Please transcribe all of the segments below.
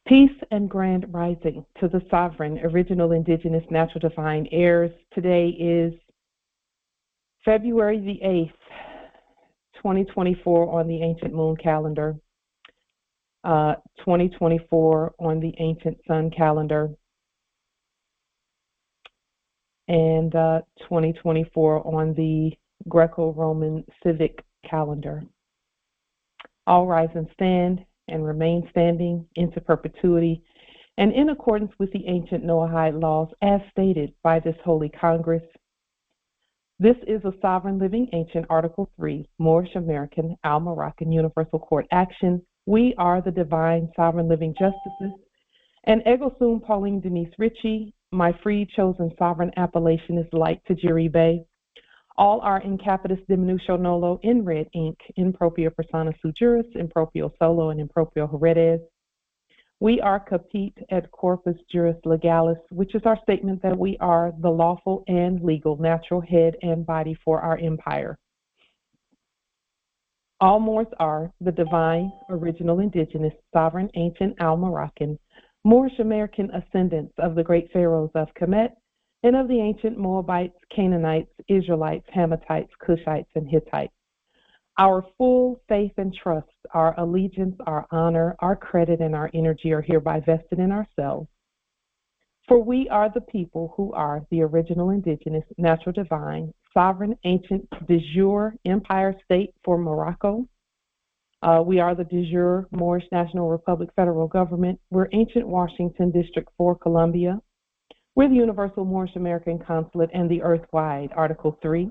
Peace and grand rising to the sovereign, original, indigenous, natural, divine heirs. Today is February the 8th, 2024 on the ancient moon calendar, 2024 on the ancient sun calendar, and 2024 on the Greco-Roman civic calendar. All rise and stand and remain standing into perpetuity and in accordance with the ancient Noahide laws as stated by this Holy Congress. This is a sovereign living ancient Article 3, Moorish American Al-Moroccan Universal Court action. We are the divine sovereign living justices. And Ego Sum Pauline Denise Ritchie, my free chosen sovereign appellation is Light Tajiri Bay. All are in capitis diminutio nolo in red ink, in propria persona sui juris, in proprio solo, and in proprio heredes. We are capite et corpus juris legalis, which is our statement that we are the lawful and legal natural head and body for our empire. All Moors are the divine, original, indigenous, sovereign, ancient, Al-Moroccan, Moorish American ascendants of the great pharaohs of Kemet, and of the ancient Moabites, Canaanites, Israelites, Hamathites, Cushites, and Hittites. Our full faith and trust, our allegiance, our honor, our credit, and our energy are hereby vested in ourselves. For we are the people who are the original indigenous, natural divine, sovereign, ancient, de jure empire state for Morocco. We are the de jure Moorish National Republic federal government. We're ancient Washington District for Columbia. We're the Universal Moorish American Consulate and the Earthwide, Article 3,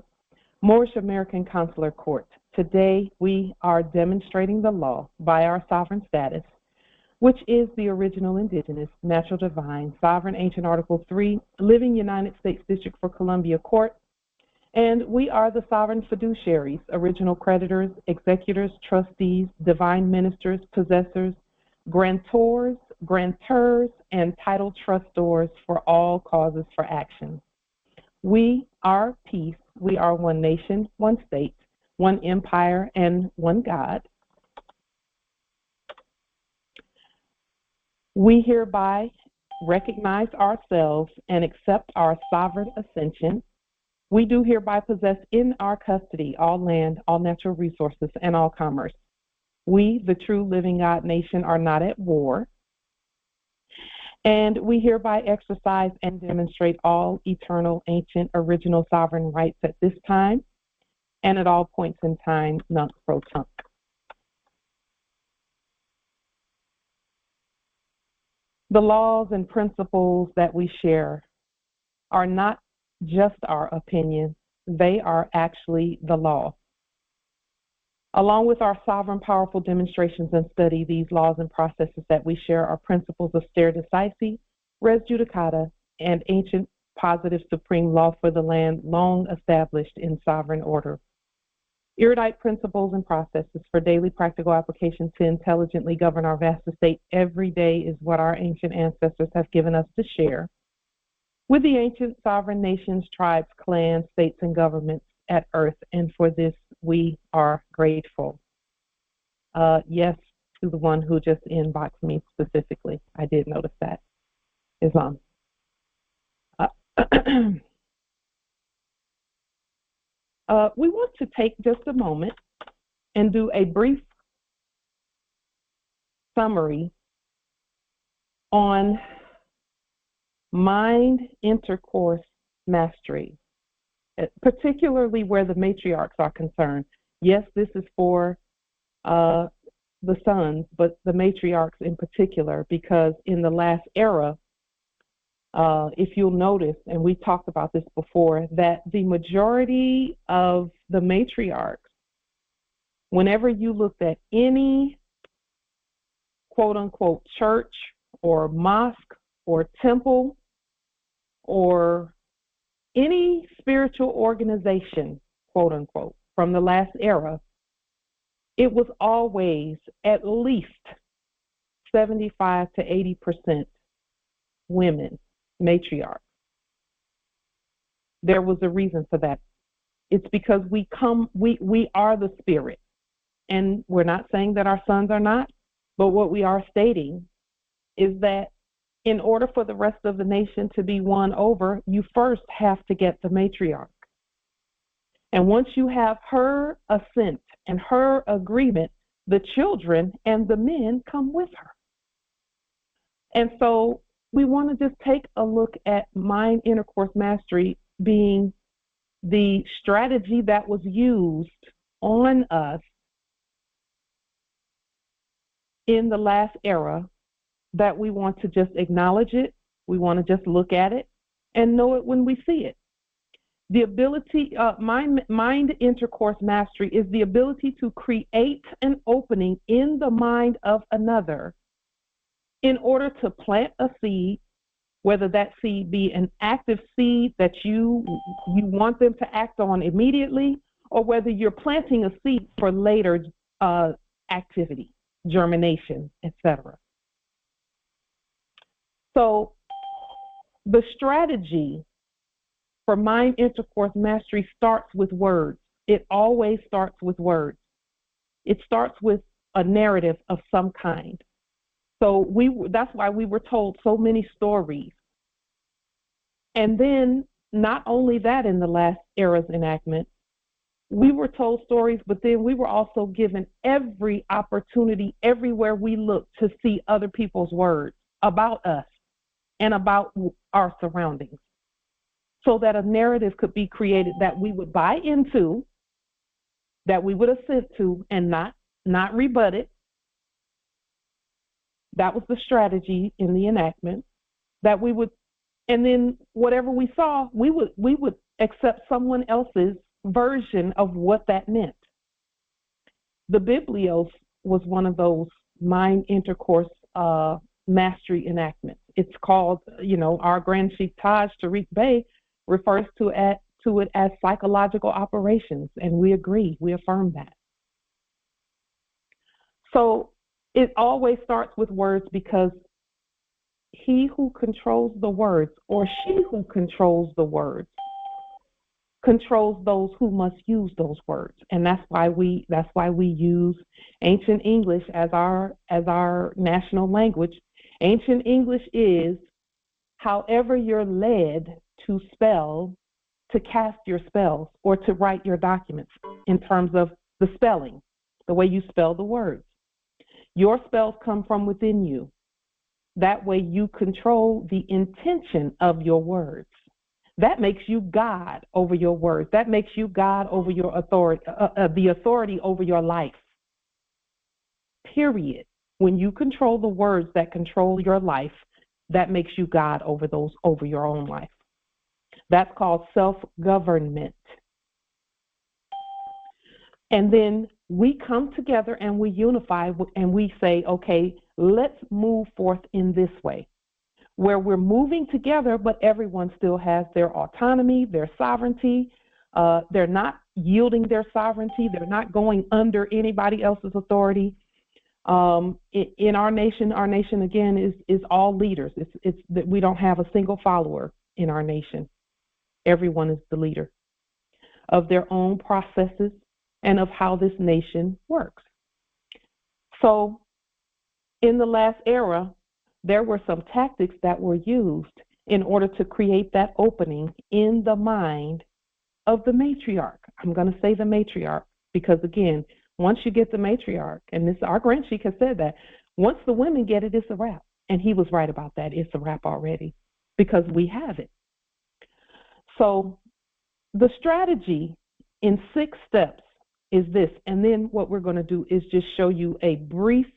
Moorish American Consular Court. Today, we are demonstrating the law by our sovereign status, which is the original indigenous, natural divine, sovereign ancient Article 3, living United States District for Columbia Court. And we are the sovereign fiduciaries, original creditors, executors, trustees, divine ministers, possessors, grantors, and title trustors for all causes for action. We are peace. We are one nation, one state, one empire, and one God. We hereby recognize ourselves and accept our sovereign ascension. We do hereby possess in our custody all land, all natural resources, and all commerce. We, the true living God nation, are not at war. And we hereby exercise and demonstrate all eternal, ancient, original sovereign rights at this time and at all points in time, nunc pro tunc. The laws and principles that we share are not just our opinion, they are actually the law. Along with our sovereign, powerful demonstrations and study, these laws and processes that we share are principles of stare decisis, res judicata, and ancient positive supreme law for the land long established in sovereign order. Erudite principles and processes for daily practical application to intelligently govern our vast estate every day is what our ancient ancestors have given us to share with the ancient sovereign nations, tribes, clans, states, and governments at earth, and for this we are grateful. Yes, to the one who just inboxed me specifically. I did notice that. Islam. We want to take just a moment and do a brief summary on mind intercourse mastery, particularly where the matriarchs are concerned. Yes, this is for the sons, but the matriarchs in particular, because in the last era, if you'll notice, and we talked about this before, that the majority of the matriarchs, whenever you looked at any quote-unquote church or mosque or temple or any spiritual organization, quote-unquote, from the last era, it was always at least 75 to 80% women, matriarchs. There was a reason for that. It's because we are the spirit. And we're not saying that our sons are not, but what we are stating is that in order for the rest of the nation to be won over, you first have to get the matriarch. And once you have her assent and her agreement, the children and the men come with her. And so we want to just take a look at mind intercourse mastery being the strategy that was used on us in the last era, that we want to just acknowledge it, we want to just look at it and know it when we see it. The ability, mind intercourse mastery is the ability to create an opening in the mind of another in order to plant a seed, whether that seed be an active seed that you want them to act on immediately, or whether you're planting a seed for later activity, germination, etc. So the strategy for mind intercourse mastery starts with words. It always starts with words. It starts with a narrative of some kind. So that's why we were told so many stories. And then not only that, in the last era's enactment, we were told stories, but then we were also given every opportunity everywhere we looked to see other people's words about us and about our surroundings, so that a narrative could be created that we would buy into, that we would assent to, and not rebut it. That was the strategy in the enactment, that we would, and then whatever we saw, we would accept someone else's version of what that meant. The Biblios was one of those mind intercourse mastery enactments. It's called, our Grand Chief Taj Tariq Bey refers to it as psychological operations, and we agree, we affirm that. So it always starts with words, because he who controls the words, or she who controls the words, controls those who must use those words. And that's why we use ancient English as our national language. Ancient English is however you're led to spell, to cast your spells, or to write your documents, in terms of the spelling, the way you spell the words. Your spells come from within you. That way you control the intention of your words. That makes you God over your words. That makes you God over your authority, the authority over your life. Period. When you control the words that control your life, that makes you God over your own life. That's called self-government. And then we come together and we unify and we say, okay, let's move forth in this way, where we're moving together, but everyone still has their autonomy, their sovereignty. They're not yielding their sovereignty. They're not going under anybody else's authority. In our nation again is all leaders. It's that we don't have a single follower in our nation. Everyone is the leader of their own processes and of how this nation works. So in the last era, there were some tactics that were used in order to create that opening in the mind of the matriarch. I'm going to say the matriarch because, again, once you get the matriarch, and our Grand Sheik has said that, once the women get it, it's a wrap. And he was right about that. It's a wrap already because we have it. So the strategy in 6 steps is this. And then what we're going to do is just show you a brief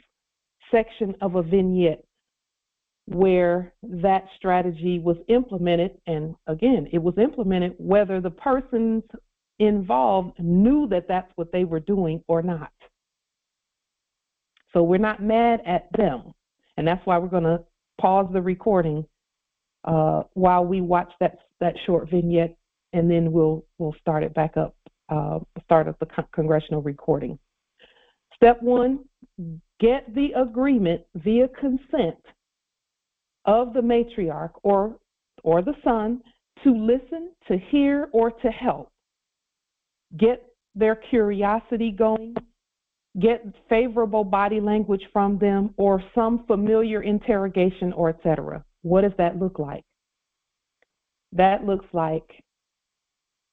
section of a vignette where that strategy was implemented. And again, it was implemented whether the persons involved knew that that's what they were doing or not. So we're not mad at them. And that's why we're going to pause the recording while we watch that short vignette, and then we'll start it back up, start up the congressional recording. Step 1, get the agreement via consent of the matriarch or the son to listen, to hear, or to help. Get their curiosity going, get favorable body language from them, or some familiar interrogation, or etc. What does that look like? That looks like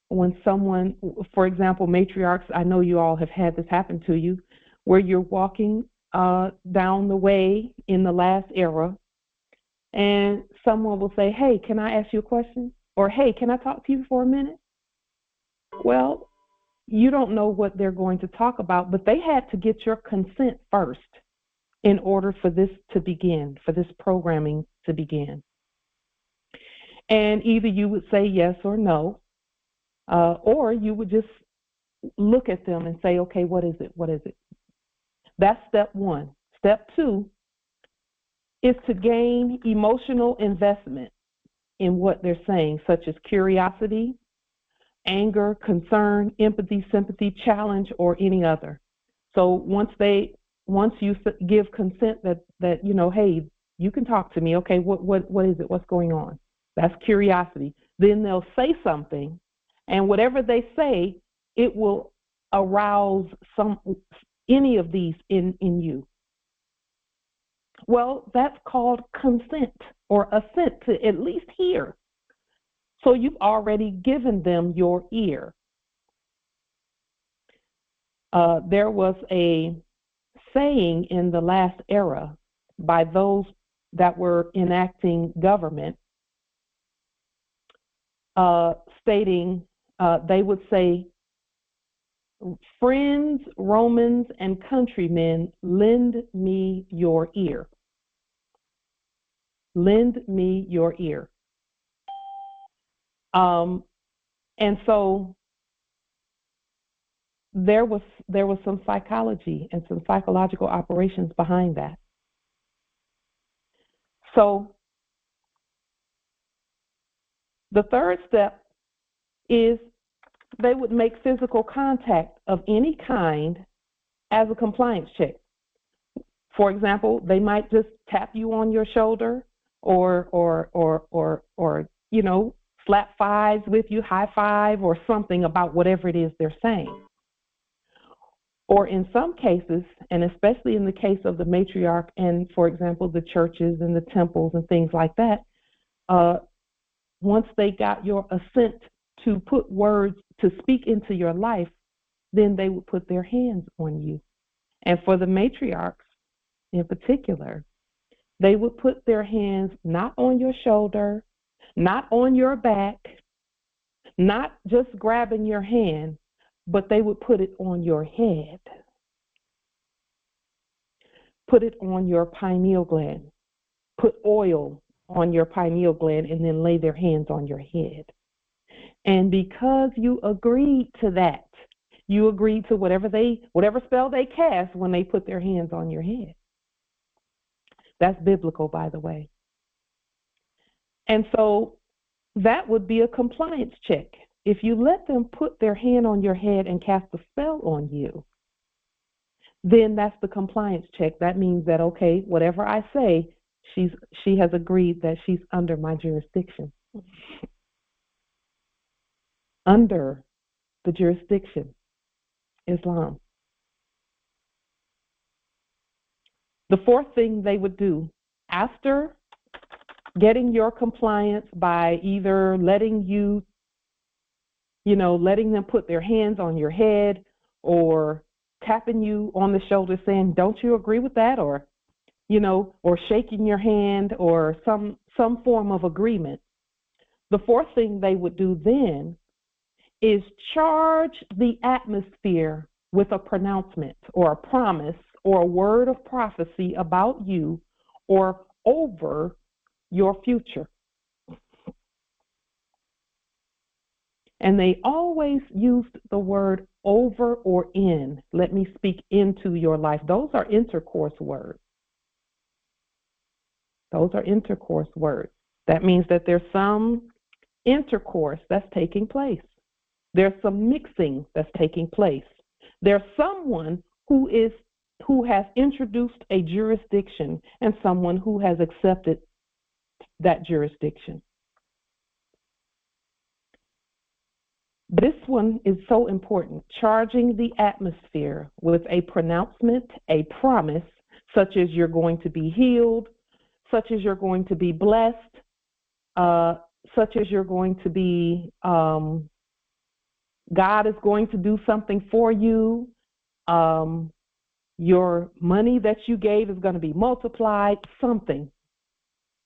when someone, for example, matriarchs, I know you all have had this happen to you, where you're walking down the way in the last era, and someone will say, hey, can I ask you a question? Or, hey, can I talk to you for a minute? Well, you don't know what they're going to talk about, but they had to get your consent first in order for this to begin, for this programming to begin. And either you would say yes or no, or you would just look at them and say, okay, what is it? What is it? That's step one. Step two is to gain emotional investment in what they're saying, such as curiosity, anger, concern, empathy, sympathy, challenge, or any other. So once you give consent that you know, hey, you can talk to me. Okay, what is it? What's going on? That's curiosity. Then they'll say something, and whatever they say, it will arouse any of these in you. Well, that's called consent or assent to at least hear. So you've already given them your ear. There was a saying in the last era by those that were enacting government, stating they would say, friends, Romans, and countrymen, lend me your ear. Lend me your ear. And so there was some psychology and some psychological operations behind that. So the third step is they would make physical contact of any kind as a compliance check. For example, they might just tap you on your shoulder or you know, slap fives with you, high five, or something about whatever it is they're saying. Or in some cases, and especially in the case of the matriarch and, for example, the churches and the temples and things like that, once they got your assent to put words, to speak into your life, then they would put their hands on you. And for the matriarchs in particular, they would put their hands not on your shoulder, not on your back, not just grabbing your hand, but they would put it on your head. Put it on your pineal gland. Put oil on your pineal gland and then lay their hands on your head. And because you agreed to that, you agreed to whatever spell they cast when they put their hands on your head. That's biblical, by the way. And so that would be a compliance check. If you let them put their hand on your head and cast a spell on you, then that's the compliance check. That means that, okay, whatever I say, she has agreed that she's under my jurisdiction. Under the jurisdiction, Islam. The fourth thing they would do after getting your compliance by either letting them put their hands on your head or tapping you on the shoulder saying, don't you agree with that? Or, or shaking your hand or some form of agreement. The fourth thing they would do then is charge the atmosphere with a pronouncement or a promise or a word of prophecy about you or over your future. And they always used the word over or in. Let me speak into your life. Those are intercourse words. Those are intercourse words. That means that there's some intercourse that's taking place. There's some mixing that's taking place. There's someone who has introduced a jurisdiction and someone who has accepted that jurisdiction. This one is so important. Charging the atmosphere with a pronouncement, a promise, such as you're going to be healed, such as you're going to be blessed, uh, such as you're going to be, God is going to do something for you. Um, your money that you gave is going to be multiplied, something.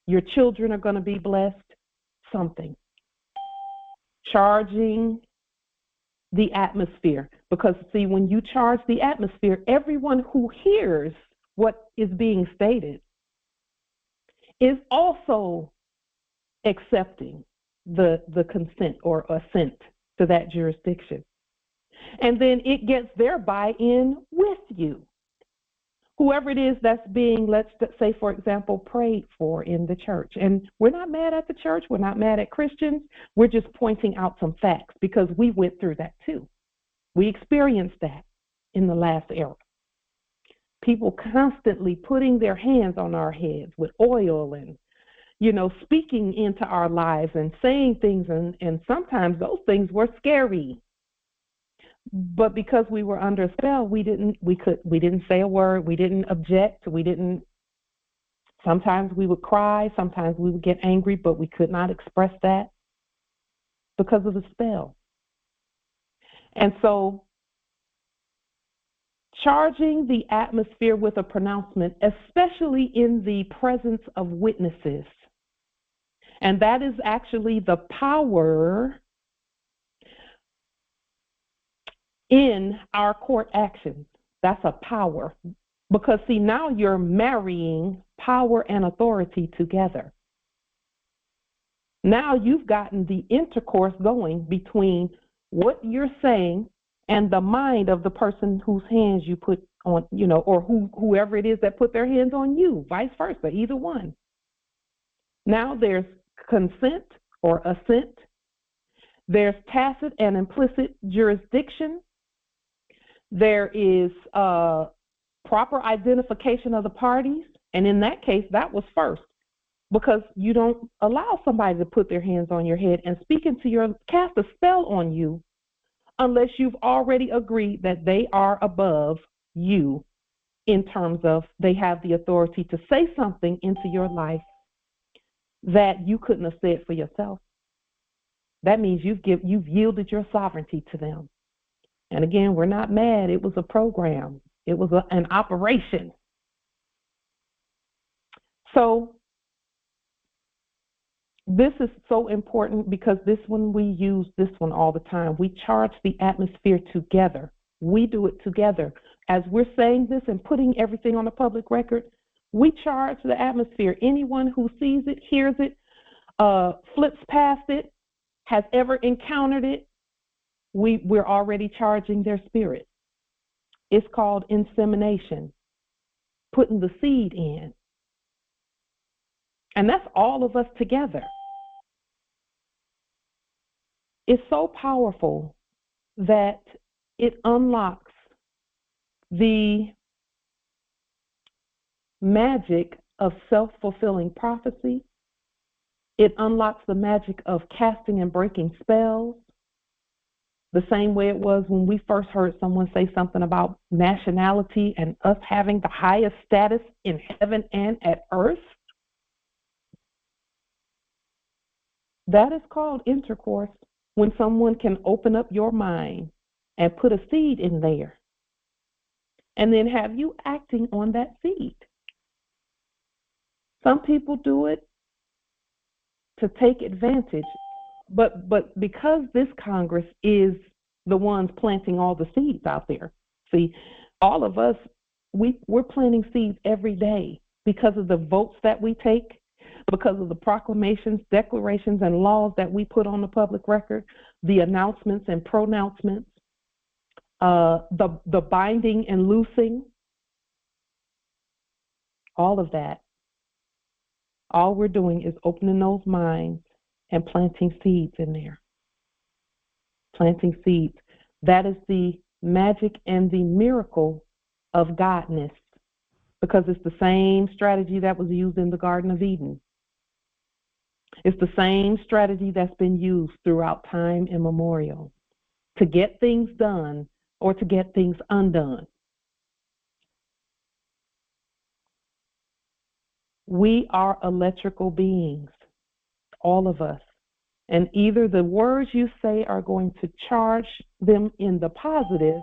Your children are going to be blessed, something. Charging the atmosphere. Because, see, when you charge the atmosphere, everyone who hears what is being stated is also accepting the consent or assent to that jurisdiction. And then it gets their buy-in with you. Whoever it is that's being, let's say, for example, prayed for in the church. And we're not mad at the church. We're not mad at Christians. We're just pointing out some facts because we went through that too. We experienced that in the last era. People constantly putting their hands on our heads with oil and, speaking into our lives and saying things. And sometimes those things were scary. But because we were under a spell, we didn't say a word. We didn't object. Sometimes we would cry. Sometimes we would get angry, but we could not express that because of the spell. And so charging the atmosphere with a pronouncement, especially in the presence of witnesses. And that is actually the power in our court actions. That's a power. Because, see, now you're marrying power and authority together. Now you've gotten the intercourse going between what you're saying and the mind of the person whose hands you put on, or whoever it is that put their hands on you, vice versa, either one. Now there's consent or assent. There's tacit and implicit jurisdiction. There is proper identification of the parties. And in that case, that was first, because you don't allow somebody to put their hands on your head and cast a spell on you unless you've already agreed that they are above you in terms of they have the authority to say something into your life that you couldn't have said for yourself. That means you've yielded your sovereignty to them. And again, we're not mad. It was a program. It was an operation. So this is so important because we use this one all the time. We charge the atmosphere together. We do it together. As we're saying this and putting everything on the public record, we charge the atmosphere. Anyone who sees it, hears it, flips past it, has ever encountered it, we're already charging their spirit. It's called insemination, putting the seed in. And that's all of us together. It's so powerful that it unlocks the magic of self-fulfilling prophecy. It unlocks the magic of casting and breaking spells, the same way it was when we first heard someone say something about nationality and us having the highest status in heaven and at earth. That is called intercourse, when someone can open up your mind and put a seed in there and then have you acting on that seed. Some people do it to take advantage, but because this Congress is the ones planting all the seeds out there. See, all of us, we're planting seeds every day because of the votes that we take, because of the proclamations, declarations, and laws that we put on the public record, the announcements and pronouncements, the binding and loosing, all of that. All we're doing is opening those minds and planting seeds in there. Planting seeds. That is the magic and the miracle of Godness, because it's the same strategy that was used in the Garden of Eden. It's the same strategy that's been used throughout time immemorial. to get things done or to get things undone. We are electrical beings, all of us. And either the words you say are going to charge them in the positive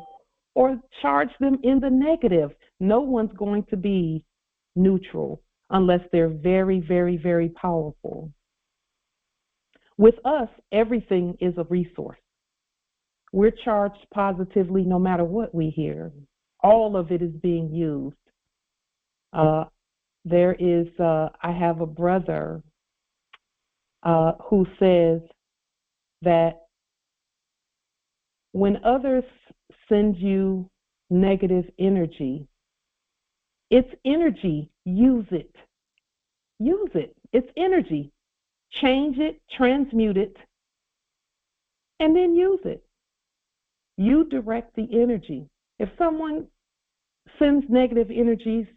or charge them in the negative. No one's going to be neutral unless they're very, very, very powerful. With us, everything is a resource. We're charged positively no matter what we hear. All of it is being used. I have a brother who says that when others send you negative energy, it's energy. Use it. Use it. It's energy. Change it, transmute it, and then use it. You direct the energy. If someone sends negative energies,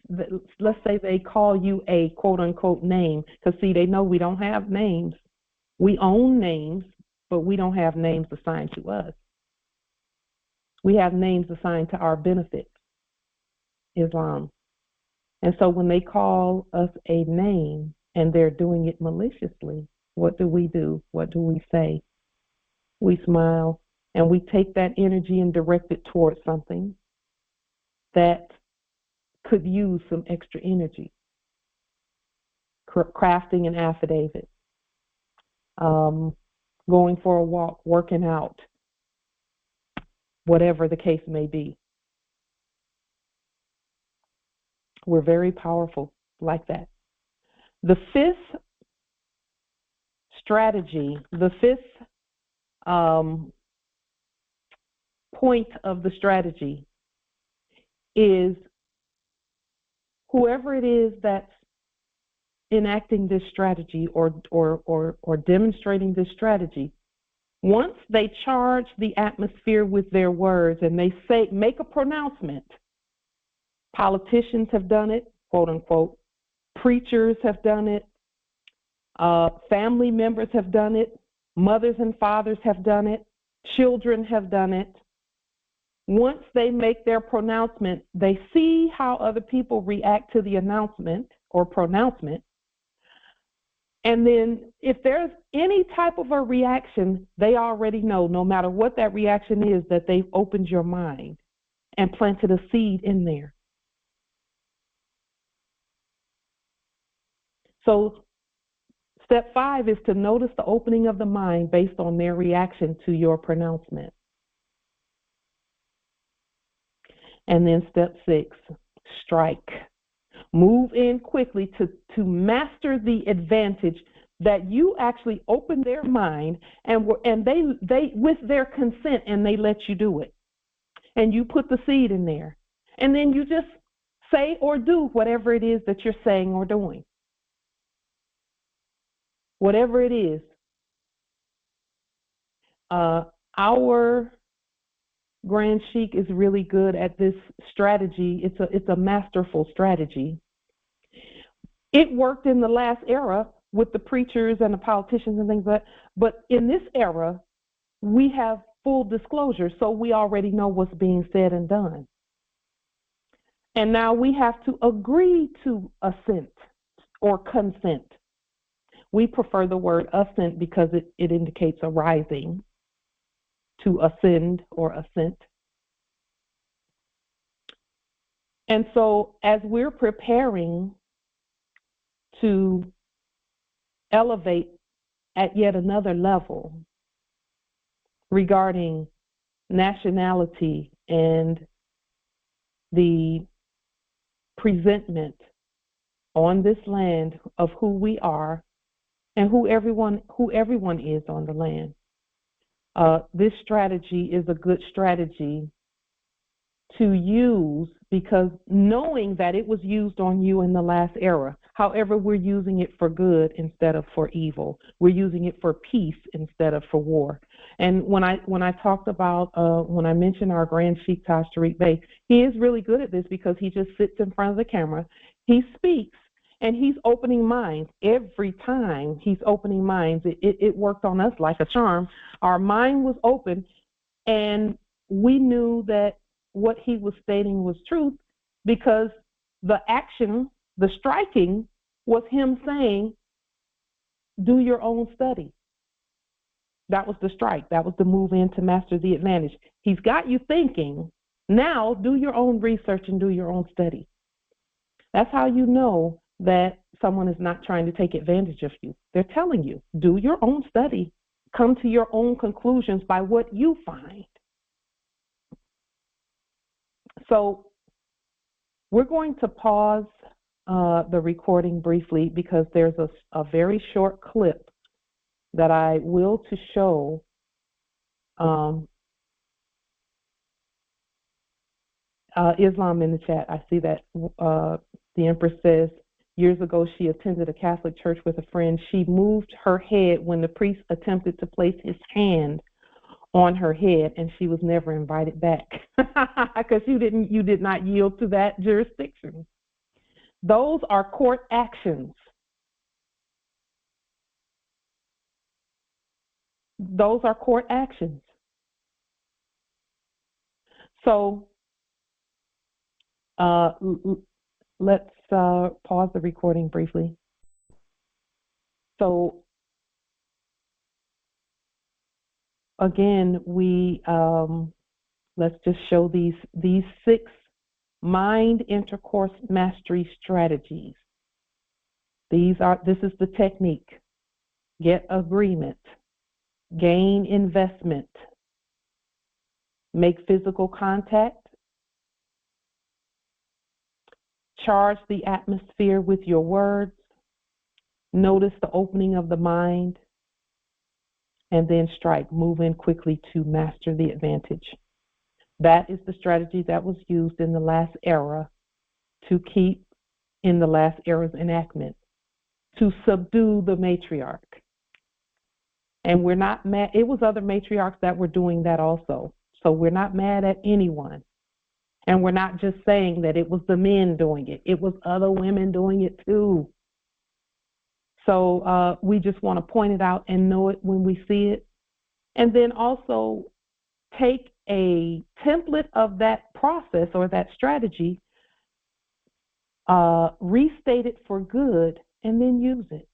let's say they call you a quote-unquote name, because see, they know we don't have names. We own names, but we don't have names assigned to us. We have names assigned to our benefit, Islam. And so when they call us a name and they're doing it maliciously, what do? What do we say? We smile and we take that energy and direct it towards something that could use some extra energy. Crafting an affidavit, going for a walk, working out, whatever the case may be. We're very powerful like that. The fifth strategy, the fifth point of the strategy is whoever it is that's enacting this strategy or demonstrating this strategy, once they charge the atmosphere with their words and they say, make a pronouncement, politicians have done it, quote unquote, preachers have done it, family members have done it, mothers and fathers have done it, children have done it. Once they make their pronouncement, they see how other people react to the announcement or pronouncement. And then if there's any type of a reaction, they already know, no matter what that reaction is, that they've opened your mind and planted a seed in there. So step 5 is to notice the opening of the mind based on their reaction to your pronouncement. And then step 6, strike. Move in quickly to master the advantage that you actually open their mind and they with their consent, and they let you do it. And you put the seed in there. And then you just say or do whatever it is that you're saying or doing. Whatever it is. Our Grand Sheik is really good at this strategy. It's a masterful strategy. It worked in the last era with the preachers and the politicians and things like that. But in this era, we have full disclosure, so we already know what's being said and done. And now we have to agree to assent or consent. We prefer the word assent because it indicates a rising, to ascend or assent. And so as we're preparing to elevate at yet another level regarding nationality and the presentment on this land of who we are and who everyone is on the land. This strategy is a good strategy to use because knowing that it was used on you in the last era. However, we're using it for good instead of for evil. We're using it for peace instead of for war. And when I talked about, when I mentioned our Grand Sheik Taj Tariq Bey, he is really good at this because he just sits in front of the camera, he speaks, and he's opening minds. Every time he's opening minds, it worked on us like a charm. Our mind was open, And we knew that what he was stating was truth because the action, the striking, was him saying, do your own study. That was the strike. That was the move in to master the advantage. He's got you thinking. Now do your own research and do your own study. That's how you know that someone is not trying to take advantage of you. They're telling you, do your own study. Come to your own conclusions by what you find. So we're going to pause the recording briefly because there's a very short clip that I will to show Islam in the chat. I see that the Empress says, years ago she attended a Catholic church with a friend. She moved her head when the priest attempted to place his hand on her head, and she was never invited back because you did not yield to that jurisdiction. Those are court actions. Those are court actions. So let's pause the recording briefly. So again, we let's just show these 6 mind intercourse mastery strategies. This is the technique. Get agreement, gain investment, make physical contact, charge the atmosphere with your words, notice the opening of the mind, and then strike. Move in quickly to master the advantage. That is the strategy that was used in the last era to keep in the last era's enactment, to subdue the matriarch. And we're not mad. It was other matriarchs that were doing that also. So we're not mad at anyone. And we're not just saying that it was the men doing it. It was other women doing it too. So we just want to point it out and know it when we see it. And then also take a template of that process or that strategy, restate it for good, and then use it.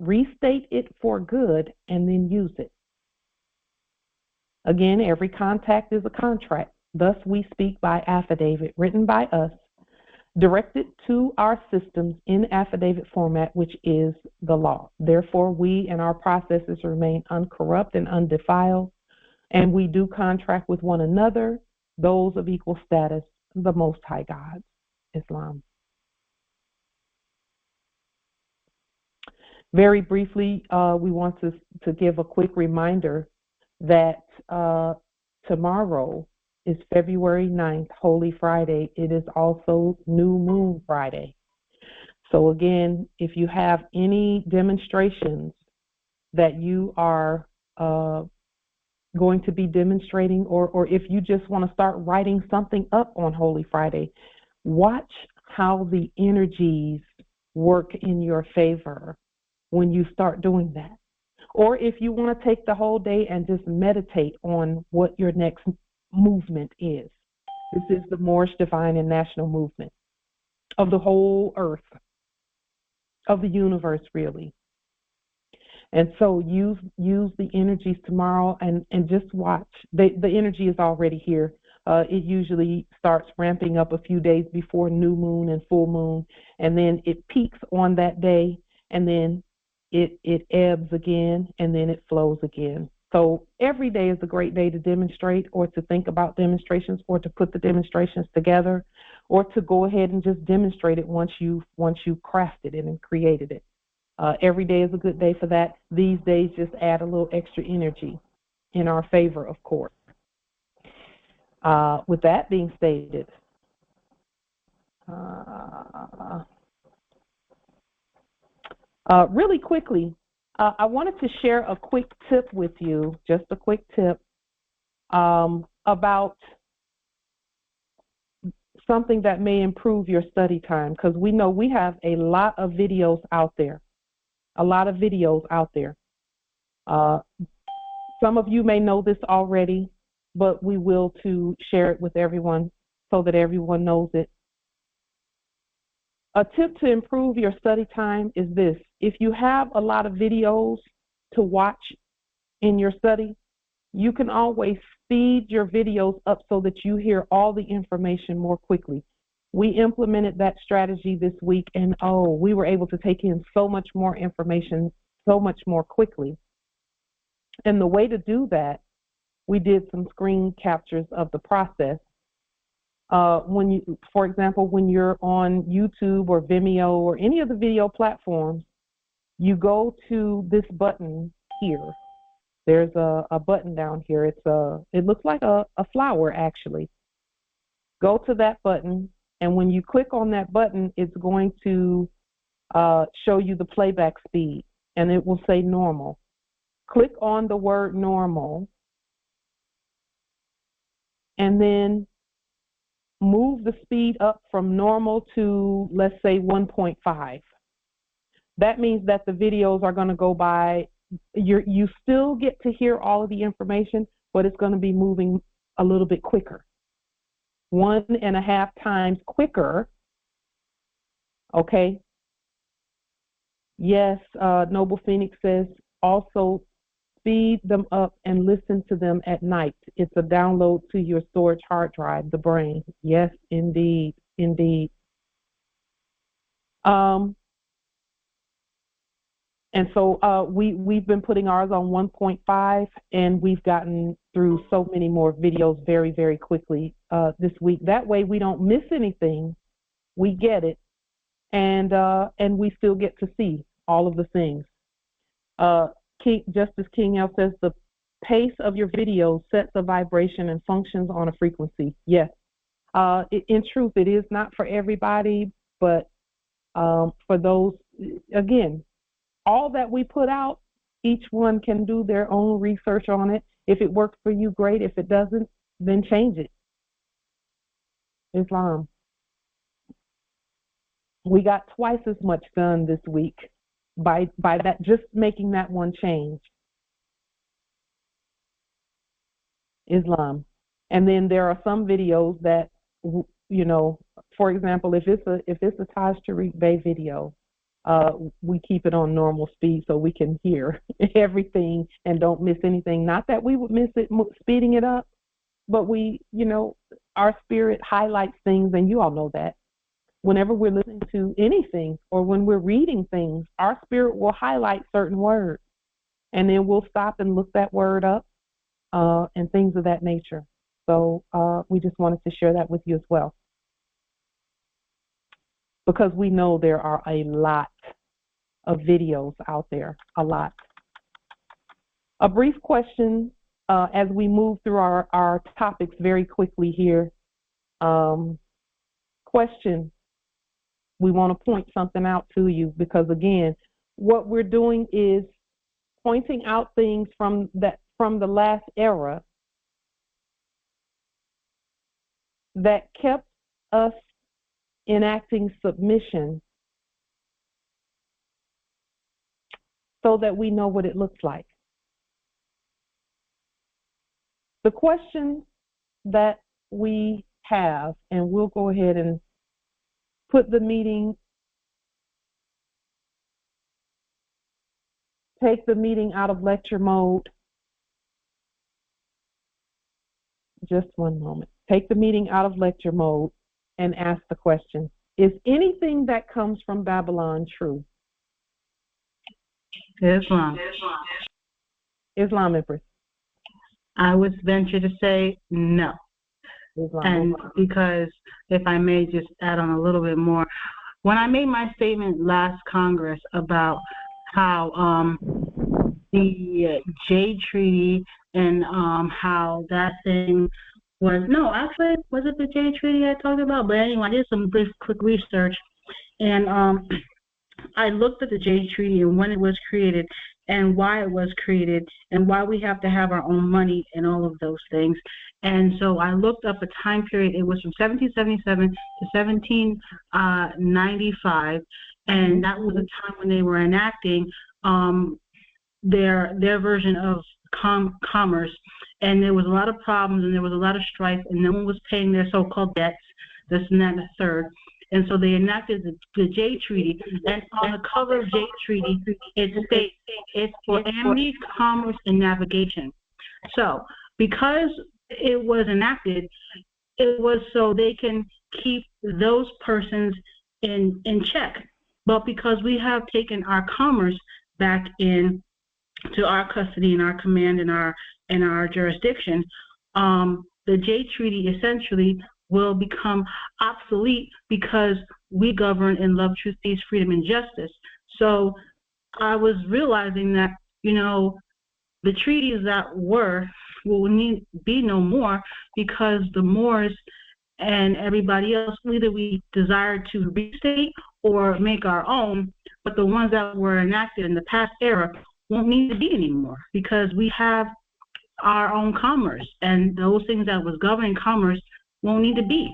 Restate it for good and then use it. Again, every contact is a contract. Thus, we speak by affidavit, written by us, directed to our systems in affidavit format, which is the law. Therefore, we and our processes remain uncorrupt and undefiled, and we do contract with one another, those of equal status, the Most High God, Islam. Very briefly, we want to give a quick reminder that tomorrow is February 9th, Holy Friday. It is also New Moon Friday. So again, if you have any demonstrations that you are going to be demonstrating, or if you just want to start writing something up on Holy Friday, watch how the energies work in your favor when you start doing that. Or if you want to take the whole day and just meditate on what your next movement is. This is the Moorish Divine and National Movement of the whole earth, of the universe, really. And so use the energies tomorrow and just watch. The energy is already here. It usually starts ramping up a few days before new moon and full moon, and then it peaks on that day, and then it ebbs again, and then it flows again. So every day is a great day to demonstrate, or to think about demonstrations, or to put the demonstrations together, or to go ahead and just demonstrate it once you crafted it and created it. Every day is a good day for that. These days just add a little extra energy in our favor, of course. With that being stated, really quickly, I wanted to share a quick tip with you, just a quick tip about something that may improve your study time, because we know we have a lot of videos out there. So Some of you may know this already, but we will to share it with everyone so that everyone knows it. A tip to improve your study time is this. If you have a lot of videos to watch in your study, you can always speed your videos up so that you hear all the information more quickly. We implemented that strategy this week, and we were able to take in so much more information so much more quickly. And the way to do that, we did some screen captures of the process. For example, when you're on YouTube or Vimeo or any of the video platforms, you go to this button here. There's a button down here. It looks like a flower, actually. Go to that button, and when you click on that button, it's going to show you the playback speed, and it will say normal. Click on the word normal, and then move the speed up from normal to, let's say, 1.5. That means that the videos are going to go by. You still get to hear all of the information, but it's going to be moving a little bit quicker. 1.5 times quicker. Okay. Yes, Noble Phoenix says also speed them up and listen to them at night. It's a download to your storage hard drive, the brain. Yes, indeed, indeed. And so we've been putting ours on 1.5, and we've gotten through so many more videos very, very quickly this week. That way we don't miss anything. We get it, and we still get to see all of the things. Justice King L says the pace of your video sets a vibration and functions on a frequency. Yes. In truth, it is not for everybody, but for those, again, all that we put out, each one can do their own research on it. If it works for you, great. If it doesn't, then change it. Islam. We got twice as much done this week by that, just making that one change. Islam. And then there are some videos that, for example, if it's a Tajiri Bay video, we keep it on normal speed so we can hear everything and don't miss anything. Not that we would miss it speeding it up, but our spirit highlights things, and you all know that. Whenever we're listening to anything or when we're reading things, our spirit will highlight certain words, and then we'll stop and look that word up and things of that nature. So we just wanted to share that with you as well, because we know there are a lot of videos out there, a lot. A brief question as we move through our topics very quickly here. Question, we want to point something out to you, because again, what we're doing is pointing out things from the last era that kept us enacting submission, so that we know what it looks like. The question that we have, and we'll go ahead and put the meeting, take the meeting out of lecture mode. Just one moment. Take the meeting out of lecture mode and ask the question, is anything that comes from Babylon true? Islam. Islam, Empress. I would venture to say no. Islam. And because, if I may just add on a little bit more, when I made my statement last Congress about how the Jade Treaty and how that thing was, was it the Jade Treaty I talked about? But anyway, I did some quick research, and I looked at the Jade Treaty and when it was created and why it was created and why we have to have our own money and all of those things. And so I looked up a time period. It was from 1777 to 1795, and that was a time when they were enacting their version of commerce, and there was a lot of problems, and there was a lot of strife, and no one was paying their so-called debts, this and that and the third. And so they enacted the Jay Treaty, and on the cover of Jay Treaty, it states it's for amity, commerce, and navigation. So because it was enacted, it was so they can keep those persons in check. But because we have taken our commerce back in to our custody and our command and our jurisdiction, the Jay Treaty essentially will become obsolete because we govern in love, truth, peace, freedom, and justice. So I was realizing that, the treaties that will need be no more because the Moors and everybody else, either we desire to restate or make our own, but the ones that were enacted in the past era won't need to be anymore because we have our own commerce, and those things that was governing commerce won't need to be.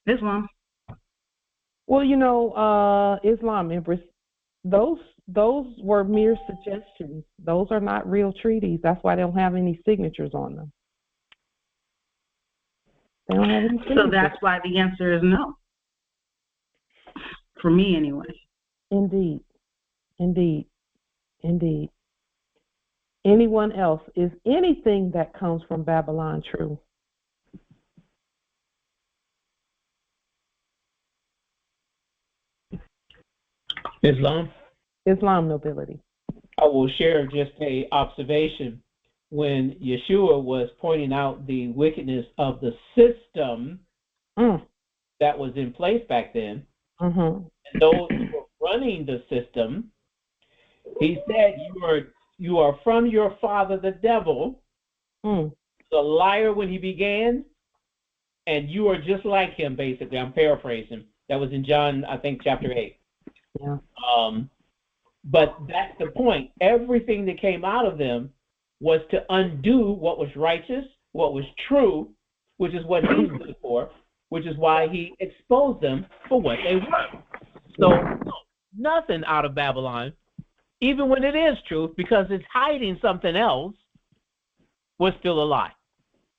Islam. Well, Islam, Empress, those were mere suggestions. Those are not real treaties. That's why they don't have any signatures on them. They don't have any signatures. So that's why the answer is no. For me, anyway. Indeed. Anyone else? Is anything that comes from Babylon true? Islam. Islam, nobility. I will share just a observation. When Yeshua was pointing out the wickedness of the system that was in place back then, and those who were running the system, he said, you are from your father, the devil, the liar when he began, and you are just like him, basically. I'm paraphrasing. That was in John, I think, chapter 8. Yeah. But that's the point. Everything that came out of them was to undo what was righteous, what was true, which is what he stood for, which is why he exposed them for what they were. So nothing out of Babylon, even when it is truth, because it's hiding something else, was still a lie.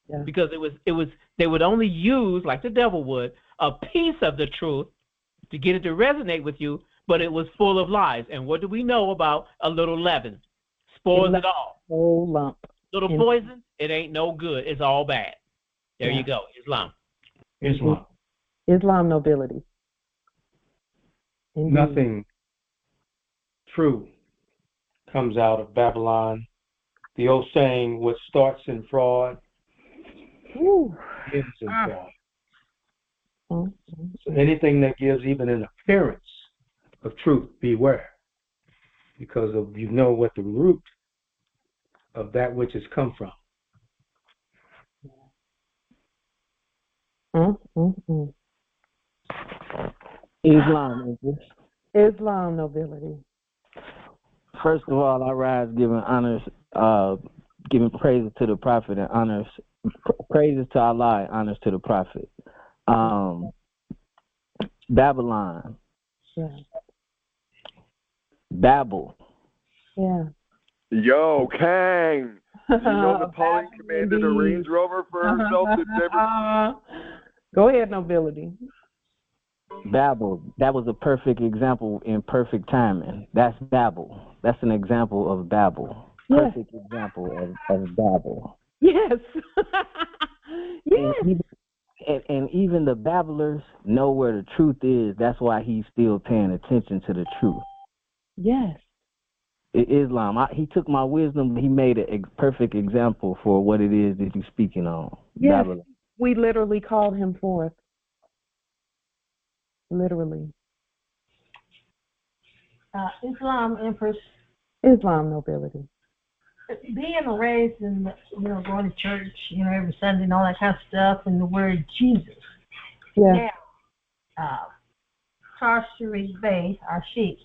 Yeah. Because it was they would only use, like the devil would, a piece of the truth to get it to resonate with you, but it was full of lies. And what do we know about a little leaven? Spoils it all. Whole lump. Little poison, it ain't no good. It's all bad. There you go. Islam. Islam, nobility. Indeed. Nothing true comes out of Babylon. The old saying, what starts in fraud ends in fraud. So anything that gives even an appearance of truth, beware. Because you know what the root of that which has come from. Islam, Islam, nobility. First of all, I rise giving honors, giving praises to the prophet and honors, praises to Allah, honors to the prophet. Babylon. Yeah. Babel. Yeah. Yo, Kang. Do you know Napoleon commanded a Range Rover for himself that never... Go ahead, nobility. Babel. That was a perfect example in perfect timing. That's Babel. That's an example of Babel. Yes. Perfect example of Babel. Yes. Yes. And even the babblers know where the truth is. That's why he's still paying attention to the truth. Yes. Islam. He took my wisdom. He made a perfect example for what it is that you're speaking on. Yes. Babylon. We literally called him forth. Literally. Islam, Empress. Islam, nobility. Being raised in, going to church, every Sunday and all that kind of stuff, and the word Jesus. Yeah. Now, Tajiri Bey, our sheikh,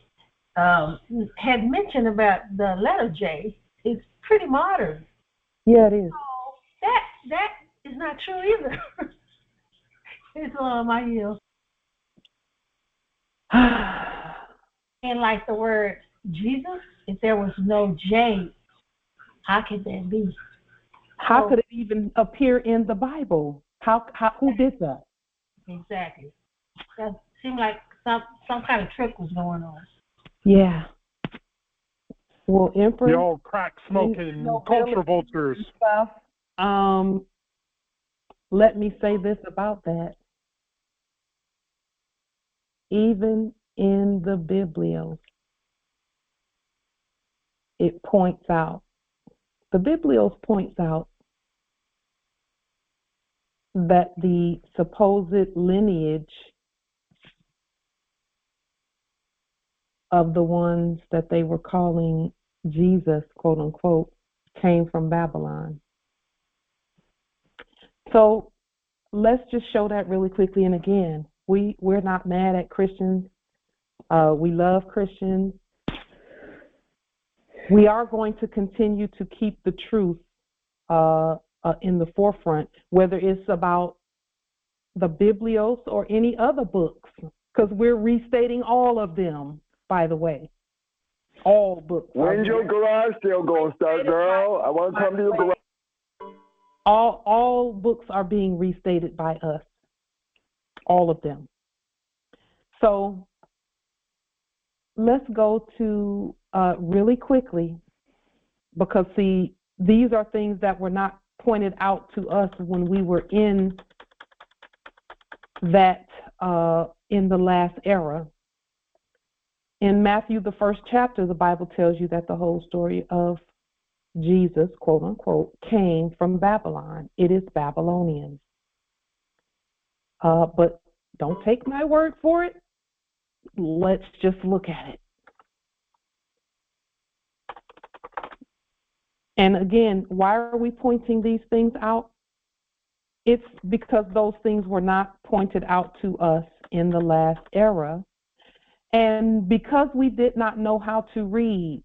had mentioned about the letter J. It's pretty modern. Yeah, it is. So that is not true either. Islam, I yield. And like the word Jesus, if there was no J, how could that be? How could it even appear in the Bible? Who did that? Exactly. That seemed like some kind of trick was going on. Yeah. Well, Emperor, The old crack smoking culture vultures. Stuff. Let me say this about that. Even in the Biblios, it points out. The Biblios points out that the supposed lineage of the ones that they were calling Jesus, quote unquote, came from Babylon. So let's just show that really quickly. And again, we're not mad at Christians. We love Christians. We are going to continue to keep the truth in the forefront, whether it's about the Biblios or any other books, because we're restating all of them, by the way. All books. When's your garage sale going to start, girl? I want to come to your garage. All books are being restated by us. All of them. So let's go to really quickly, because see, these are things that were not pointed out to us when we were in that in the last era. In Matthew, the 1st chapter, the Bible tells you that the whole story of Jesus, quote unquote, came from Babylon. It is Babylonian. But don't take my word for it. Let's just look at it. And again, why are we pointing these things out? It's because those things were not pointed out to us in the last era. And because we did not know how to read,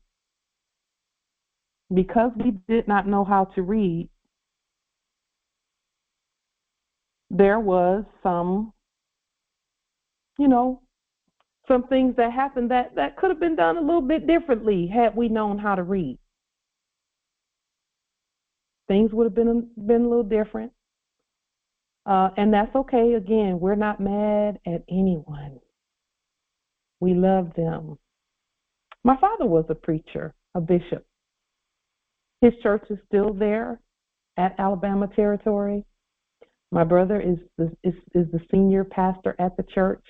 there was some things that happened that could have been done a little bit differently had we known how to read. Things would have been a little different. And that's okay. Again, we're not mad at anyone. We love them. My father was a preacher, a bishop. His church is still there at Alabama Territory. My brother is the senior pastor at the church.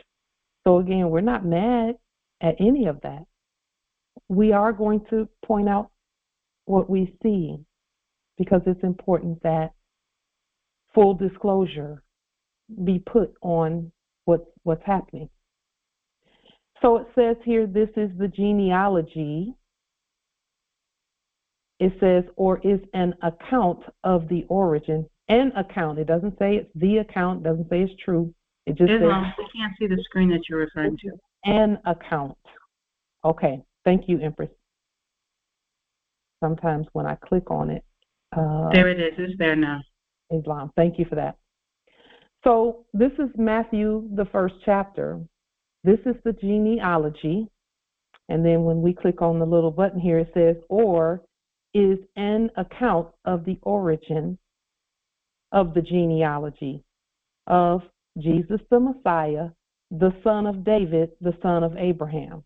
So again, we're not mad at any of that. We are going to point out what we see, because it's important that full disclosure be put on what's happening. So it says here, this is the genealogy. It says, or is an account of the origin. An account. It doesn't say it's the account. It doesn't say it's true. It just says. We can't see the screen that you're referring to. An account. Okay. Thank you, Empress. Sometimes when I click on it. There it is. It's there now. Islam. Thank you for that. So this is Matthew, the 1st chapter. This is the genealogy. And then when we click on the little button here, it says, or is an account of the origin of the genealogy of Jesus the Messiah, the son of David, the son of Abraham.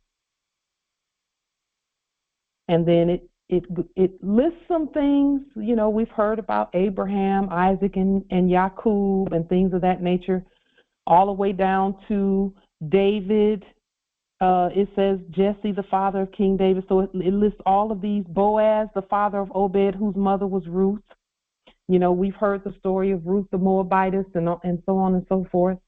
And then it lists some things, we've heard about Abraham, Isaac, and Jacob and things of that nature, all the way down to David. It says Jesse, the father of King David. So it lists all of these. Boaz, the father of Obed, whose mother was Ruth. We've heard the story of Ruth the Moabitess and so on and so forth.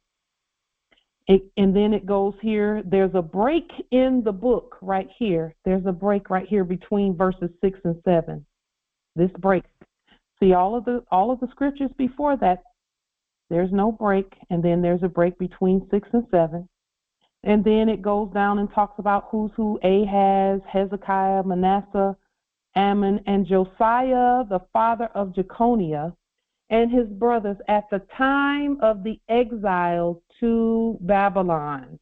And then it goes here. There's a break in the book right here. There's a break right here between verses 6 and 7. This break. See, all of the scriptures before that, there's no break, and then there's a break between 6 and 7. And then it goes down and talks about who's who: Ahaz, Hezekiah, Manasseh, Ammon, and Josiah, the father of Jeconiah, and his brothers at the time of the exile to Babylon.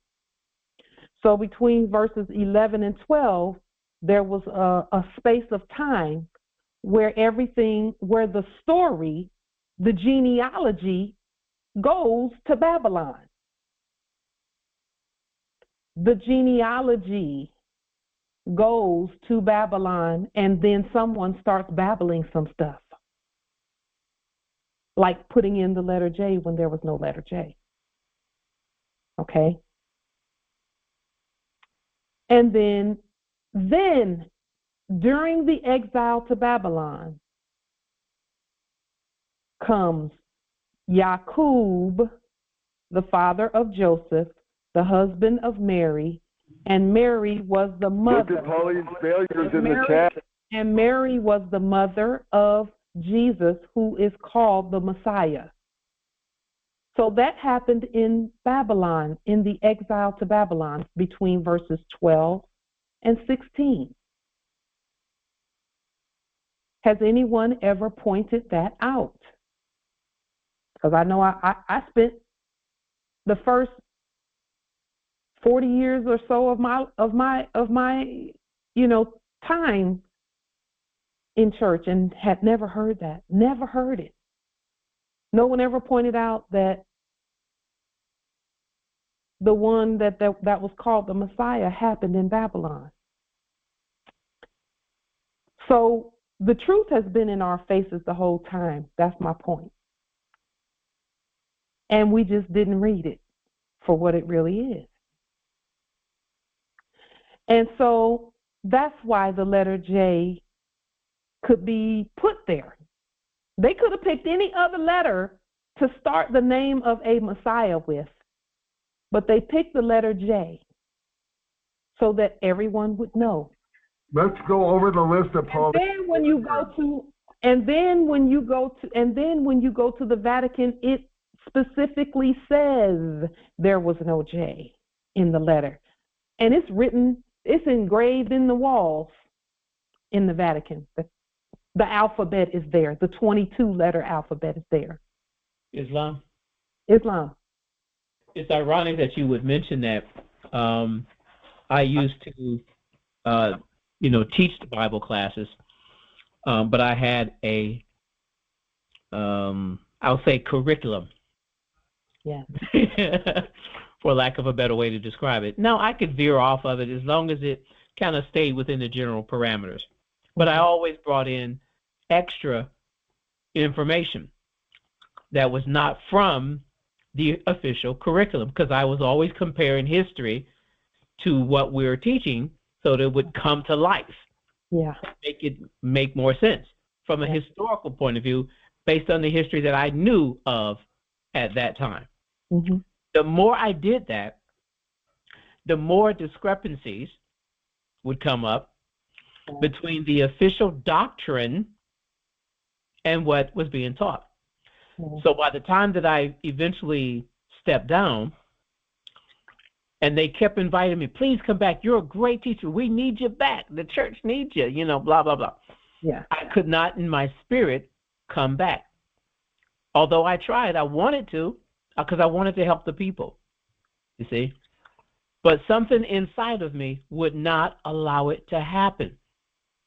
So between verses 11 and 12, there was a space of time where the story, the genealogy goes to Babylon. The genealogy goes to Babylon, and then someone starts babbling some stuff, like putting in the letter J when there was no letter J. Okay? And then during the exile to Babylon comes Yaqub, the father of Joseph, the husband of Mary, and Mary was the mother. Look at Pauline's failures in the chat. And Mary was the mother of Jesus, who is called the Messiah. So that happened in Babylon, in the exile to Babylon, between verses 12 and 16. Has anyone ever pointed that out? Because I know I spent the first 40 years or so of my time in church and had never heard that. Never heard it. No one ever pointed out that the one that was called the Messiah happened in Babylon. So the truth has been in our faces the whole time. That's my point. And we just didn't read it for what it really is. And so that's why the letter J could be put there. They could have picked any other letter to start the name of a Messiah with, but they picked the letter J so that everyone would know. Let's go over the list of Paul. And then when you go to the Vatican, it specifically says there was no J in the letter. And it's written, it's engraved in the walls in the Vatican. The alphabet is there. The 22-letter alphabet is there. Islam. It's ironic that you would mention that. I used to, teach the Bible classes, but I had a, I'll say curriculum. Yeah. For lack of a better way to describe it. Now, I could veer off of it as long as it kind of stayed within the general parameters. But I always brought in extra information that was not from the official curriculum, because I was always comparing history to what we were teaching so that it would come to life. Yeah. Make more sense from a historical point of view based on the history that I knew of at that time. Mm-hmm. The more I did that, the more discrepancies would come up between the official doctrine and what was being taught. So by the time that I eventually stepped down, and they kept inviting me, please come back. You're a great teacher. We need you back. The church needs you, blah, blah, blah. Yeah. I could not in my spirit come back. Although I tried, I wanted to, because I wanted to help the people, you see. But something inside of me would not allow it to happen.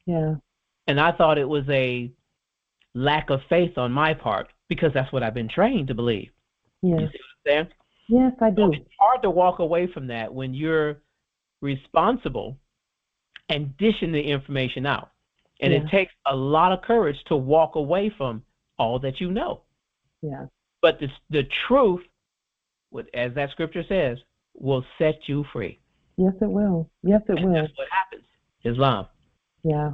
Yeah. And I thought it was a lack of faith on my part, because that's what I've been trained to believe. Yeah. You see what I'm saying? Yes, I do. So it's hard to walk away from that when you're responsible and dishing the information out. And it takes a lot of courage to walk away from all that you know. Yeah. But the truth, as that scripture says, will set you free. Yes, it will. Yes, it will. That's what happens. Islam. Yeah.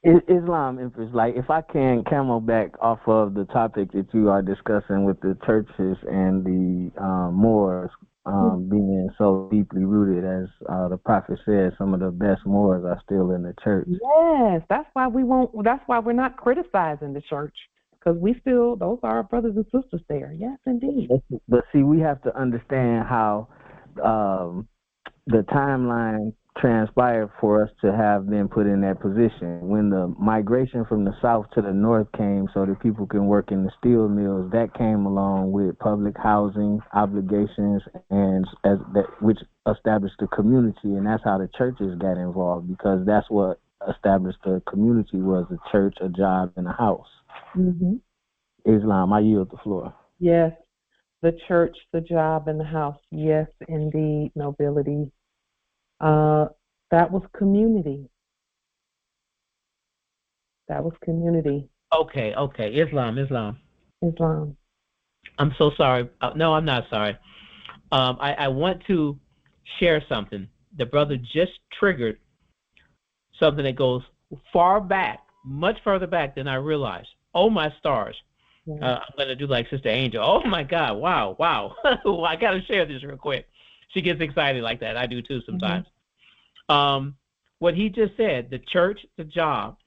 Islam, Empress, like if I can camel back off of the topic that you are discussing with the churches and the Moors being so deeply rooted, as the prophet says, some of the best Moors are still in the church. Yes, that's why we're not criticizing the church, because those are our brothers and sisters there. Yes, indeed. But see, we have to understand how the timeline transpired for us to have been put in that position. When the migration from the south to the north came so that people can work in the steel mills, that came along with public housing obligations, and which established the community, and that's how the churches got involved, because that's what established a community was a church, a job, and a house. Mm-hmm. Islam, I yield the floor. Yes, the church, the job, and the house. Yes, indeed, nobility. That was community. That was community. Okay. Islam. Islam. I'm so sorry. No, I'm not sorry. I want to share something. The brother just triggered something that goes far back, much further back than I realized. Oh, my stars. Yeah. I'm going to do like Sister Angel. Oh, my God. Wow. I got to share this real quick. She gets excited like that. I do too sometimes. Mm-hmm. What he just said, the church, the job,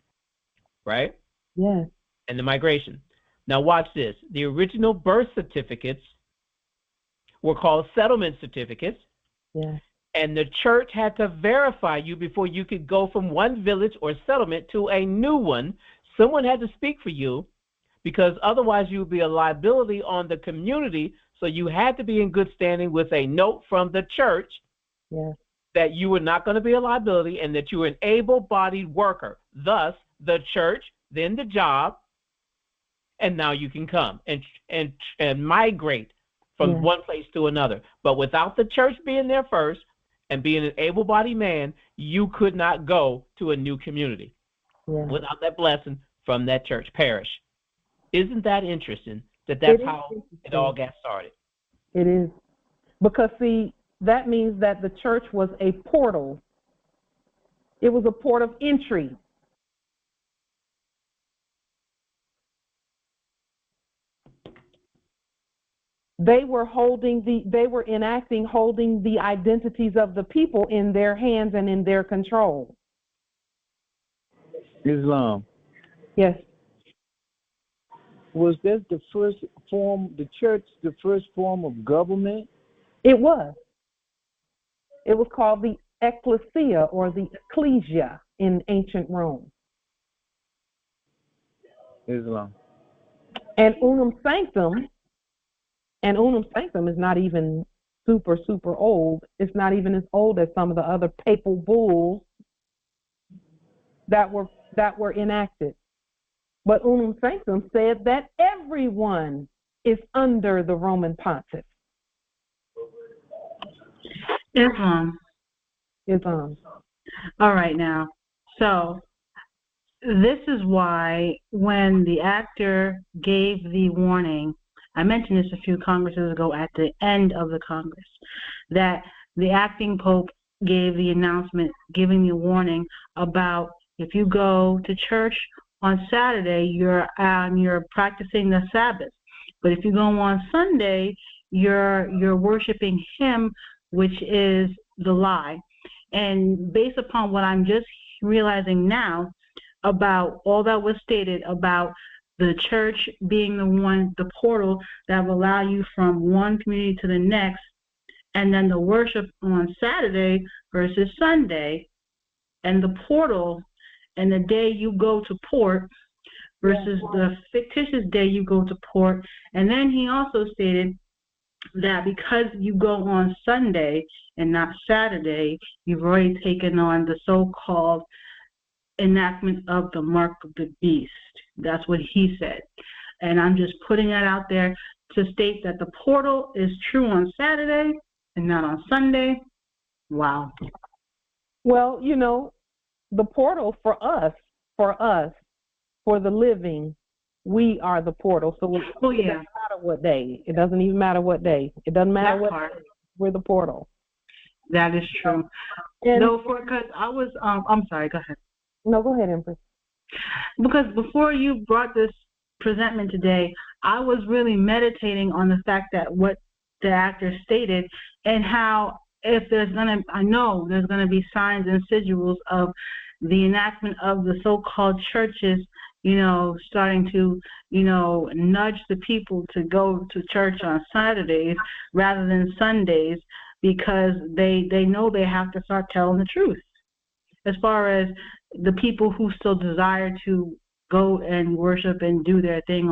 right? Yes. And the migration. Now watch this. The original birth certificates were called settlement certificates. Yes. And the church had to verify you before you could go from one village or settlement to a new one. Someone had to speak for you, because otherwise you would be a liability on the community. So you had to be in good standing with a note from the church, yes, that you were not going to be a liability and that you were an able-bodied worker. Thus, the church, then the job, and now you can come and migrate from one place to another. But without the church being there first and being an able-bodied man, you could not go to a new community without that blessing from that church parish. Isn't that interesting? That's how it all got started. It is. Because, see, that means that the church was a portal. It was a port of entry. They were holding the identities of the people in their hands and in their control. Islam. Yes. Was that the first form, the church, the first form of government? It was. It was called the ecclesia or the ecclesia in ancient Rome. Islam. And unum sanctum is not even super old. It's not even as old as some of the other papal bulls that were enacted. But unum sanctum said that everyone is under the Roman pontiff. Islam. All right, now. So this is why when the actor gave the warning, I mentioned this a few Congresses ago at the end of the Congress, that the acting Pope gave the announcement giving the warning about if you go to church on Saturday, you're practicing the Sabbath. But if you go on Sunday, you're worshiping him, which is the lie. And based upon what I'm just realizing now about all that was stated about the church being the portal that will allow you from one community to the next, and then the worship on Saturday versus Sunday, and the portal and the day you go to port versus the fictitious day you go to port. And then he also stated that because you go on Sunday and not Saturday, you've already taken on the so-called enactment of the mark of the beast. That's what he said. And I'm just putting that out there to state that the portal is true on Saturday and not on Sunday. Wow. Well, the portal for us, for the living, we are the portal. So it doesn't matter what day. It doesn't even matter what day. It doesn't matter what day. We're the portal. That is true. Because I was, I'm sorry, go ahead. No, go ahead, Empress. Because before you brought this presentment today, I was really meditating on the fact that what the actor stated and how I know there's going to be signs and sigils of the enactment of the so-called churches, starting to, nudge the people to go to church on Saturdays rather than Sundays, because they know they have to start telling the truth. As far as the people who still desire to go and worship and do their thing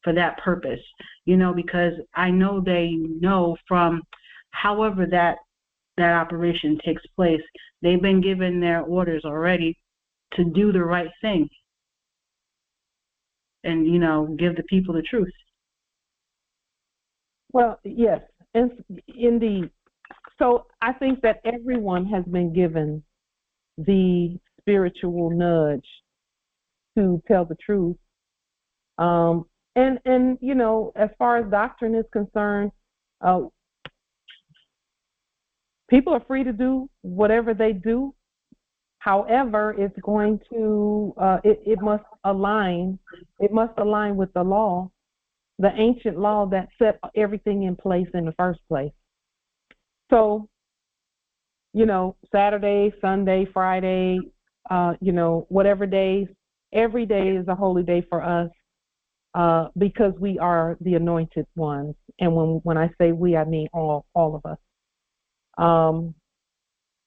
for that purpose, because I know they know from however that operation takes place, they've been given their orders already to do the right thing and, give the people the truth. Well, yes, indeed. So I think that everyone has been given the spiritual nudge to tell the truth. And as far as doctrine is concerned, people are free to do whatever they do. However, it's going to it must align. It must align with the law, the ancient law that set everything in place in the first place. So, Saturday, Sunday, Friday, whatever days, every day is a holy day for us because we are the anointed ones. And when I say we, I mean all of us.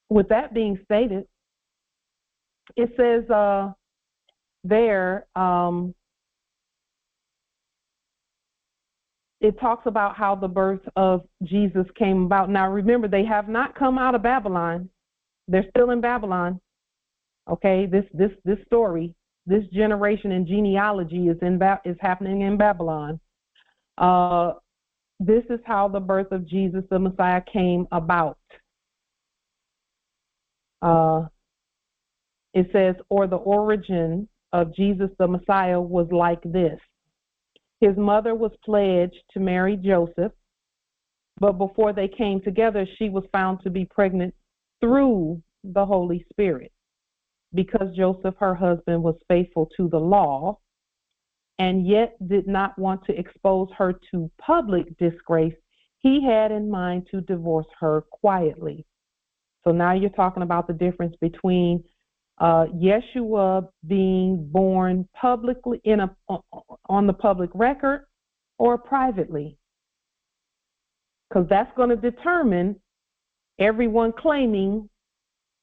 With that being stated, it says it talks about how the birth of Jesus came about. Now, remember, they have not come out of Babylon. They're still in Babylon. Okay, this story, this generation and genealogy is happening in Babylon. This is how the birth of Jesus, the Messiah, came about. It says, or the origin of Jesus, the Messiah, was like this. His mother was pledged to marry Joseph, but before they came together, she was found to be pregnant through the Holy Spirit. Because Joseph, her husband, was faithful to the law and yet did not want to expose her to public disgrace, he had in mind to divorce her quietly. So now you're talking about the difference between Yeshua being born publicly on the public record or privately, because that's going to determine everyone claiming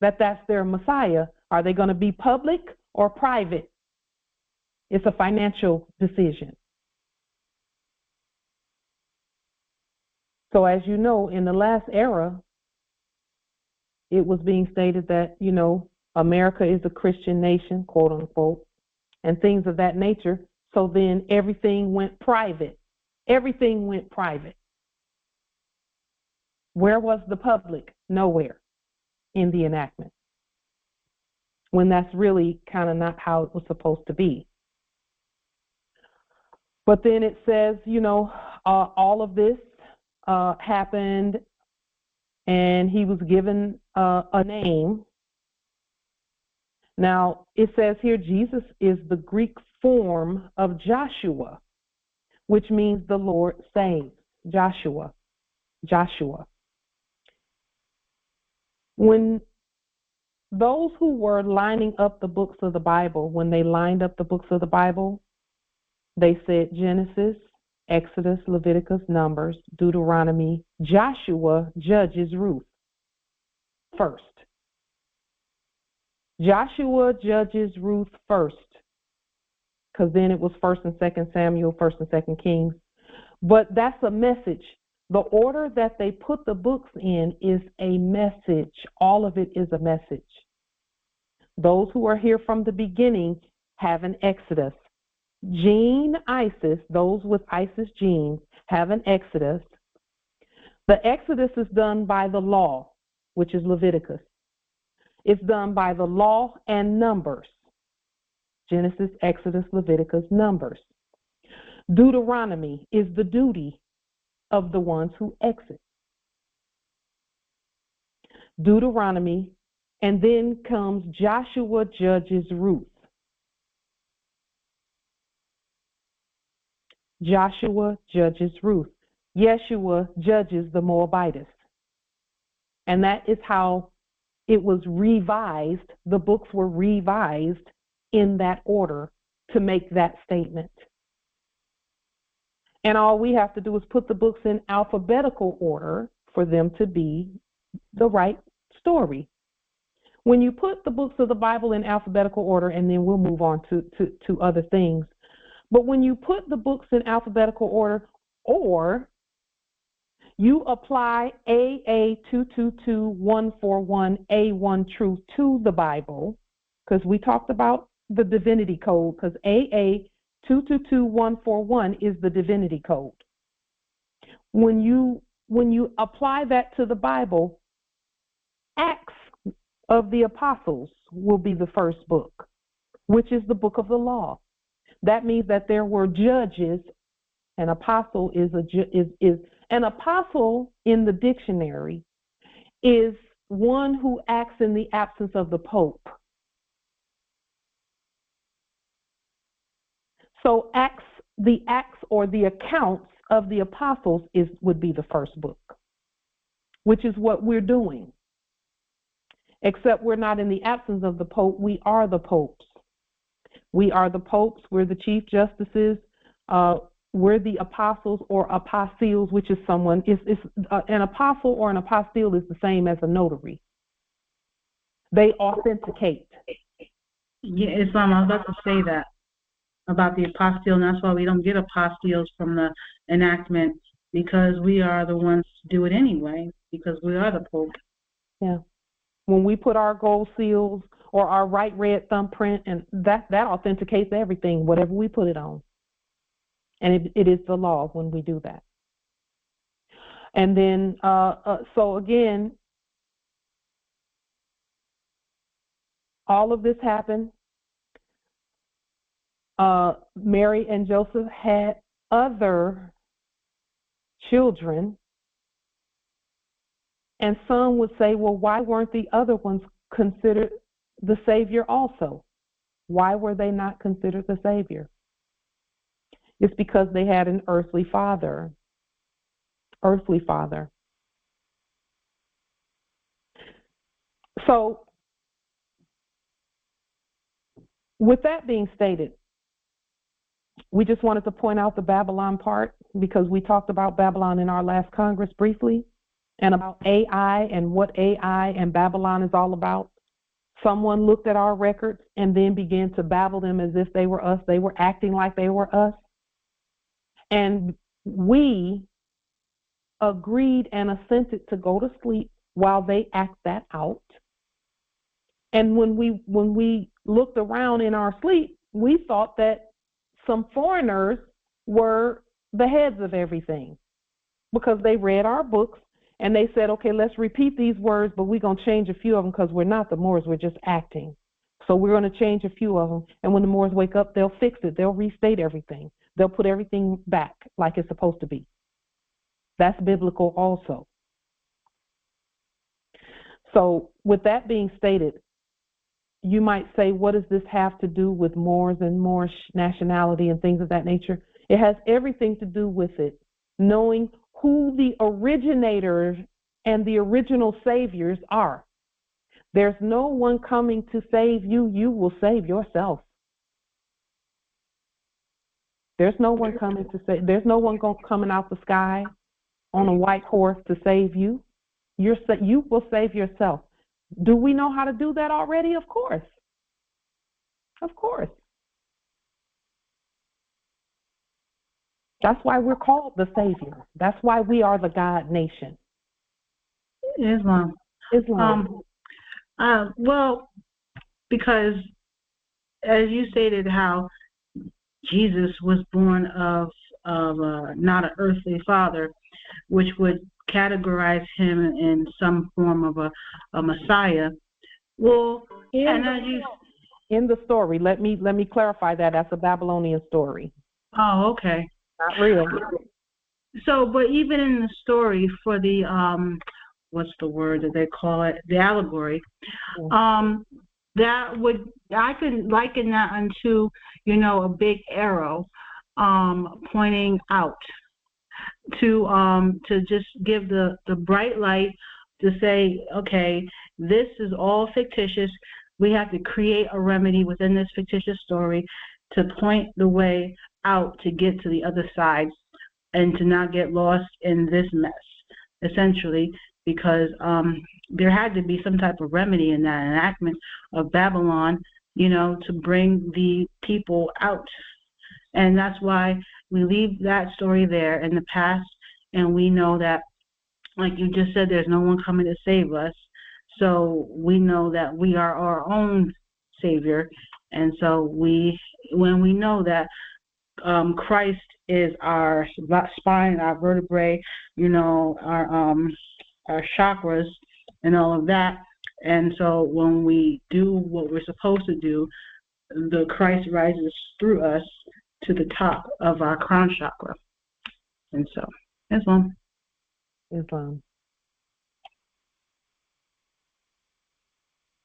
that that's their Messiah. Are they going to be public or private? It's a financial decision. So as you know, in the last era, it was being stated that, America is a Christian nation, quote unquote, and things of that nature. So then everything went private. Everything went private. Where was the public? Nowhere in the enactment. When that's really kind of not how it was supposed to be. But then it says, all of this happened, and he was given a name. Now, it says here, Jesus is the Greek form of Joshua, which means the Lord saves. Joshua. When those who were lining up the books of the Bible, when they lined up the books of the Bible, they said Genesis, Exodus, Leviticus, Numbers, Deuteronomy, Joshua, Judges, Ruth first. Joshua, Judges, Ruth first, because then it was 1st and 2nd Samuel, 1st and 2nd Kings. But that's a message. The order that they put the books in is a message. All of it is a message. Those who are here from the beginning have an Exodus. Those with Isis genes have an Exodus. The Exodus is done by the law, which is Leviticus. It's done by the law and Numbers. Genesis, Exodus, Leviticus, Numbers. Deuteronomy is the duty of the ones who exit. Deuteronomy, and then comes Joshua, Judges, Ruth. Joshua judges Ruth. Yeshua judges the Moabites. And that is how it was revised. The books were revised in that order to make that statement. And all we have to do is put the books in alphabetical order for them to be the right story. When you put the books of the Bible in alphabetical order, and then we'll move on to other things, but when you put the books in alphabetical order, or you apply AA 222141A1 truth to the Bible, because we talked about the divinity code, because AA 222141 is the divinity code. When you apply that to the Bible, Acts of the Apostles will be the first book, which is the book of the law. That means that there were judges. An apostle is an apostle in the dictionary is one who acts in the absence of the Pope. So the acts or the accounts of the apostles would be the first book, which is what we're doing. Except we're not in the absence of the Pope. We are the popes. We are the popes. We're the chief justices. We're the apostles or apostiles, which is someone. An apostle or an apostille is the same as a notary. They authenticate. Yeah, Islam, I was about to say that about the apostille, and that's why we don't get apostilles from the enactment, because we are the ones to do it anyway, because we are the Pope. Yeah. When we put our gold seals or our right red thumbprint, and that authenticates everything, whatever we put it on. And it is the law when we do that. And then, so again, all of this happened. Mary and Joseph had other children. And some would say, well, why weren't the other ones considered the Savior also? Why were they not considered the Savior? It's because they had an earthly father. Earthly father. So, with that being stated, we just wanted to point out the Babylon part, because we talked about Babylon in our last Congress briefly, and about AI and what AI and Babylon is all about. Someone looked at our records and then began to babble them as if they were us. They were acting like they were us. And we agreed and assented to go to sleep while they act that out. And when we looked around in our sleep, we thought that some foreigners were the heads of everything, because they read our books and they said, okay, let's repeat these words, but we're going to change a few of them because we're not the Moors, we're just acting. So we're going to change a few of them. And when the Moors wake up, they'll fix it. They'll restate everything. They'll put everything back like it's supposed to be. That's biblical also. So with that being stated, you might say, what does this have to do with Moors and Moorish nationality and things of that nature? It has everything to do with it. Knowing who the originators and the original saviors are. There's no one coming to save you. You will save yourself. There's no one coming to save. There's no one coming out the sky on a white horse to save you. You will save yourself. Do we know how to do that already? Of course. Of course. That's why we're called the Savior. That's why we are the God nation. Islam. Well, because as you stated, how Jesus was born of not an earthly father, which would categorize him in some form of a Messiah. Well, in the story, let me clarify that. That's a Babylonian story. Oh, okay. Not real. So, but even in the story for the what's the word that they call it? The allegory. That would, I could liken that unto, a big arrow pointing out to just give the bright light to say, okay, this is all fictitious. We have to create a remedy within this fictitious story to point the way out to get to the other side and to not get lost in this mess, essentially, because there had to be some type of remedy in that enactment of Babylon, to bring the people out. And that's why we leave that story there in the past, and we know that, like you just said, there's no one coming to save us. So we know that we are our own Savior. And so when we know that Christ is our spine, our vertebrae, our chakras and all of that. And so when we do what we're supposed to do, the Christ rises through us to the top of our crown chakra. And so, Islam.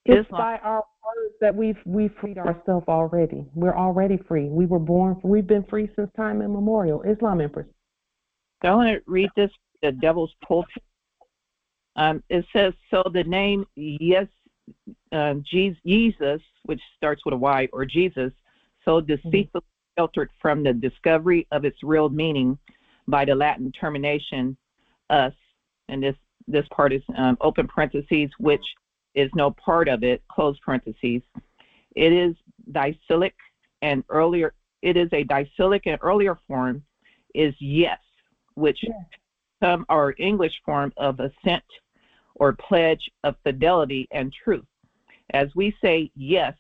It's by our words that we've freed ourselves already. We're already free. We were born. We've been free since time immemorial. Islam, Empress. So I want to read this, the Devil's Pulpit. It says, so the name Jesus, which starts with a Y, or Jesus, so deceitfully filtered from the discovery of its real meaning by the Latin termination us, and this part is open parentheses, which is no part of it, close parentheses. It is diacyclic and earlier. It is a diacyclic and earlier form is yes, which some are English form of assent or pledge of fidelity and truth. As we say yes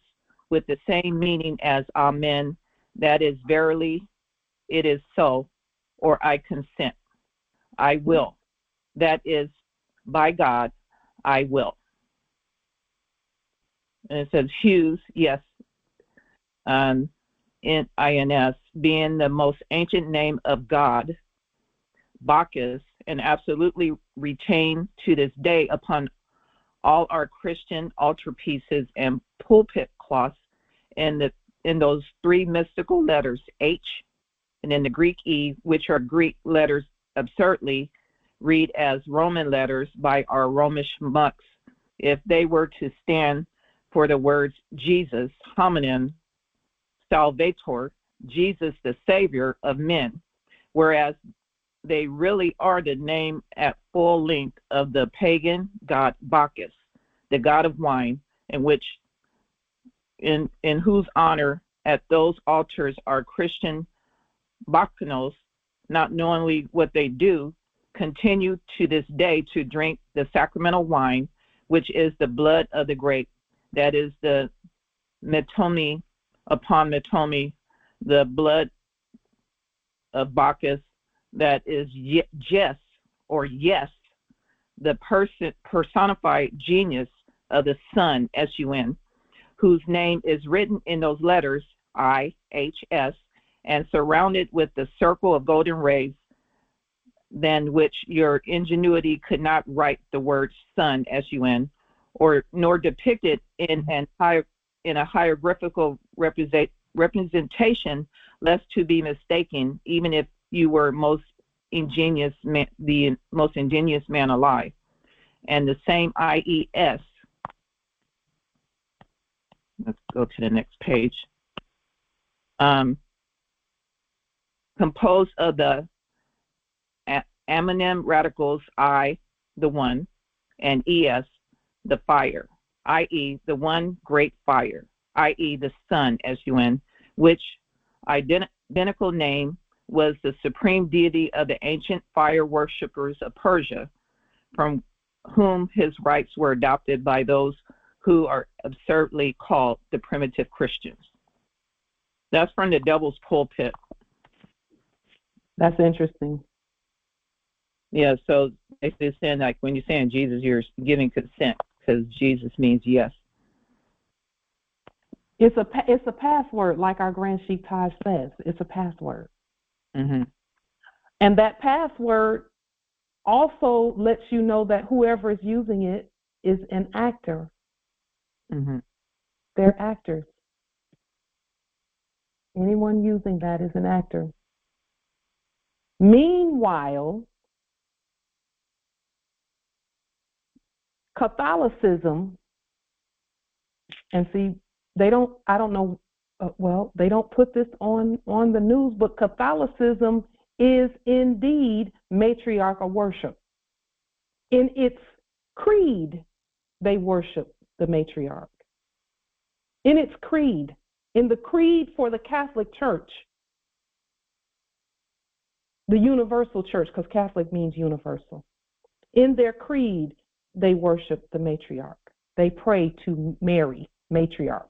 with the same meaning as amen, that is verily, it is so, or I consent, I will. That is by God, I will. And it says Hughes, yes, in INS, being the most ancient name of God, Bacchus, and absolutely retained to this day upon all our Christian altarpieces and pulpit cloths in those three mystical letters, H, and in the Greek E, which are Greek letters absurdly read as Roman letters by our Romish monks, if they were to stand for the words Jesus, homonym, salvator, Jesus, the Savior of men, whereas they really are the name at full length of the pagan god Bacchus, the god of wine, in whose honor at those altars are Christian Bacchanals, not knowingly what they do, continue to this day to drink the sacramental wine, which is the blood of the grape, that is the metome upon metome, the blood of Bacchus, that is yes, or yes, the personified genius of the Sun, S-U-N, whose name is written in those letters, I-H-S, and surrounded with the circle of golden rays, than which your ingenuity could not write the word Sun, S-U-N, or nor depict it in a hieroglyphical representation, lest to be mistaken, even if you were the most ingenious man alive. And the same IES. Let's go to the next page. Composed of the ammonym radicals I, the one, and ES, the fire, i.e. the one great fire, i.e. the sun, S-U-N, which identical name was the supreme deity of the ancient fire worshippers of Persia, from whom his rites were adopted by those who are absurdly called the primitive Christians. That's from the Devil's Pulpit. That's interesting. Yeah, so it's saying, like, when you're saying Jesus, you're giving consent, because Jesus means yes. It's a password, like our Grand Sheikh Taj says. It's a password. Mm-hmm. And that password also lets you know that whoever is using it is an actor. Mm-hmm. They're actors. Anyone using that is an actor. Meanwhile, Catholicism, and see, they don't, I don't know, they don't put this on the news, but Catholicism is indeed matriarchal worship. In its creed, they worship the matriarch. In its creed, in the creed for the Catholic Church, the universal church, because Catholic means universal. In their creed, they worship the matriarch. They pray to Mary, matriarch.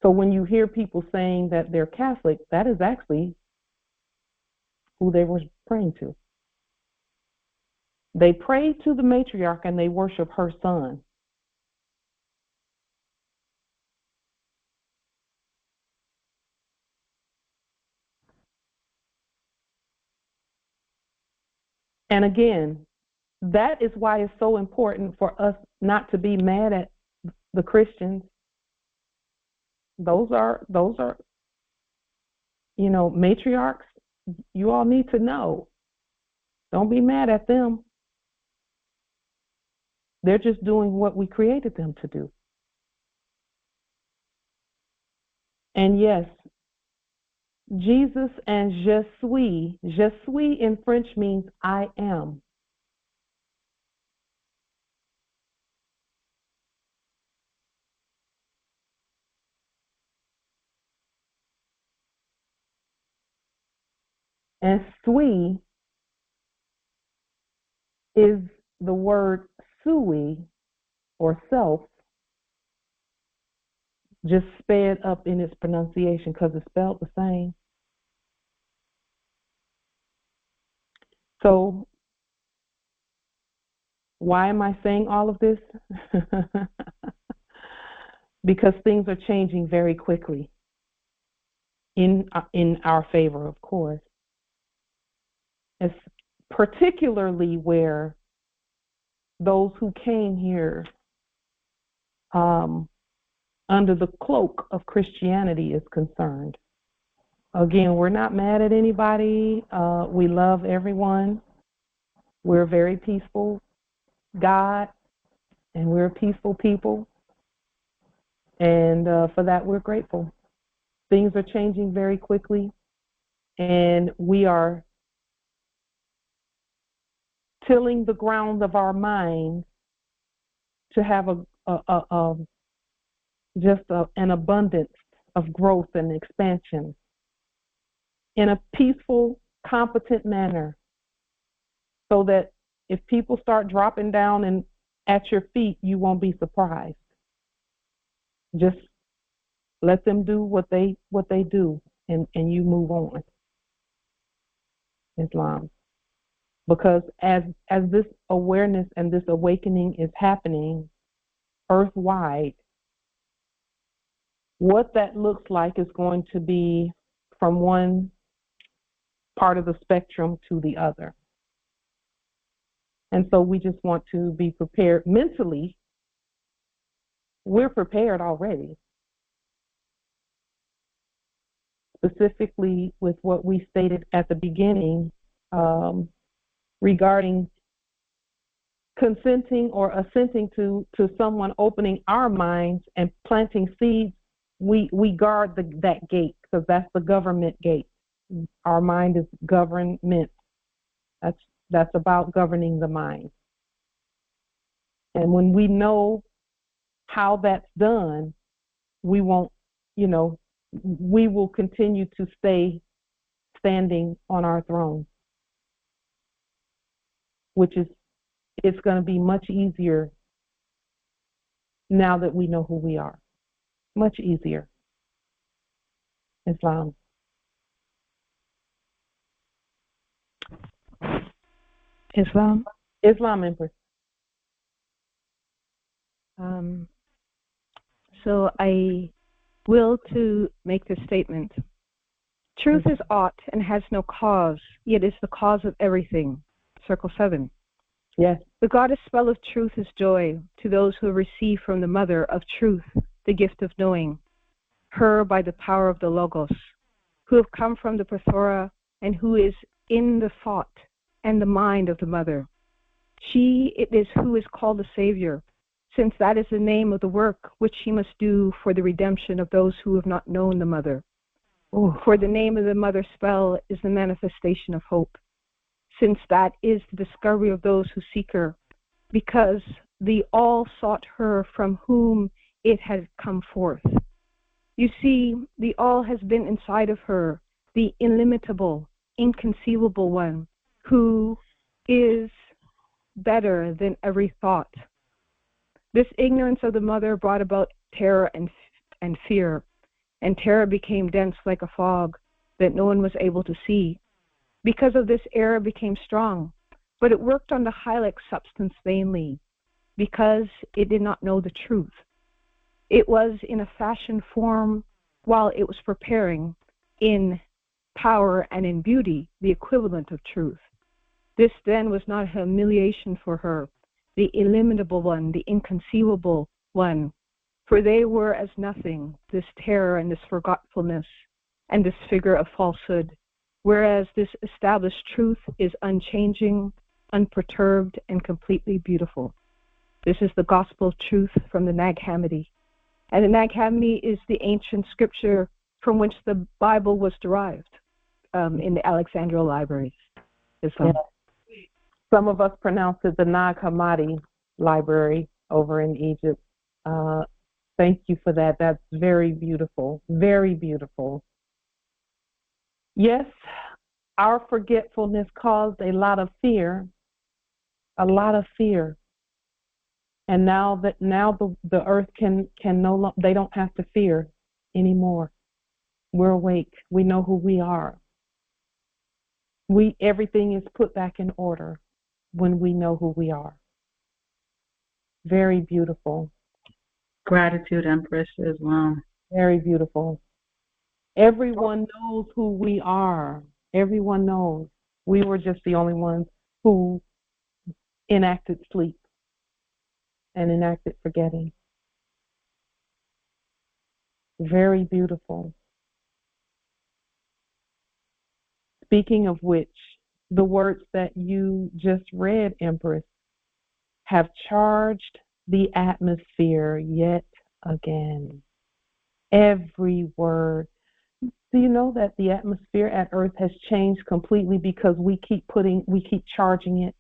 So when you hear people saying that they're Catholic, that is actually who they were praying to. They pray to the matriarch and they worship her son. And again, that is why it's so important for us not to be mad at the Christians. Those are, matriarchs. You all need to know. Don't be mad at them. They're just doing what we created them to do. And yes, Jesus and je suis in French means I am. And suis is the word sui or self, just sped up in its pronunciation because it's spelled the same. So why am I saying all of this? Because things are changing very quickly in our favor, of course. It's particularly where those who came here under the cloak of Christianity is concerned. Again, we're not mad at anybody. We love everyone. We're a very peaceful God, and we're a peaceful people. And for that, we're grateful. Things are changing very quickly, and we are tilling the ground of our minds to have an abundance of growth and expansion in a peaceful, competent manner, so that if people start dropping down and at your feet, you won't be surprised. Just let them do what they do, and you move on. Islam. Because as this awareness and this awakening is happening earth-wide, what that looks like is going to be from one part of the spectrum to the other. And so we just want to be prepared mentally. We're prepared already, specifically with what we stated at the beginning regarding consenting or assenting to someone opening our minds and planting seeds. We guard that gate, because that's the government gate. Our mind is government. That's about governing the mind. And when we know how that's done, we won't, we will continue to stay standing on our throne, which is, it's going to be much easier now that we know who we are. Much easier. Islam. Islam, Empress. So I will to make this statement. Truth is aught and has no cause, yet is the cause of everything. Circle 7. Yes. The goddess spell of truth is joy to those who receive from the mother of truth the gift of knowing, her by the power of the Logos, who have come from the plethora and who is in the thought and the mind of the mother. She it is who is called the Savior, since that is the name of the work which she must do for the redemption of those who have not known the mother. For the name of the mother spell is the manifestation of hope, since that is the discovery of those who seek her, because the all sought her from whom it had come forth. You see, the all has been inside of her, the illimitable, inconceivable one, who is better than every thought. This ignorance of the mother brought about terror and fear, and terror became dense like a fog that no one was able to see. Because of this, error became strong, but it worked on the hylic substance vainly, because it did not know the truth. It was in a fashioned form while it was preparing, in power and in beauty, the equivalent of truth. This then was not a humiliation for her, the illimitable one, the inconceivable one, for they were as nothing, this terror and this forgetfulness and this figure of falsehood, whereas this established truth is unchanging, unperturbed, and completely beautiful. This is the gospel truth from the Nag Hammadi. And the Nag Hammadi is the ancient scripture from which the Bible was derived in the Alexandria libraries. Yeah. Some of us pronounce it the Nag Hammadi library over in Egypt. Thank you for that. That's very beautiful. Very beautiful. Yes, our forgetfulness caused a lot of fear. A lot of fear. And now the earth can no longer, they don't have to fear anymore. We're awake. We know who we are. Everything is put back in order when we know who we are. Very beautiful. Gratitude, Empress, as well. Very beautiful. Everyone knows who we are. Everyone knows. We were just the only ones who enacted sleep and enacted forgetting. Very beautiful. Speaking of which, the words that you just read, Empress, have charged the atmosphere yet again. Every word. Do you know that the atmosphere at Earth has changed completely because we keep charging it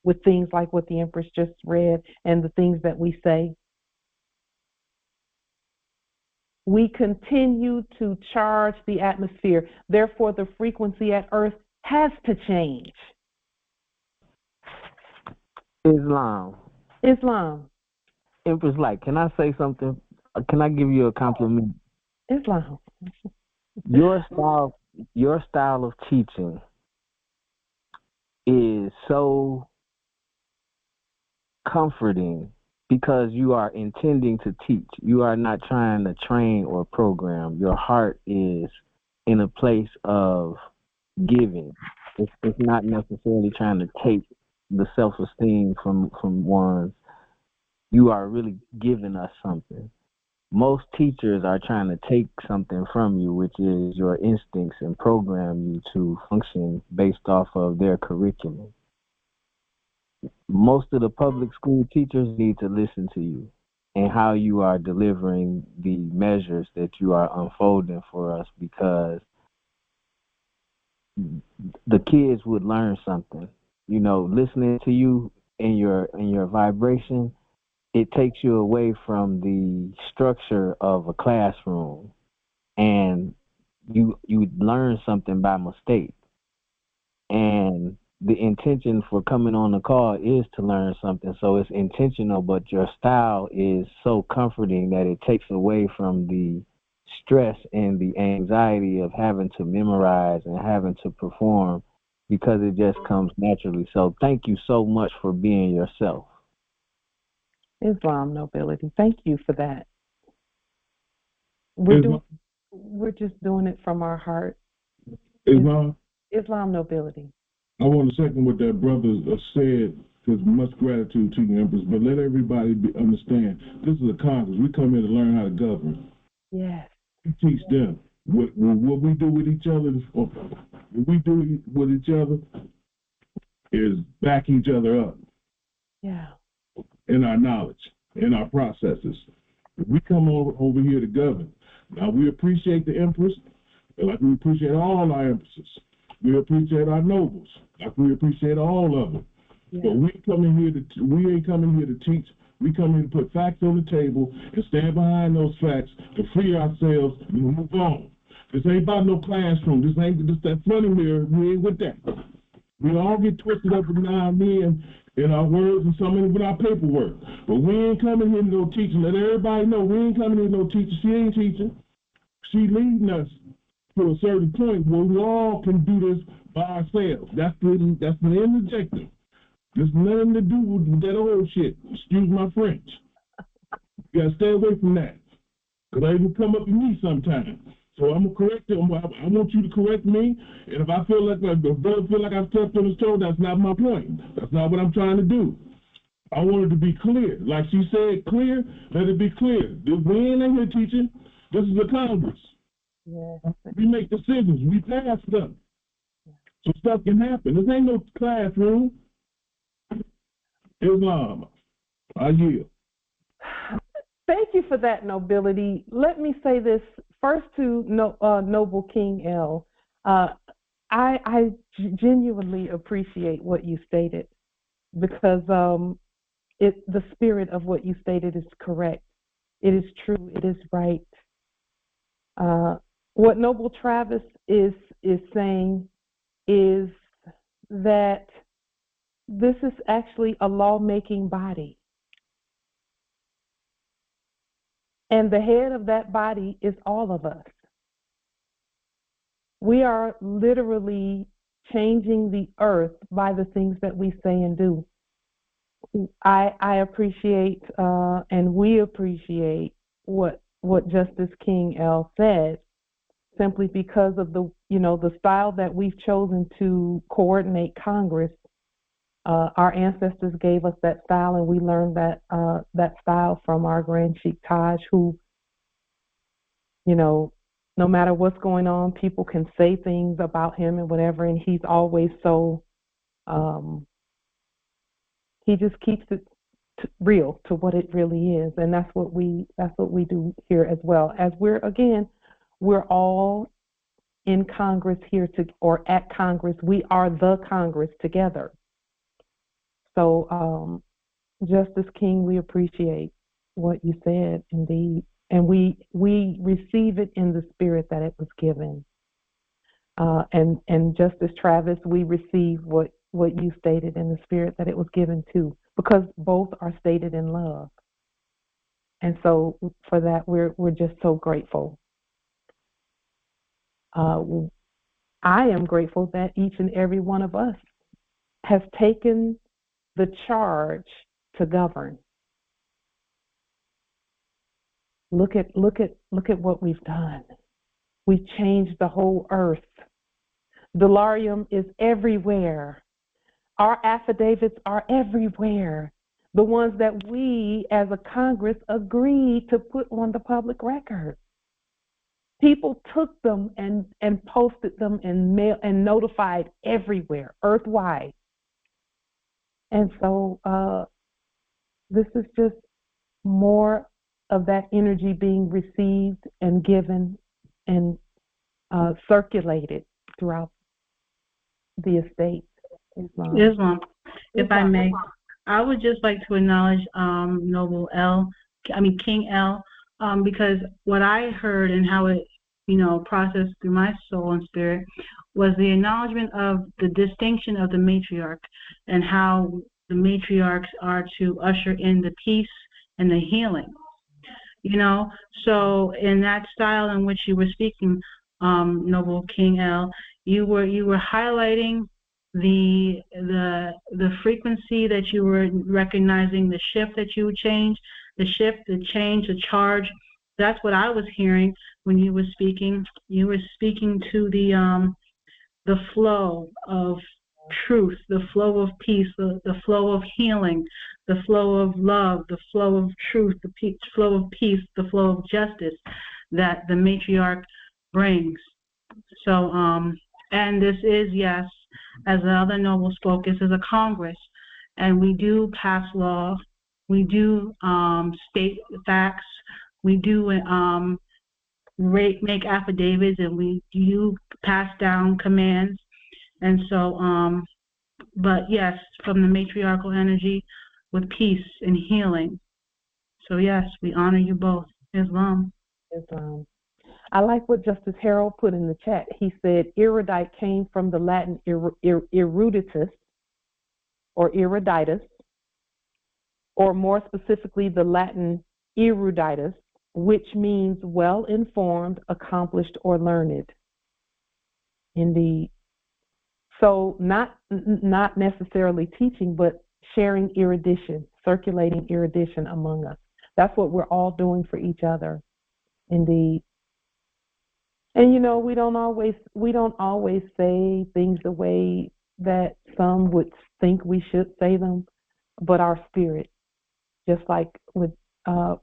with things like what the Empress just read and the things that we say? We continue to charge the atmosphere. Therefore, the frequency at Earth has to change. Islam. Empress Light, can I say something? Can I give you a compliment? Islam. Your style of teaching is so comforting because you are intending to teach. You are not trying to train or program. Your heart is in a place of giving. It's not necessarily trying to take the self-esteem from one. You are really giving us something. Most teachers are trying to take something from you, which is your instincts, and program you to function based off of their curriculum. Most of the public school teachers need to listen to you and how you are delivering the measures that you are unfolding for us, because the kids would learn something. You know, listening to you and your vibration, it takes you away from the structure of a classroom, and you learn something by mistake. And the intention for coming on the call is to learn something, so it's intentional, but your style is so comforting that it takes away from the stress and the anxiety of having to memorize and having to perform, because it just comes naturally. So thank you so much for being yourself. Islam Nobility. Thank you for that. We're just doing it from our heart. Islam Nobility. I want to second what that brother said, because much gratitude to you, Empress. But let everybody understand, this is a Congress. We come here to learn how to govern. Yes. We teach them. What we do with each other, is back each other up. Yeah. In our knowledge, in our processes. We come over here to govern. Now, we appreciate the Empress, like we appreciate all our Empresses. We appreciate our nobles, like we appreciate all of them. Yeah. But we ain't coming here to teach. We come here to put facts on the table and stand behind those facts to free ourselves and move on. This ain't about no classroom. This ain't just that funny mirror. We ain't with that. We all get twisted up now and then in our words and some of it with our paperwork. But we ain't coming here to no teaching. Let everybody know we ain't coming here to no teaching. She ain't teaching. She leading us to a certain point where we all can do this by ourselves. That's the end objective. There's nothing to do with that old shit. Excuse my French. You gotta stay away from that. Because they will come up to me sometimes. So I'm gonna correct you. I want you to correct me. And if I feel like the brother feel like I've stepped on his toe, that's not my point. That's not what I'm trying to do. I want it to be clear. Like she said, clear, let it be clear. We ain't in here teaching. This is the Congress. Yeah. We make decisions. We pass stuff. So stuff can happen. This ain't no classroom. Islam. I yield. Thank you for that, Nobility. Let me say this first to Noble King L. I genuinely appreciate what you stated because the spirit of what you stated is correct. It is true. It is right. What Noble Travis is saying is that this is actually a lawmaking body. And the head of that body is all of us. We are literally changing the earth by the things that we say and do. I appreciate and we appreciate what Justice King L said, simply because of the style that we've chosen to coordinate Congress. Our ancestors gave us that style, and we learned that style from our Grand Sheikh Taj, who, no matter what's going on, people can say things about him and whatever, and he's always so, he just keeps it real to what it really is, and that's what we do here as well. As we're all in Congress here or at Congress. We are the Congress together. So, Justice King, we appreciate what you said, indeed. And we receive it in the spirit that it was given. And Justice Travis, we receive what you stated in the spirit that it was given too, because both are stated in love. And so for that, we're just so grateful. I am grateful that each and every one of us has taken the charge to govern. Look at what we've done. We've changed the whole earth. Delarium is everywhere. Our affidavits are everywhere. The ones that we as a Congress agreed to put on the public record. People took them and posted them and mail and notified everywhere, earthwide. And so this is just more of that energy being received and given and circulated throughout the estate. Islam. If I may, I would just like to acknowledge King L, because what I heard and how it, processed through my soul and spirit was the acknowledgement of the distinction of the matriarch and how the matriarchs are to usher in the peace and the healing. So in that style in which you were speaking, Noble King L, you were highlighting the frequency that you were recognizing, the shift that you would change, the shift, the change, the charge. That's what I was hearing when you were speaking. You were speaking to the flow of truth, the flow of peace, the flow of healing, the flow of love, the flow of truth, the flow of peace, the flow of justice that the matriarch brings. So, and this is, yes, as the other noble spoke, this is a Congress, and we do pass law, we do state facts, we do make affidavits, and we do pass down commands. And so, but yes, from the matriarchal energy with peace and healing. So yes, we honor you both. Islam. Islam. I like what Justice Harold put in the chat. He said erudite came from the Latin eruditus or eruditus, or more specifically the Latin eruditus, which means well-informed, accomplished, or learned. Indeed. So not necessarily teaching, but sharing erudition, circulating erudition among us. That's what we're all doing for each other. Indeed. And we don't always say things the way that some would think we should say them, but our spirit, just like with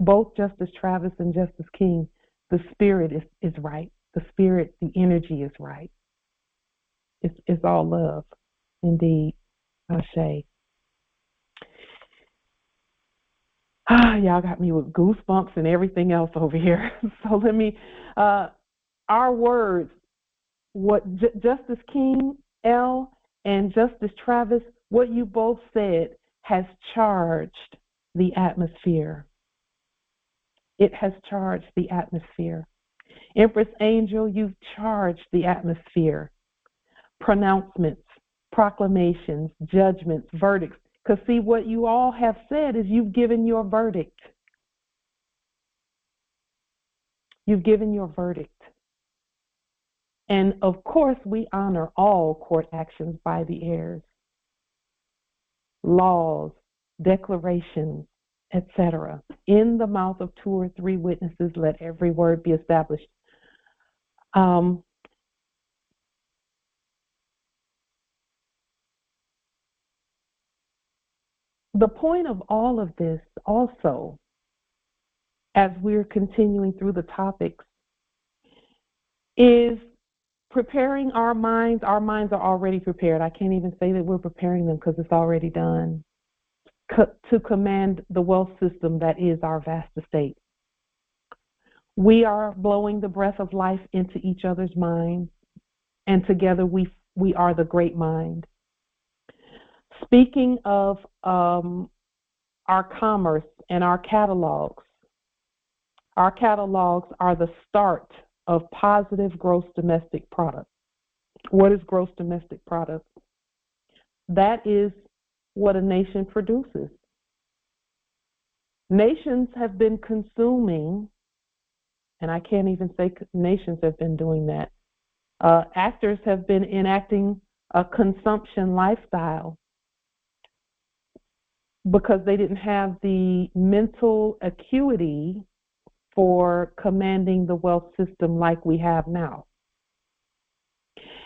both Justice Travis and Justice King, the spirit is right. The spirit, the energy is right. It's all love. Indeed. Ashe. Y'all got me with goosebumps and everything else over here. So let me, our words, what Justice King, L, and Justice Travis, what you both said has charged the atmosphere. It has charged the atmosphere. Empress Angel, you've charged the atmosphere. Pronouncements, proclamations, judgments, verdicts. Because see, what you all have said is you've given your verdict. You've given your verdict. And of course, we honor all court actions by the heirs, laws, declarations, etc. In the mouth of 2 or 3 witnesses, let every word be established. The point of all of this also, as we're continuing through the topics, is preparing our minds. Our minds are already prepared. I can't even say that we're preparing them because it's already done. To command the wealth system that is our vast estate. We are blowing the breath of life into each other's minds, and together we are the great mind. Speaking of our commerce and our catalogs are the start of positive gross domestic product. What is gross domestic product? That is what a nation produces. Nations have been consuming, and I can't even say nations have been doing that. Actors have been enacting a consumption lifestyle because they didn't have the mental acuity for commanding the wealth system like we have now.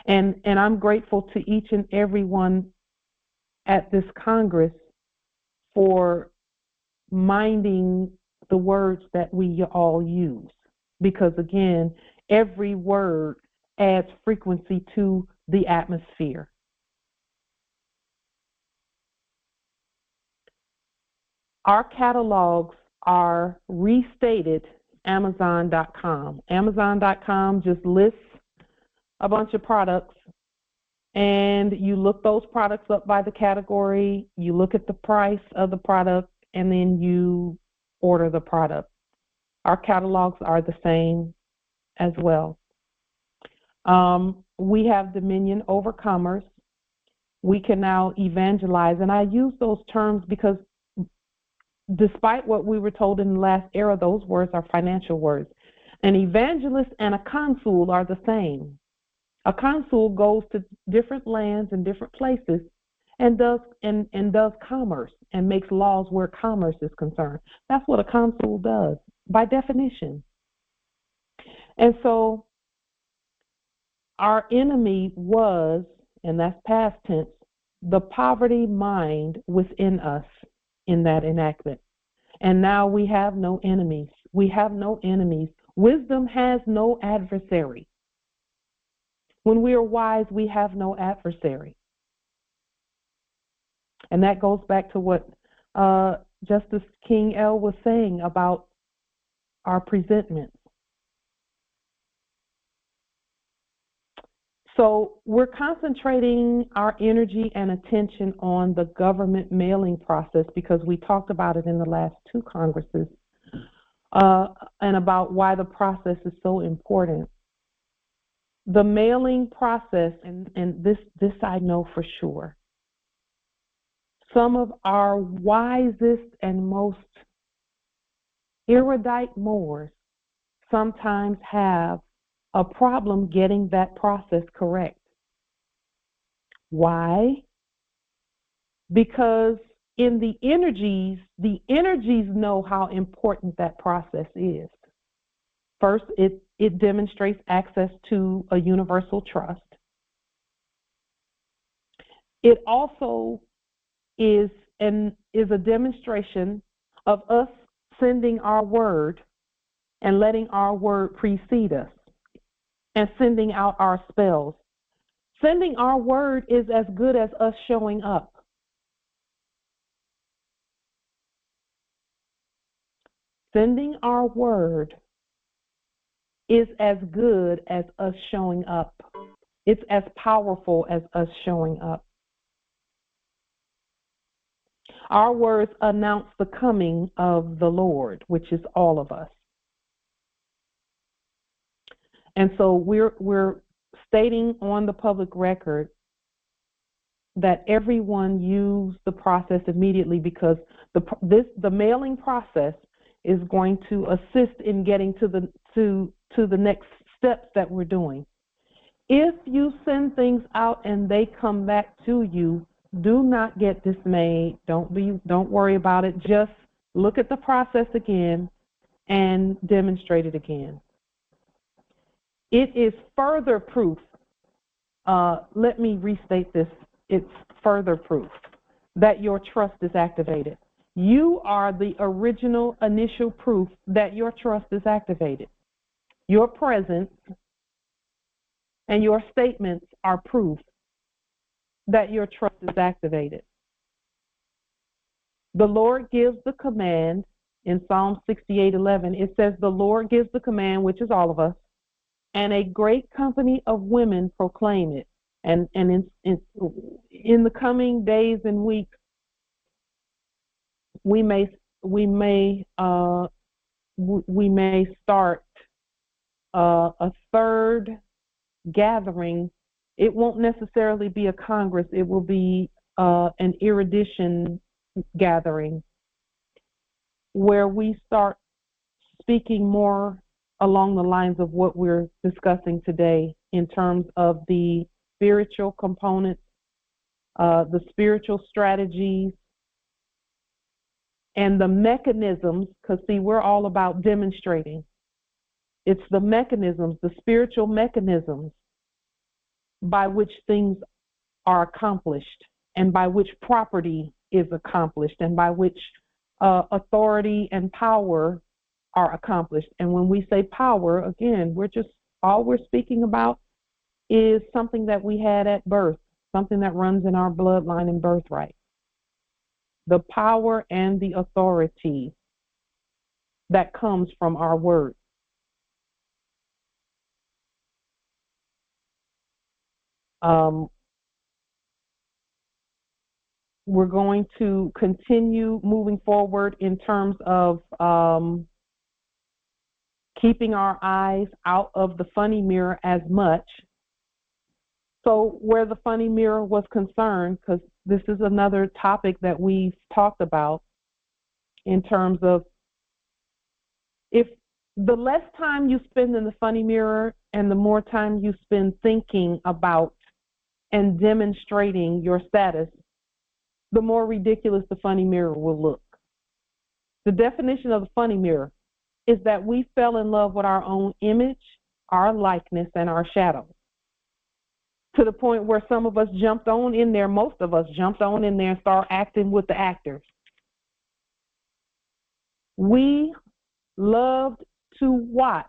And I'm grateful to each and every one at this Congress for minding the words that we all use. Because again, every word adds frequency to the atmosphere. Our catalogs are restated Amazon.com. Amazon.com just lists a bunch of products, and you look those products up by the category, you look at the price of the product, and then you order the product. Our catalogs are the same as well. We have dominion over commerce. We can now evangelize, and I use those terms because despite what we were told in the last era, those words are financial words. An evangelist and a consul are the same. A consul goes to different lands and different places and does commerce and makes laws where commerce is concerned. That's what a consul does by definition. And so our enemy was, and that's past tense, the poverty mind within us in that enactment. And now we have no enemies. We have no enemies. Wisdom has no adversary. When we are wise, we have no adversary. And that goes back to what Justice King L was saying about our presentment. So we're concentrating our energy and attention on the government mailing process because we talked about it in the last 2 Congresses and about why the process is so important. The mailing process, and this I know for sure, some of our wisest and most erudite Moors sometimes have a problem getting that process correct. Why? Because in the energies know how important that process is. First, it demonstrates access to a universal trust. It also is a demonstration of us sending our word and letting our word precede us and sending out our spells. Sending our word is as good as us showing up. Sending our word is as good as us showing up. It's as powerful as us showing up. Our words announce the coming of the Lord, which is all of us. And so we're stating on the public record that everyone use the process immediately, because the mailing process is going to assist in getting to the next steps that we're doing. If you send things out and they come back to you, do not get dismayed. Don't worry about it. Just look at the process again and demonstrate it again. It is further proof. Let me restate this. It's further proof that your trust is activated. You are the original initial proof that your trust is activated. Your presence and your statements are proof that your trust is activated. The Lord gives the command in Psalm 68:11. It says, the Lord gives the command, which is all of us, and a great company of women proclaim it. And in the coming days and weeks, we may start a third gathering. It won't necessarily be a Congress. It will be an erudition gathering where we start speaking more along the lines of what we're discussing today in terms of the spiritual components, the spiritual strategies, and the mechanisms, because see, we're all about demonstrating. It's the mechanisms, the spiritual mechanisms by which things are accomplished, and by which property is accomplished, and by which authority and power are accomplished. And when we say power, again, all we're speaking about is something that we had at birth, something that runs in our bloodline and birthright. The power and the authority that comes from our word. We're going to continue moving forward in terms of keeping our eyes out of the funny mirror as much. So where the funny mirror was concerned, because this is another topic that we've talked about in terms of, if the less time you spend in the funny mirror and the more time you spend thinking about and demonstrating your status, the more ridiculous the funny mirror will look. The definition of the funny mirror is that we fell in love with our own image, our likeness, and our shadow, to the point where some of us jumped on in there, most of us jumped on in there and started acting with the actors. We loved to watch,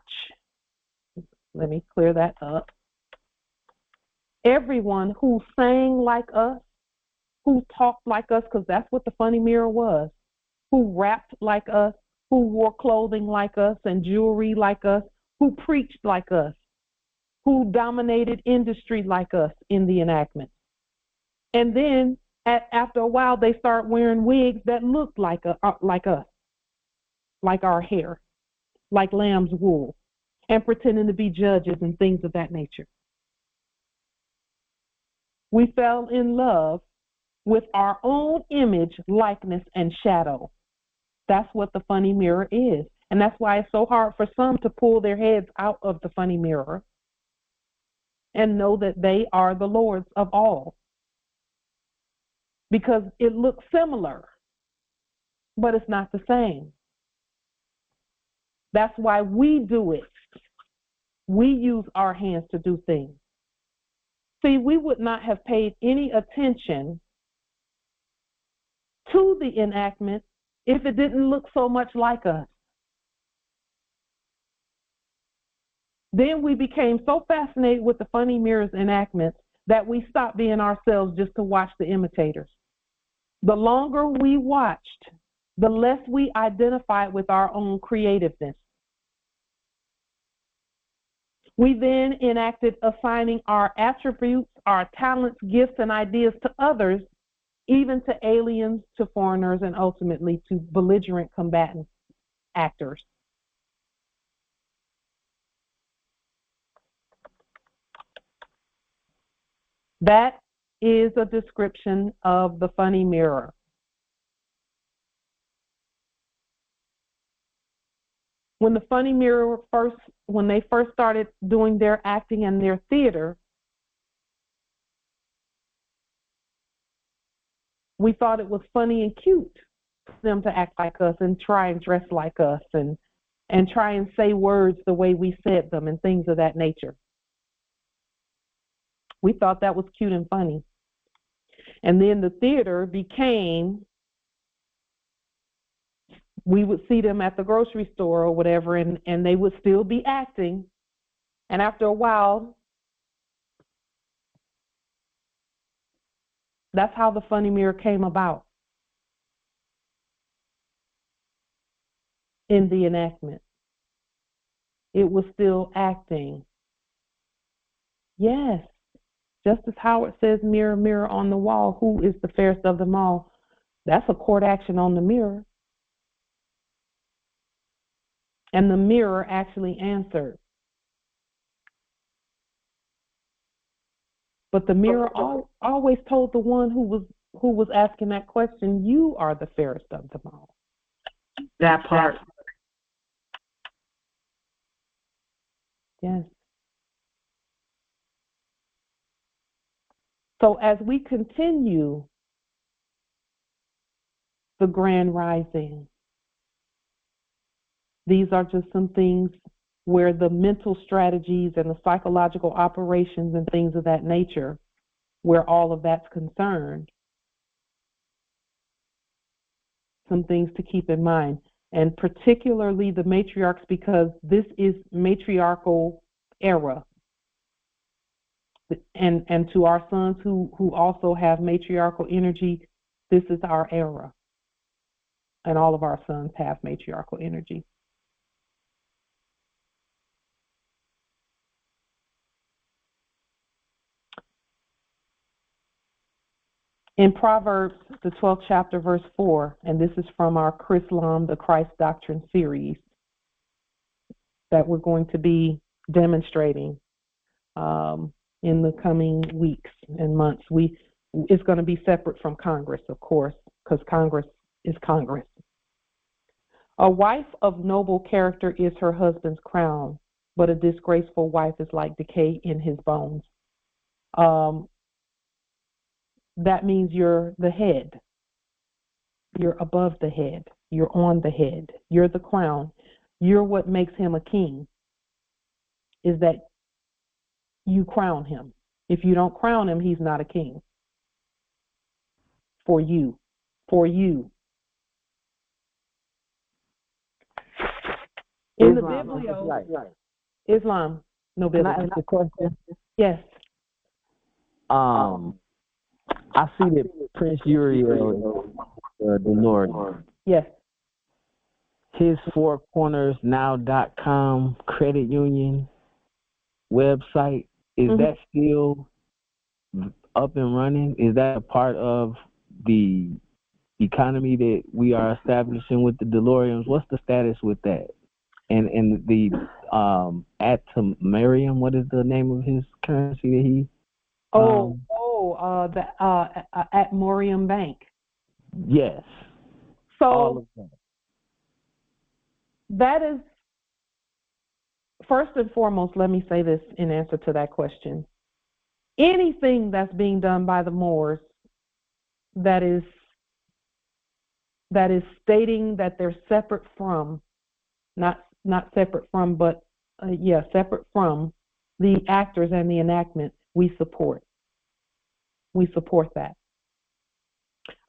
let me clear that up, everyone who sang like us, who talked like us, because that's what the funny mirror was, who rapped like us, who wore clothing like us and jewelry like us, who preached like us, who dominated industry like us in the enactment. And then after a while, they start wearing wigs that looked like us, like our hair, like lamb's wool, and pretending to be judges and things of that nature. We fell in love with our own image, likeness, and shadow. That's what the funny mirror is. And that's why it's so hard for some to pull their heads out of the funny mirror and know that they are the lords of all. Because it looks similar, but it's not the same. That's why we do it. We use our hands to do things. See, we would not have paid any attention to the enactment if it didn't look so much like us. Then we became so fascinated with the funny mirrors enactments that we stopped being ourselves just to watch the imitators. The longer we watched, the less we identified with our own creativeness. We then enacted assigning our attributes, our talents, gifts, and ideas to others, even to aliens, to foreigners, and ultimately to belligerent combatant actors. That is a description of the funny mirror. When the funny mirror when they first started doing their acting and their theater, we thought it was funny and cute for them to act like us and try and dress like us and try and say words the way we said them and things of that nature. We thought that was cute and funny. And then the theater became, we would see them at the grocery store or whatever, and they would still be acting. And after a while, that's how the funny mirror came about in the enactment. It was still acting. Yes. Justice Howard says, mirror, mirror on the wall, who is the fairest of them all? That's a court action on the mirror. And the mirror actually answered. But the mirror always told the one who was asking that question, you are the fairest of them all. That part. Yes. So as we continue the grand rising, these are just some things where the mental strategies and the psychological operations and things of that nature, where all of that's concerned, some things to keep in mind, and particularly the matriarchs, because this is matriarchal era. And to our sons who also have matriarchal energy, this is our era. And all of our sons have matriarchal energy. In Proverbs, the 12th chapter, verse 4, and this is from our Chrislam, the Christ Doctrine series that we're going to be demonstrating in the coming weeks and months. It's going to be separate from Congress, of course, because Congress is Congress. A wife of noble character is her husband's crown, but a disgraceful wife is like decay in his bones. That means you're the head. You're above the head. You're on the head. You're the crown. You're what makes him a king, is that you crown him. If you don't crown him, he's not a king. For you. For you. In the Biblio, Islam, no biblical. Can I ask a question? Yes. I see that Prince Uriel, the Lord. Yes. His fourcornersnow.com credit union website, is that still up and running? Is that a part of the economy that we are establishing with the DeLoreans? What's the status with that? And the Atomarium, what is the name of his currency that he? At Morium Bank. Yes. So that is, first and foremost, let me say this in answer to that question. Anything that's being done by the Moors that is stating that they're separate from, not separate from, but separate from the actors and the enactment, we support. We support that.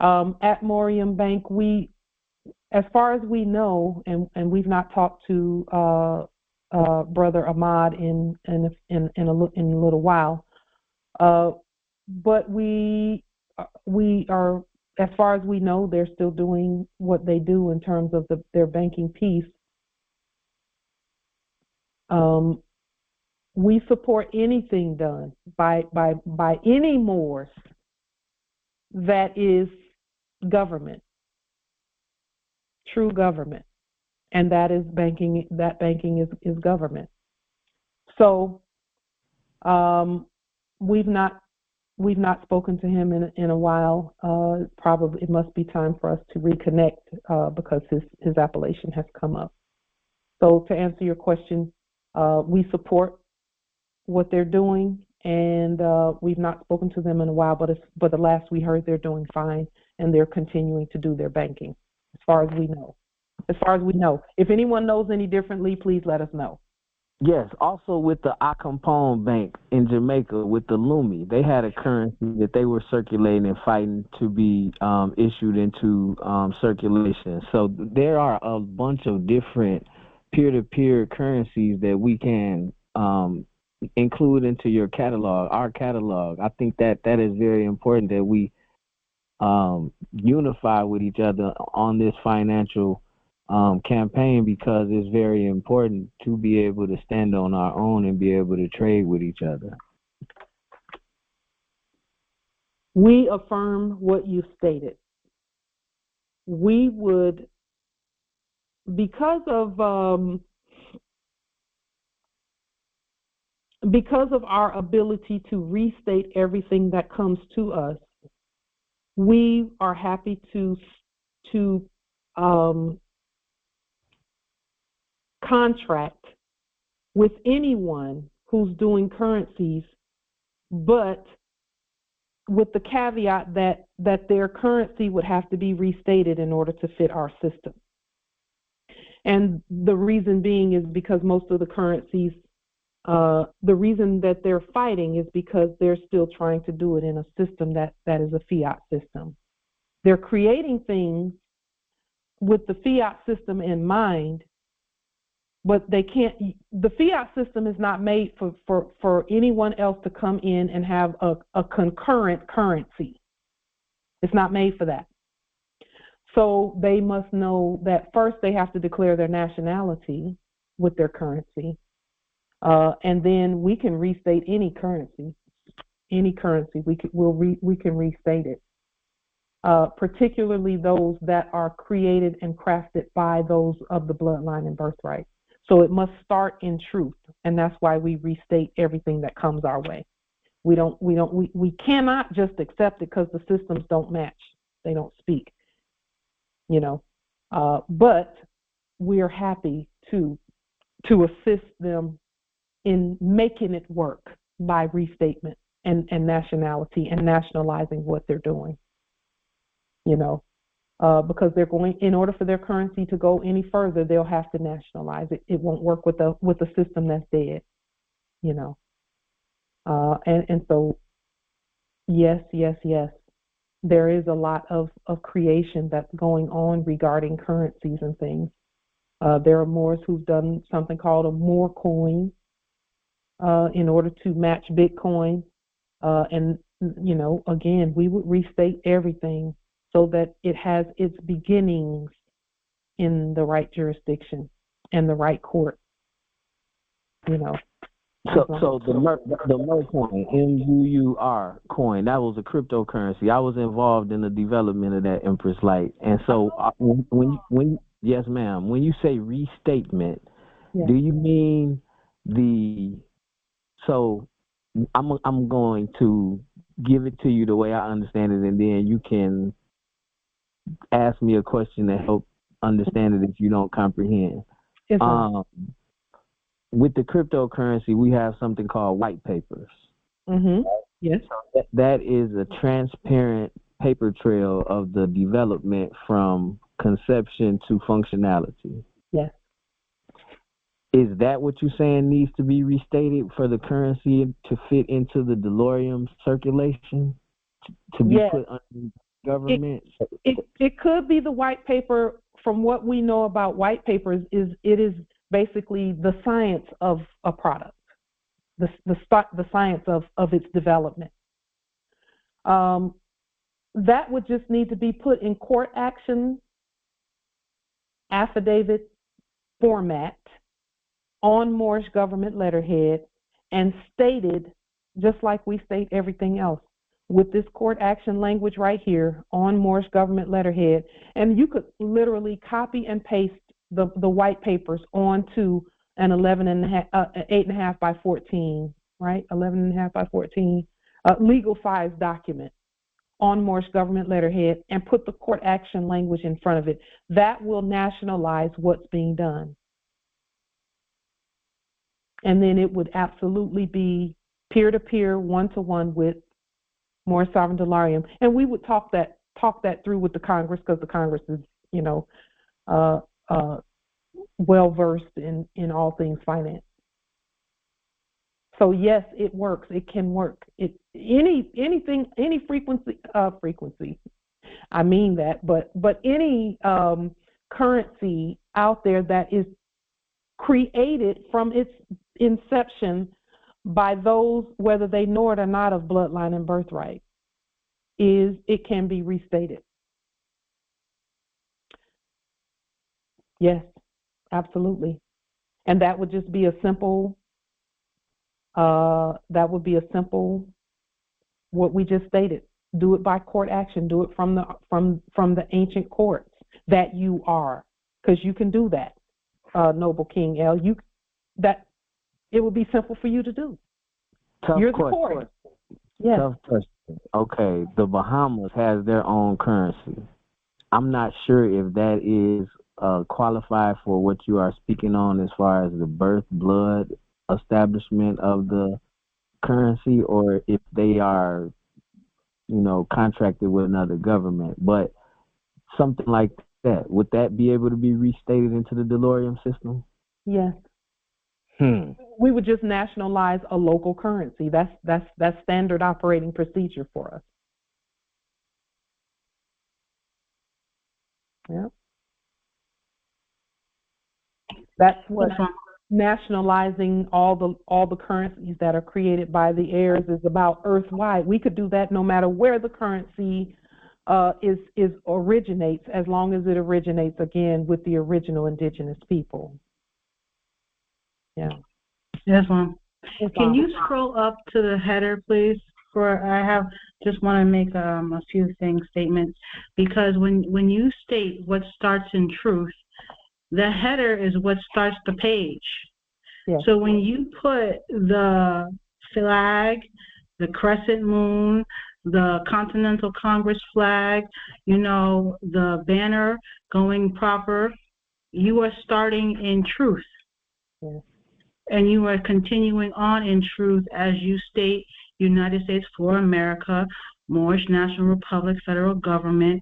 At Moriam Bank, as far as we know, and we've not talked to Brother Ahmad in a little while, but we are, as far as we know, they're still doing what they do in terms of their banking piece. We support anything done by any Moors that is government, true government, and that is banking. That banking is government. So we've not spoken to him in a while. Probably it must be time for us to reconnect because his appellation has come up. So to answer your question, we support what they're doing, and we've not spoken to them in a while, but the last we heard, they're doing fine, and they're continuing to do their banking, as far as we know. As far as we know. If anyone knows any differently, please let us know. Yes, also with the Akampong Bank in Jamaica, with the Lumi, they had a currency that they were circulating and fighting to be issued into circulation. So there are a bunch of different peer-to-peer currencies that we can include into your catalog, our catalog. I think that is very important that we unify with each other on this financial campaign, because it's very important to be able to stand on our own and be able to trade with each other. We affirm what you stated. We would, because of our ability to restate everything that comes to us, we are happy to contract with anyone who's doing currencies, but with the caveat that their currency would have to be restated in order to fit our system. And the reason being is because most of the currencies, the reason that they're fighting is because they're still trying to do it in a system that is a fiat system. They're creating things with the fiat system in mind, but they can't. The fiat system is not made for anyone else to come in and have a concurrent currency. It's not made for that. So they must know that first they have to declare their nationality with their currency, and then we can restate any currency. Any currency we can restate it. Particularly those that are created and crafted by those of the bloodline and birthright. So it must start in truth, and that's why we restate everything that comes our way. We cannot just accept it because the systems don't match. They don't speak, but we are happy to assist them in making it work by restatement and nationality and nationalizing what they're doing. Because they're going, in order for their currency to go any further, they'll have to nationalize it. It won't work with a system that's dead, and so yes, there is a lot of creation that's going on regarding currencies and things. There are Moors who've done something called a Moor coin in order to match Bitcoin, and again, we would restate everything so that it has its beginnings in the right jurisdiction and the right court. So the Mer coin, MUUR coin, that was a cryptocurrency. I was involved in the development of that, Empress Light. And so when yes, ma'am, when you say restatement, do you mean so I'm going to give it to you the way I understand it, and then you can ask me a question to help understand it if you don't comprehend. Yes, with the cryptocurrency, we have something called white papers. Mm-hmm. Yes. That is a transparent paper trail of the development from conception to functionality. Yes. Is that what you're saying needs to be restated for the currency to fit into the DeLorean circulation to be put under government? It could be the white paper. From what we know about white papers, it is basically the science of a product, the science of its development. That would just need to be put in court action affidavit format on Moorish government letterhead and stated just like we state everything else, with this court action language right here on Moorish government letterhead. And you could literally copy and paste the white papers onto an 8.5 by 14, right? 11.5 by 14 legal size document on Moorish government letterhead and put the court action language in front of it. That will nationalize what's being done. And then it would absolutely be peer-to-peer, one-to-one with Moorish Sovereign Delarium. And we would talk that through with the Congress, because the Congress is, well-versed in all things finance. So yes, it works. It can work. Any frequency. I mean that, but any currency out there that is created from its inception by those, whether they know it or not, of bloodline and birthright, it can be restated. Yes, absolutely. And that would just be a simple. What we just stated. Do it by court action. Do it from the ancient courts that you are, because you can do that, Noble King L. It would be simple for you to do. You're the court. Yes. Tough question. Okay, the Bahamas has their own currency. I'm not sure if that is qualified for what you are speaking on as far as the birth blood establishment of the currency, or if they are, contracted with another government. But something like that, would that be able to be restated into the DeLorean system? Yes. We would just nationalize a local currency. That's standard operating procedure for us. Yeah. That's what nationalizing all the currencies that are created by the heirs is about earth-wide. We could do that no matter where the currency originates, as long as it originates again with the original indigenous people. Yeah. Yes, ma'am. Can you scroll up to the header, please? I just want to make a few statements, because when you state what starts in truth, the header is what starts the page. Yes. So when you put the flag, the crescent moon, the Continental Congress flag, the banner going proper, you are starting in truth. Yes. And you are continuing on in truth as you state United States for America, Moorish National Republic, federal government,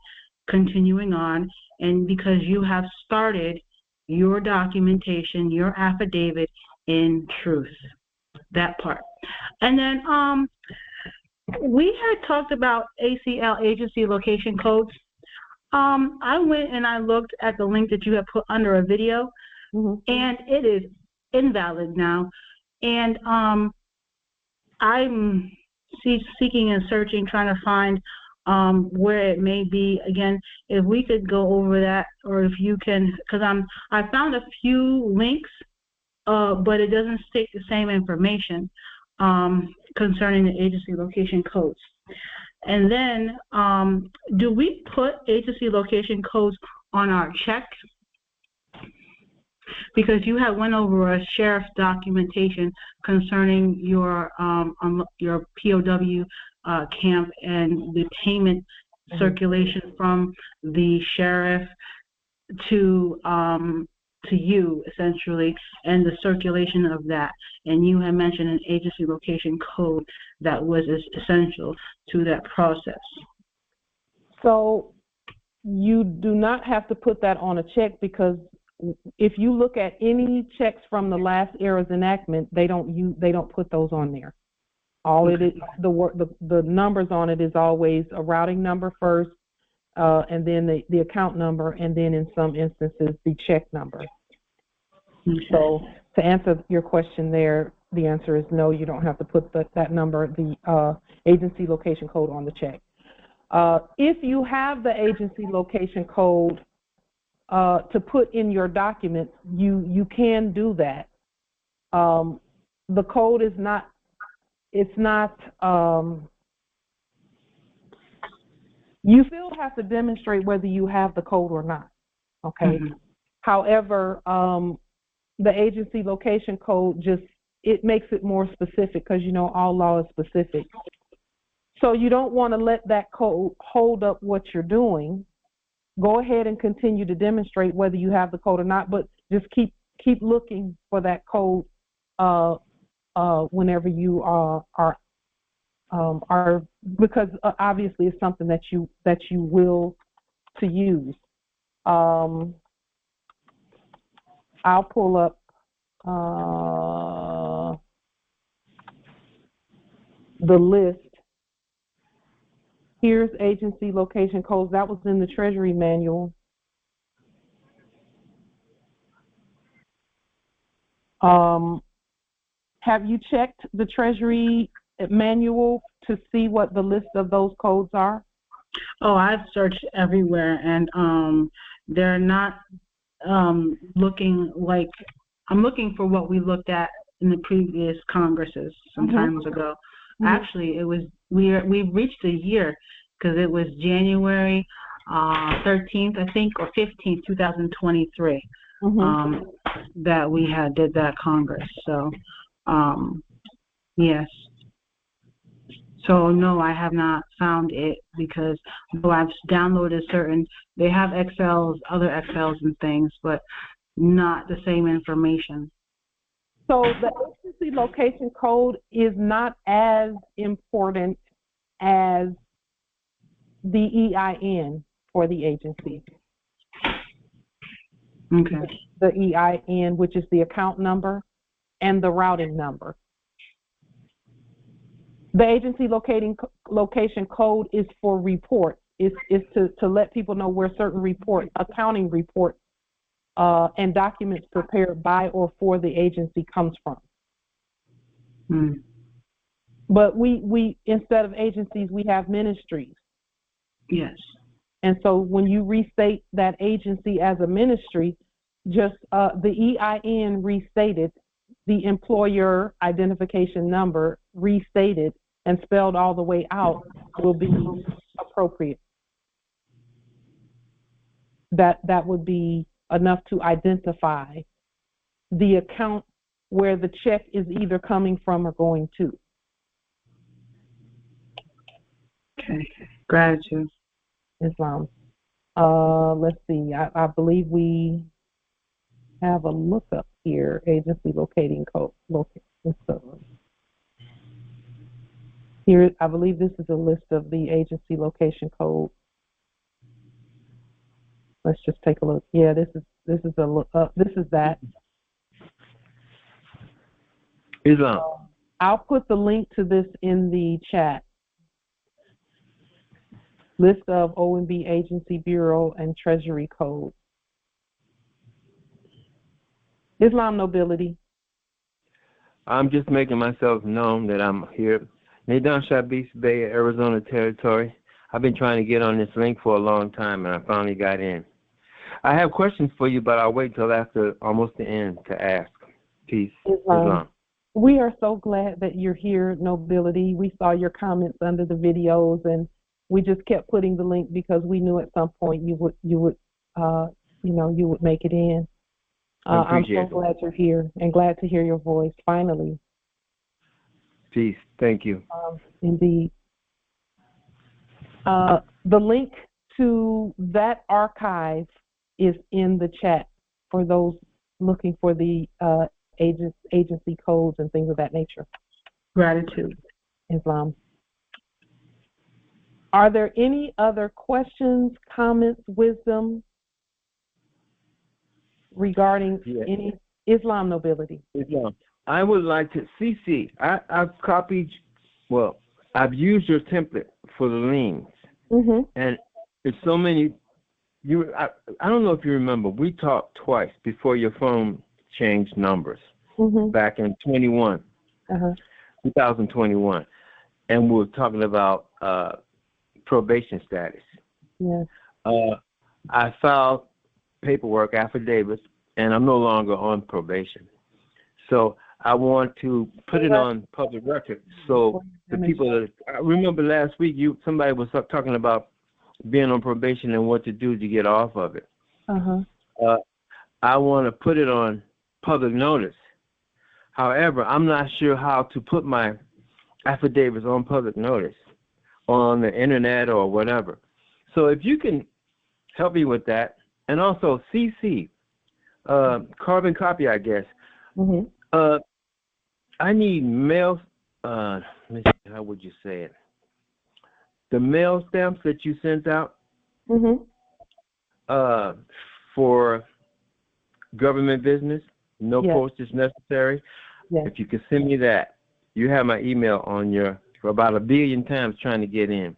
continuing on. And because you have started your documentation, your affidavit in truth, that part. And then we had talked about ACL, agency location codes. I went and I looked at the link that you have put under a video, and it is invalid now. And I'm seeking and searching, trying to find where it may be. Again, if we could go over that, or if you can, because I found a few links, but it doesn't state the same information concerning the agency location codes. And then, do we put agency location codes on our check? Because you had went over a sheriff's documentation concerning your POW camp and the payment circulation from the sheriff to to you, essentially, and the circulation of that. And you had mentioned an agency location code that was essential to that process. So you do not have to put that on a check, because if you look at any checks from the last era's enactment, they don't put those on there. All it is, the numbers on it is always a routing number first, and then the account number, and then in some instances the check number. Okay. So to answer your question there, the answer is no, you don't have to put that number, the agency location code, on the check. If you have the agency location code to put in your document, you can do that. The code is not, it's not, you still have to demonstrate whether you have the code or not, okay? Mm-hmm. However, the agency location code it makes it more specific, because, you know, all law is specific. So you don't want to let that code hold up what you're doing. Go ahead and continue to demonstrate whether you have the code or not, but just keep looking for that code whenever you are because obviously it's something that you will to use. I'll pull up the list. Here's agency location codes. That was in the Treasury manual. Have you checked the Treasury manual to see what the list of those codes are? Oh, I've searched everywhere, and they're not looking like, I'm looking for what we looked at in the previous Congresses some times ago. Mm-hmm. Actually, it was we reached a year, because it was January 13th, I think, or 15th, 2023, that we did that Congress. So, yes. So no, I have not found it, because I've downloaded they have other Excels and things, but not the same information. So the agency location code is not as important as the EIN for the agency. Okay. The EIN, which is the account number, and the routing number. The agency location code is for reports. It's to let people know where certain reports, accounting reports, and documents prepared by or for the agency comes from. But we instead of agencies, we have ministries. Yes. And so when you restate that agency as a ministry, just the EIN restated, the employer identification number restated and spelled all the way out will be appropriate. That would be enough to identify the account where the check is either coming from or going to. Okay, gratitude. Islam. Let's see, I believe we have a lookup here, agency locating code. Here, I believe this is a list of the agency location code. Let's just take a look. Yeah, this is that. Islam. I'll put the link to this in the chat. List of OMB agency bureau and treasury code. Islam nobility. I'm just making myself known that I'm here. Nadan Shabis Bay, Arizona Territory. I've been trying to get on this link for a long time, and I finally got in. I have questions for you, but I'll wait till after almost the end to ask. Peace. Islam. We are so glad that you're here, nobility. We saw your comments under the videos, and we just kept putting the link because we knew at some point you would make it in. I'm so glad you're here and glad to hear your voice finally. Peace. Thank you. Indeed. The link to that archive is in the chat for those looking for the agency codes and things of that nature. Gratitude. Islam. Are there any other questions, comments, wisdom regarding any Islam nobility? Islam. I would like to, CC, I've copied, well, I've used your template for the liens. Mm-hmm. And it's so many, I don't know if you remember, we talked twice before your phone changed numbers back in 2021. And we were talking about probation status. Yes. I filed paperwork, affidavits, and I'm no longer on probation. So I want to put it on public record so the people that, I remember last week somebody was talking about being on probation and what to do to get off of it. I want to put it on public notice. However, I'm not sure how to put my affidavits on public notice on the internet or whatever. So if you can help me with that, and also CC, carbon copy, I guess. I need mail, let me see, how would you say it? The mail stamps that you sent out for government business, no postage necessary. If you could send me that. You have my email on for about 1 billion times trying to get in.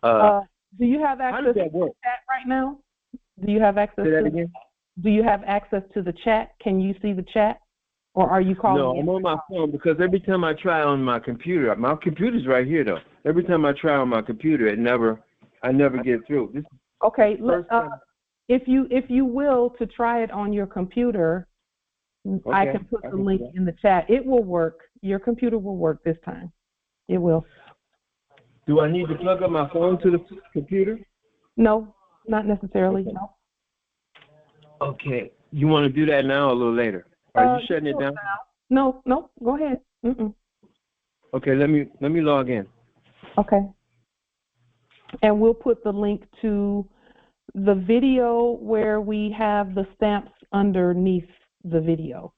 Do you have access how does that work? to the chat right now? Do you have access Say that to again? Do you have access to the chat? Can you see the chat? Or are you calling? No, I'm on my phone because every time I try on my computer's right here though. Every time I try on my computer, I never get through. Okay, if you will to try it on your computer, I can put the link in the chat. It will work. Your computer will work this time. It will. Do I need to plug up my phone to the computer? No, not necessarily. Okay. No. Okay. You want to do that now or a little later? Are you shutting it down? No. Go ahead. Okay, let me log in. Okay. And we'll put the link to the video where we have the stamps underneath the video.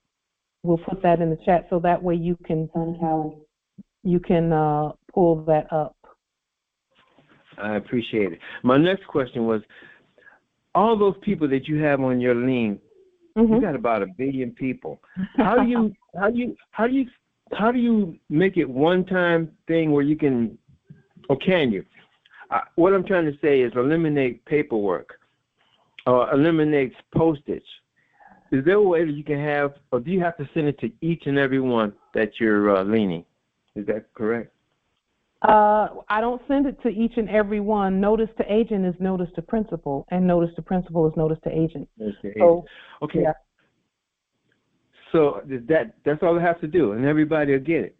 We'll put that in the chat so that way you can pull that up. I appreciate it. My next question was, all those people that you have on your lien, you got about 1 billion people. How do you make it one-time thing where you can, or can you? What I'm trying to say is eliminate paperwork or eliminate postage. Is there a way that you can have, or do you have to send it to each and every one that you're liening? Is that correct? I don't send it to each and every one. Notice to agent is notice to principal, and notice to principal is notice to agent. Okay. Yeah. So that's all I have to do, and everybody will get it.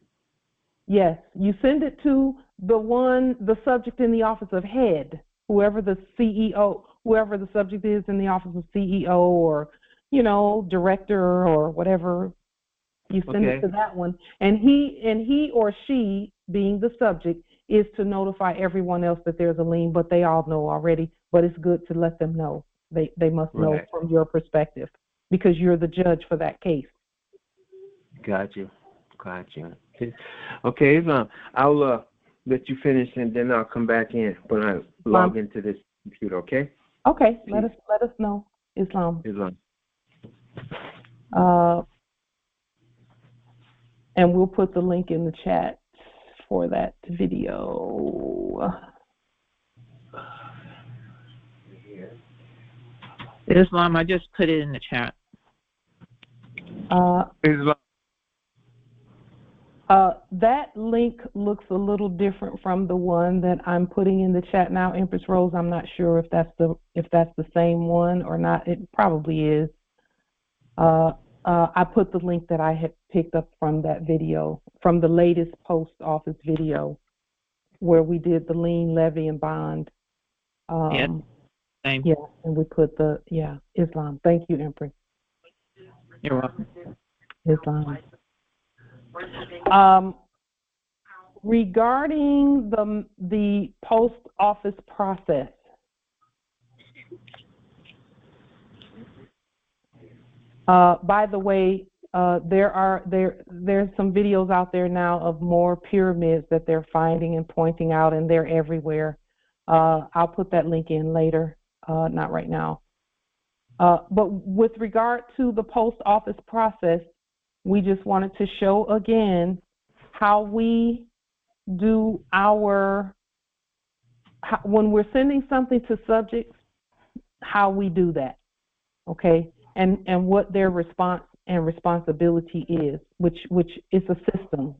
Yes, you send it to the subject in the office of head, whoever the CEO, whoever the subject is in the office of CEO or, director or whatever. You send it to that one, and he or she, being the subject, is to notify everyone else that there's a lien, but they all know already. But it's good to let them know. They must know from your perspective because you're the judge for that case. Got you. Okay, Islam, I'll let you finish and then I'll come back in when I log into this computer. Okay. Okay. Let us know, Islam. And we'll put the link in the chat for that video. Islam, I just put it in the chat. Islam. That link looks a little different from the one that I'm putting in the chat now, Empress Rose. I'm not sure if that's the same one or not. It probably is. I put the link that I had picked up from that video, from the latest post office video, where we did the lien, levy, and bond. Same. Yeah, and we put Islam. Thank you, Empress. You're welcome. Islam. Regarding the post office process, By the way, there's some videos out there now of more pyramids that they're finding and pointing out, and they're everywhere. I'll put that link in later, not right now. But with regard to the post office process, we just wanted to show again how we do when we're sending something to subjects, how we do that, okay? And what their response and responsibility is, which is a system.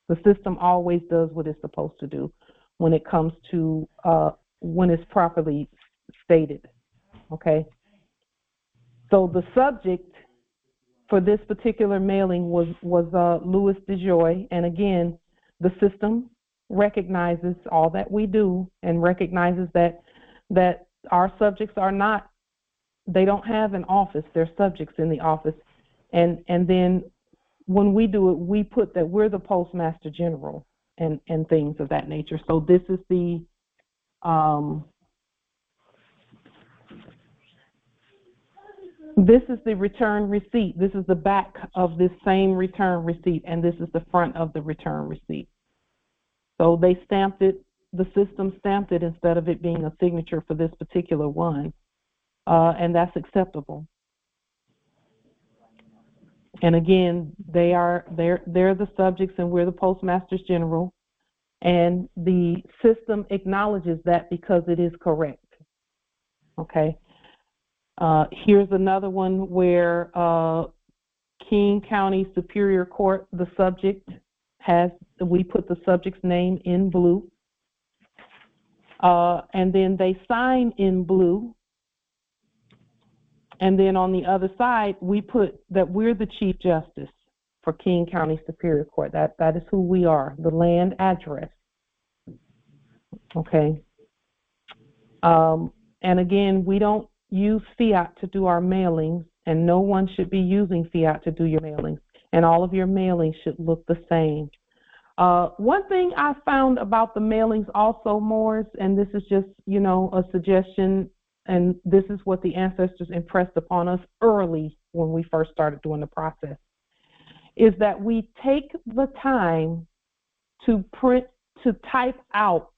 The system always does what it's supposed to do when it comes to when it's properly stated, okay? So the subject for this particular mailing was Louis DeJoy, and again, the system recognizes all that we do and recognizes that our subjects are not, they don't have an office, they're subjects in the office, and then when we do it, we put that we're the Postmaster General and things of that nature. So this is the return receipt. This is the back of this same return receipt, and this is the front of the return receipt. So they stamped it, the system stamped it instead of it being a signature for this particular one, and that's acceptable. And again, they're the subjects, and we're the Postmasters General, and the system acknowledges that because it is correct. Okay. Here's another one where King County Superior Court, the subject we put the subject's name in blue, and then they sign in blue, and then on the other side we put that we're the Chief Justice for King County Superior Court. That is who we are, the land address. Okay. And again, we don't use fiat to do our mailings, and no one should be using fiat to do your mailings, and all of your mailings should look the same. One thing I found about the mailings also, Morris, and this is just, a suggestion, and this is what the ancestors impressed upon us early when we first started doing the process, is that we take the time to type out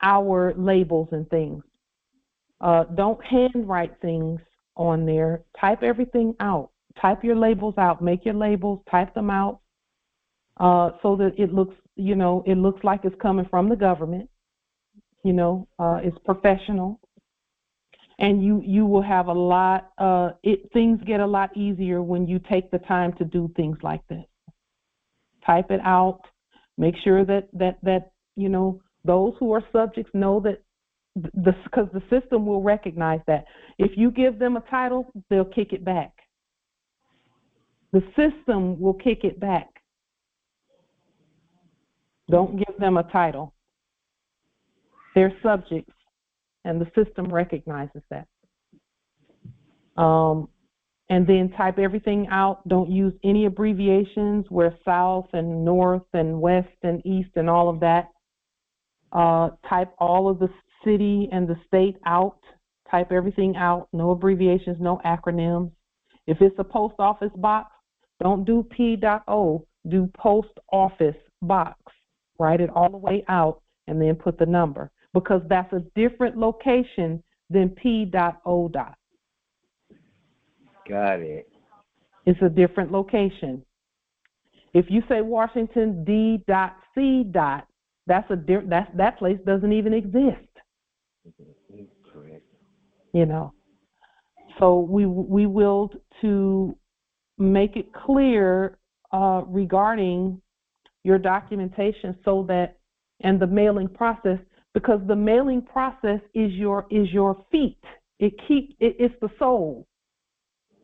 our labels and things. Don't handwrite things on there. Type everything out. Type your labels out. Make your labels. Type them out so that it looks, it looks like it's coming from the government. It's professional, and you will have a lot. Things get a lot easier when you take the time to do things like this. Type it out. Make sure that those who are subjects know that. Because the system will recognize that. If you give them a title, they'll kick it back. The system will kick it back. Don't give them a title. They're subjects, and the system recognizes that. And then type everything out. Don't use any abbreviations where south and north and west and east and all of that. Type all of the city and the state out. Type everything out. No abbreviations, no acronyms. If it's a post office box, don't do P.O. Do post office box. Write it all the way out and then put the number, because that's a different location than P.O. Got it. It's a different location. If you say Washington D.C. that place doesn't even exist. Correct. So we will to make it clear regarding your documentation, so that, and the mailing process, because the mailing process is your feet. It's the soul.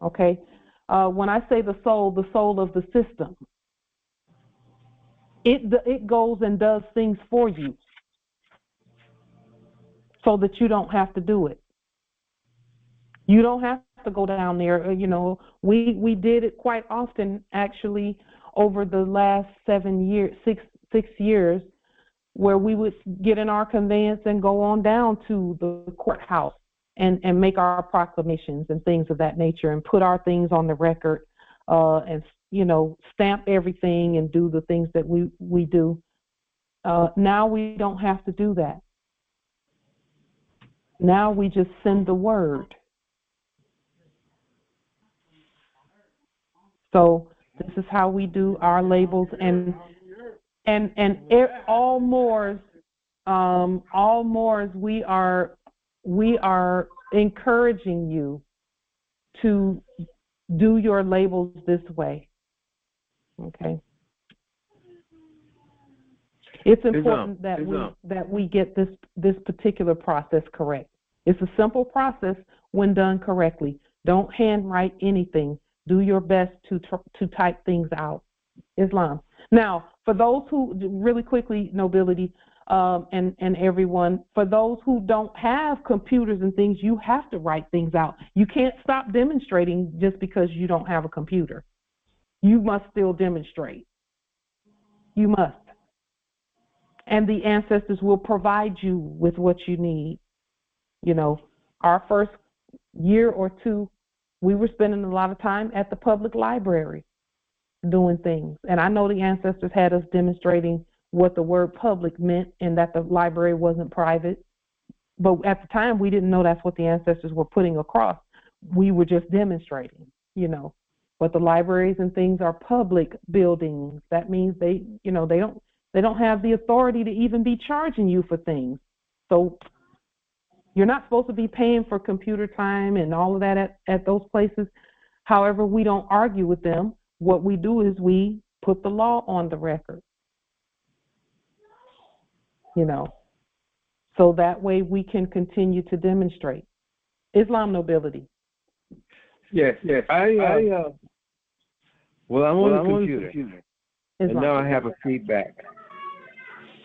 Okay. When I say the soul of the system, it goes and does things for you, so that you don't have to do it. You don't have to go down there. We did it quite often, actually, over the last 6 years, where we would get in our conveyance and go on down to the courthouse and make our proclamations and things of that nature and put our things on the record and, stamp everything and do the things that we do. Now we don't have to do that. Now we just send the word. So this is how we do our labels, and all Moors, we are encouraging you to do your labels this way. Okay. It's important that we get this particular process correct. It's a simple process when done correctly. Don't handwrite anything. Do your best to type things out. Islam. Now, for those who, really quickly, nobility, and everyone, for those who don't have computers and things, you have to write things out. You can't stop demonstrating just because you don't have a computer. You must still demonstrate. You must. And the ancestors will provide you with what you need. Our first year or two, we were spending a lot of time at the public library doing things. And I know the ancestors had us demonstrating what the word public meant and that the library wasn't private. But at the time, we didn't know that's what the ancestors were putting across. We were just demonstrating, But the libraries and things are public buildings. That means they don't have the authority to even be charging you for things. So you're not supposed to be paying for computer time and all of that at those places. However, we don't argue with them. What we do is we put the law on the record, so that way we can continue to demonstrate. Islam nobility. Yes. I'm on the computer. And now I have a feedback.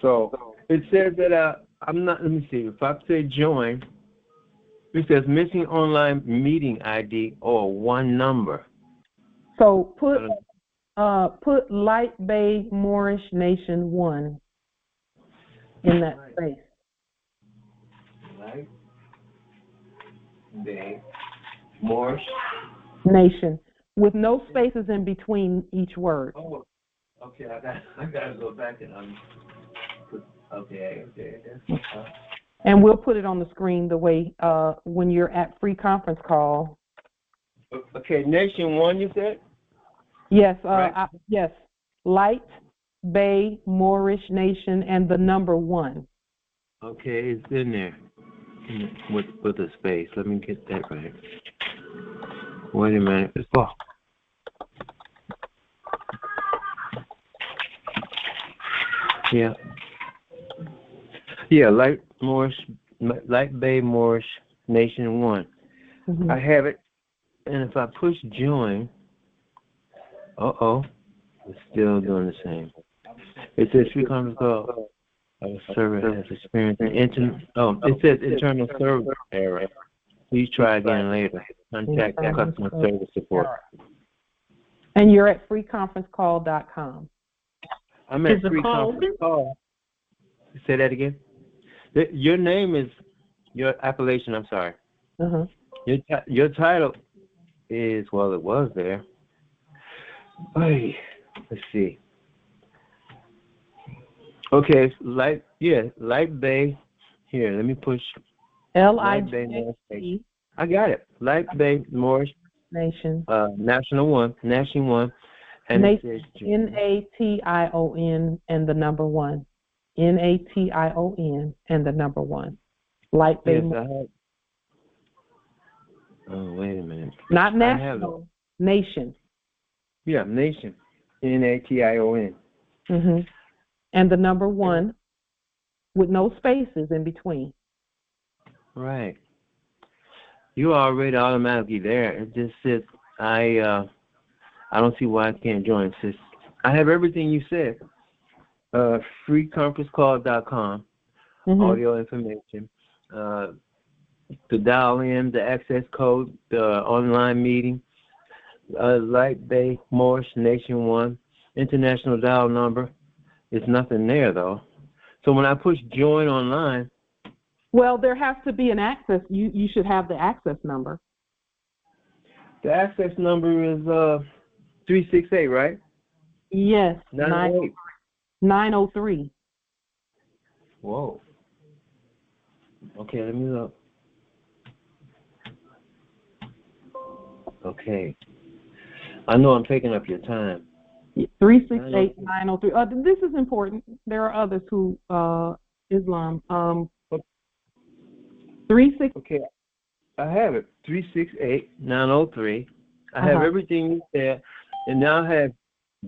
So it says that I'm not, let me see, if I say join, it says missing online meeting ID or one number. So put Light Bay Moorish Nation 1 in that space. Light Bay Moorish Nation with no spaces in between each word. Oh, okay. I gotta go back and okay. And we'll put it on the screen the way when you're at free conference call. Okay, Nation 1, you said? Yes, right? yes. Light Bay Moorish Nation and the number 1. Okay, it's in there with a space. Let me get that right. Wait a minute. Oh. Yeah, Light Bay Moorish Nation 1. Mm-hmm. I have it, and if I push join, it's still doing the same. It says free conference call. Our server has experienced it says internal server error. Please try again later. Contact customer service support. And you're at freeconferencecall.com. I'm at free conference call. Say that again. Your name is your appellation. I'm sorry. Your title is, well, it was there. Let's see. Okay, Light Bay. Here, let me push. L-I-G-H-T. I got it. Light Bay Moorish Nation. National 1. Nation 1. And it says N-A-T-I-O-N and the number 1. N-A-T-I-O-N and the number 1. Light Bay Moorish. Oh, wait a minute. Not national. Nation. Yeah, Nation. N-A-T-I-O-N. Mm-hmm. And the number 1 with no spaces in between. Right. You are already automatically there. It just says I don't see why I can't join. Sis. I have everything you said. Freeconferencecall.com. Audio information. To dial in, the access code, the online meeting, Light Bay Moorish Nation 1, international dial number. There's nothing there though. So when I push join online, Well, there has to be an access. You should have the access number. The access number is 368, right? Yes, 908. 903. Whoa. Okay, let me look. Okay. I know I'm taking up your time. 368-903. This is important. There are others who Islam. 36. Okay, I have it. 368-903. I have everything you said, and now I have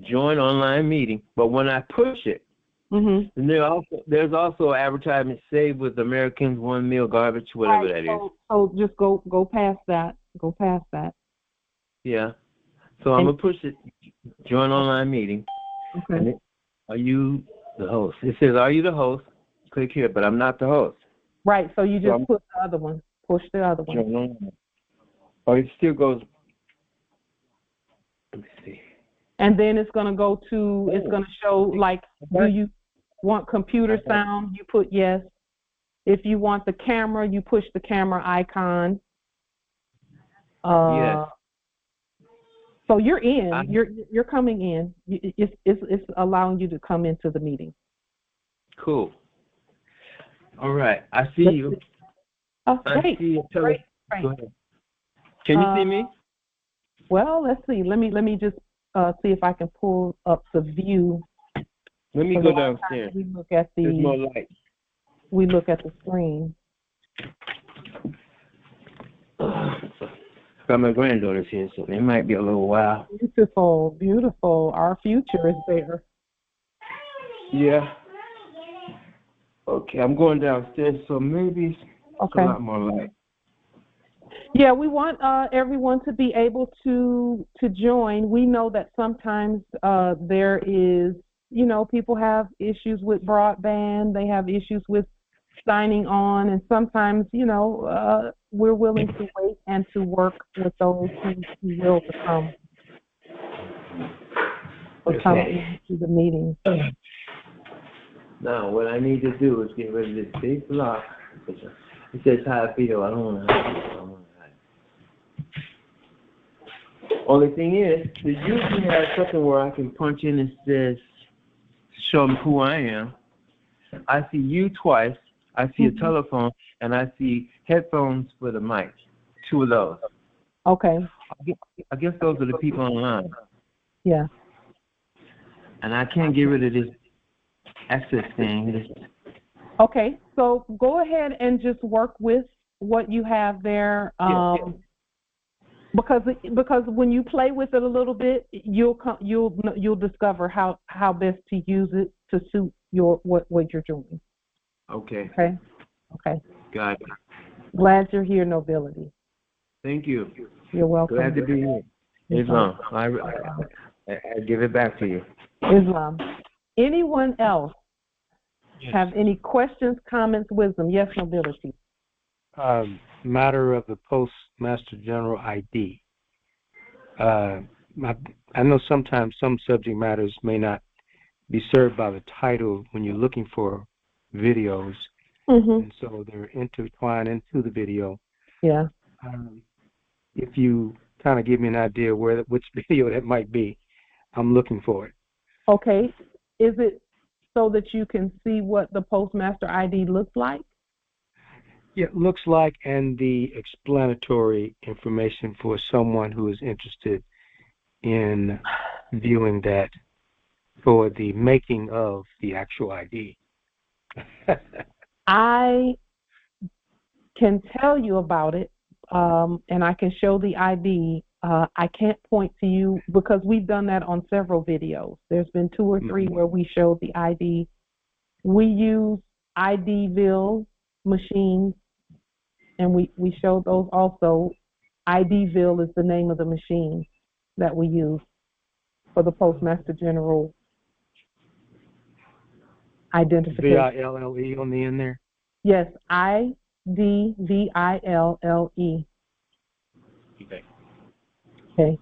join online meeting. But when I push it, and there's also advertisement saved with Americans one meal garbage, whatever that is. So just go past that. Go past that. Yeah. So I'm gonna push it. Join online meeting. Okay. Are you the host? It says, "Are you the host?" Click here, but I'm not the host. Right. So you just put the other one. Push the other one. Join online. Oh, it still goes. Let me see. And then it's gonna go to. It's gonna show like, do you want computer sound? You put yes. If you want the camera, you push the camera icon. Yes. So you're in. You're coming in. It's allowing you to come into the meeting. Cool. All right. I see you. Oh, I great. see you. Great. Go ahead. Can you see me? Well, let's see. Let me just see if I can pull up the view. Let me go downstairs. We look at There's more light. We look at the screen. Got my granddaughters here, so they might be a little while. Beautiful, beautiful. Our future is there. Yeah. Okay, I'm going downstairs, so maybe it's a lot more light. Yeah, we want everyone to be able to join. We know that sometimes there is, people have issues with broadband. They have issues with signing on, and sometimes, we're willing to wait and to work with those who will come into the meeting. Now, what I need to do is get rid of this big block. It says how I feel. I don't want to hide it. Only thing is, they usually have something where I can punch in and says, show them who I am. I see you twice. I see a telephone, and I see headphones with a mic. 2 of those. Okay. I guess those are the people online. Yeah. And I can't get rid of this access thing. Okay, so go ahead and just work with what you have there. Because when you play with it a little bit, you'll discover how best to use it to suit what you're doing. Okay. Okay. Got it. Glad you're here, Nobility. Thank you. You're welcome. Glad to be here. Islam. I give it back to you. Islam. Anyone else have any questions, comments, wisdom? Yes, Nobility. Matter of the Postmaster General ID. I know sometimes some subject matters may not be served by the title when you're looking for videos, and so they're intertwined into the video. Yeah. If you kind of give me an idea which video that might be, I'm looking for it. Okay. Is it so that you can see what the Postmaster ID looks like? Yeah, it looks like, and the explanatory information for someone who is interested in viewing that for the making of the actual ID. I can tell you about it, and I can show the ID. I can't point to you because we've done that on several videos. There's been 2 or 3 where we showed the ID. We use IDville machines, and we show those also. IDville is the name of the machine that we use for the Postmaster General identification. V-I-L-L-E on the end there? Yes, IDVILLE. Okay. Okay.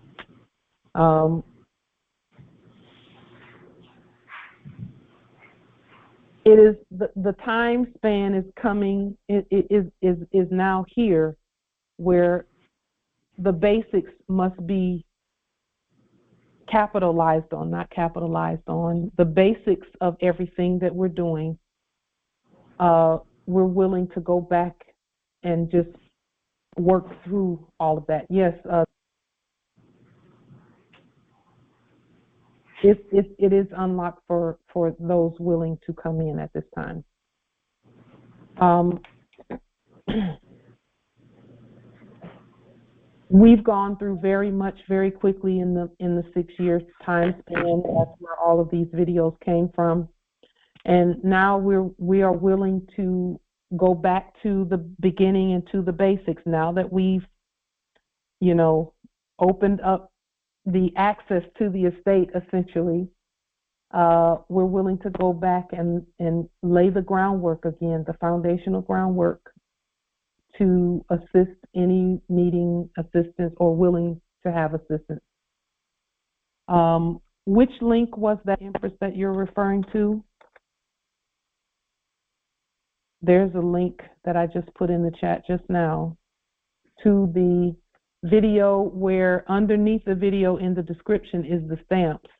it is the time span is coming. It is now here, where the basics must be capitalized on, not capitalized on. The basics of everything that we're doing. We're willing to go back and just work through all of that. Yes. It is unlocked for those willing to come in at this time. We've gone through very quickly in the 6 years time span. That's where all of these videos came from, and now we are willing to go back to the beginning and to the basics. Now that we've, opened up the access to the estate, essentially, we're willing to go back and lay the groundwork again, the foundational groundwork, to assist any needing assistance or willing to have assistance. Which link was that, Empress, that you're referring to? There's a link that I just put in the chat just now to the video, where underneath the video in the description is the stamps,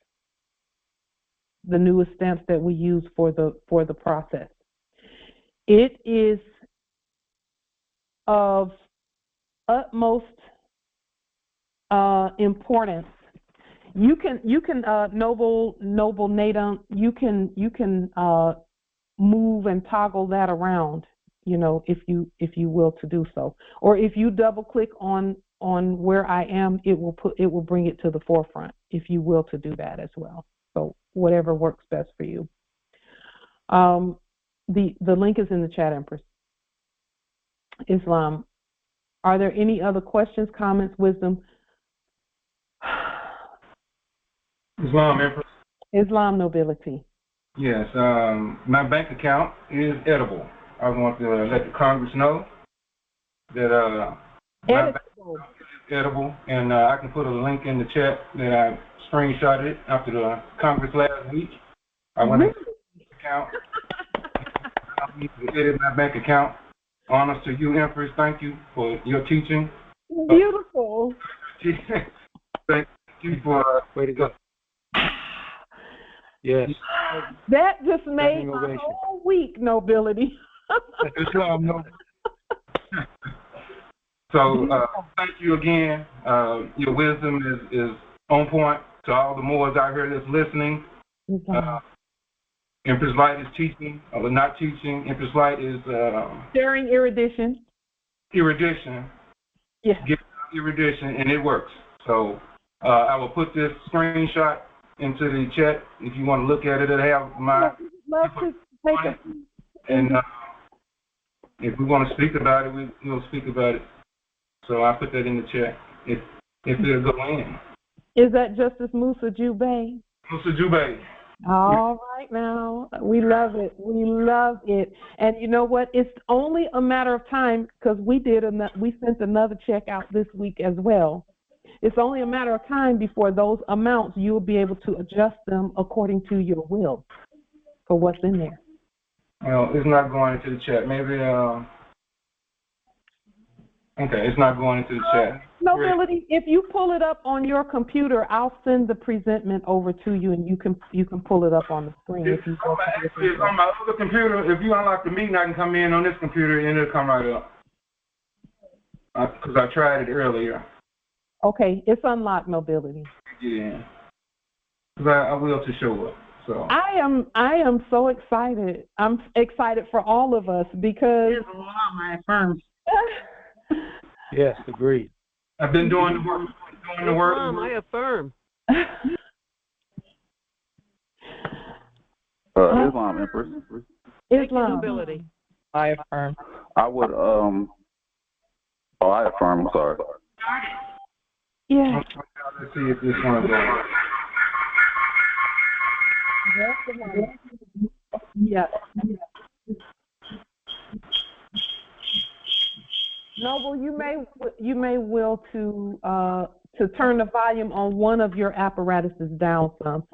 the newest stamps that we use for the process. It is of utmost importance. You can Noble Nadam, you can move and toggle that around, if you will, to do so. Or if you double click on where I am, it will bring it to the forefront, if you will, to do that as well. So whatever works best for you. The link is in the chat, Empress. Islam. Are there any other questions, comments, wisdom? Islam, Empress. Islam, nobility. Yes, my bank account is edible. I want to let the Congress know that my bank account is edible, and I can put a link in the chat that I screenshotted it after the Congress last week. I went into the account. I need to edit my bank account. Honors to you, Empress. Thank you for your teaching. Beautiful. Thank you for way to go. Yes. That just made my whole week, nobility. Islam, no. So thank you again. Your wisdom is on point. To all the Moors out here that's listening, Empress Light is teaching, or not teaching. Empress Light is sharing erudition. Erudition. Yeah. Get erudition, and it works. So I will put this screenshot into the chat if you want to look at it. It'll have my love to take it. And if we want to speak about it, we'll speak about it. So I put that in the chat if it'll go in. Is that Justice Musa Jubei? Musa Jubei. All right, now we love it. We love it. And you know what? It's only a matter of time, because we sent another check out this week as well. It's only a matter of time before those amounts, you'll be able to adjust them according to your will for what's in there. Well, it's not going into the chat. Maybe, okay, it's not going into the chat. Nobility, if you pull it up on your computer, I'll send the presentment over to you, and you can pull it up on the screen. It's on my other computer. If you unlock the meeting, I can come in on this computer, and it'll come right up. Because I tried it earlier. Okay, it's unlocked, nobility. Yeah. Because I will to show up. So I am so excited. I'm excited for all of us, because there's a lot of my firms. Yes, agreed. I've been doing the work. I affirm. Islam, Empress. Islam. Nobility. I affirm. I would I affirm. I'm sorry. Yeah. Let's see if this one goes. Yeah. Noble, you may will to turn the volume on one of your apparatuses down some.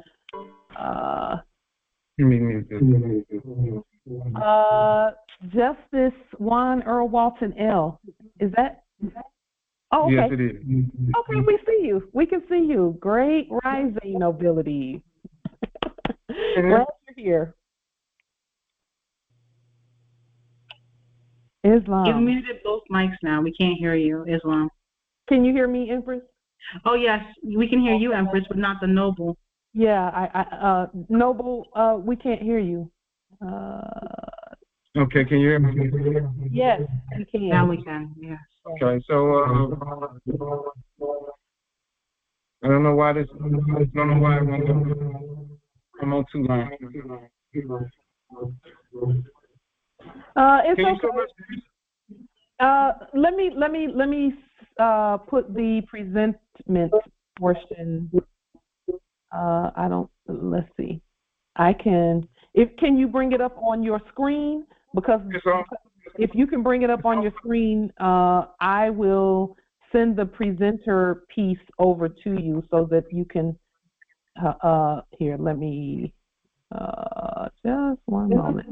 Justice Juan Earl Walton L. Is that? Oh, okay. Yes, it is. Okay, we see you. We can see you. Great rising, nobility. Glad you're here. Islam. You've muted both mics now. We can't hear you, Islam. Can you hear me, Empress? Oh, yes. We can hear you, Empress, but not the noble. Yeah, Noble, we can't hear you. Okay, can you hear me? Yes, we can. Now we can, yes. Okay, so I don't know why I don't know why I'm on too long. It's okay. Let me put the presentment portion. Let's see. Can you bring it up on your screen? Because if you can bring it up on your screen, I will send the presenter piece over to you so that you can, here, let me, just one moment.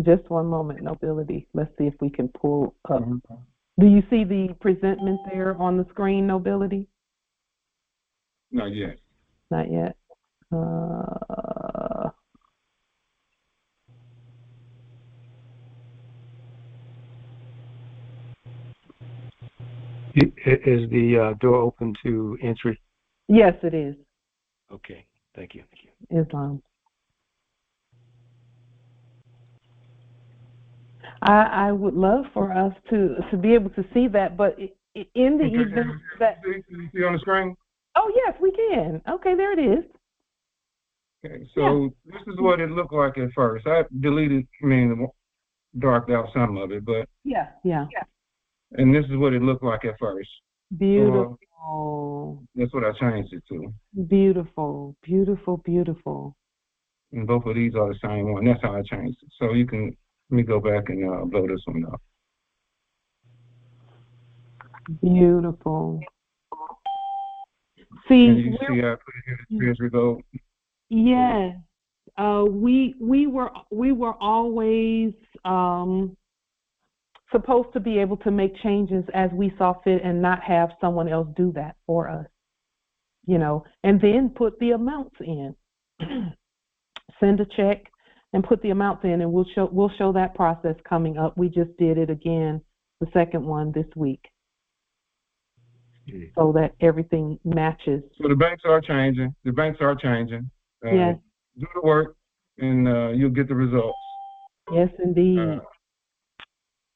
Just one moment, nobility. Let's see if we can pull up. Do you see the presentment there on the screen, nobility? Not yet. Not yet. Is the door open to entry? Yes, it is. Okay, thank you. Islam. I would love for us to be able to see that, but in the event that... Can you see on the screen? Oh, yes, we can. Okay, there it is. Okay, so this is what it looked like at first. I darked out some of it, but... Yeah. And this is what it looked like at first. Beautiful. So, that's what I changed it to. Beautiful. And both of these are the same one. That's how I changed it. So you can, let me go back and blow this one up. Beautiful. See, and you see I put it here to Treasury Gold. Yes. We were always supposed to be able to make changes as we saw fit and not have someone else do that for us, and then put the amounts in. Send a check and put the amounts in, and we'll show that process coming up. We just did it again, the second one this week, so that everything matches. So the banks are changing. Yes. Do the work, and you'll get the results. Yes, indeed.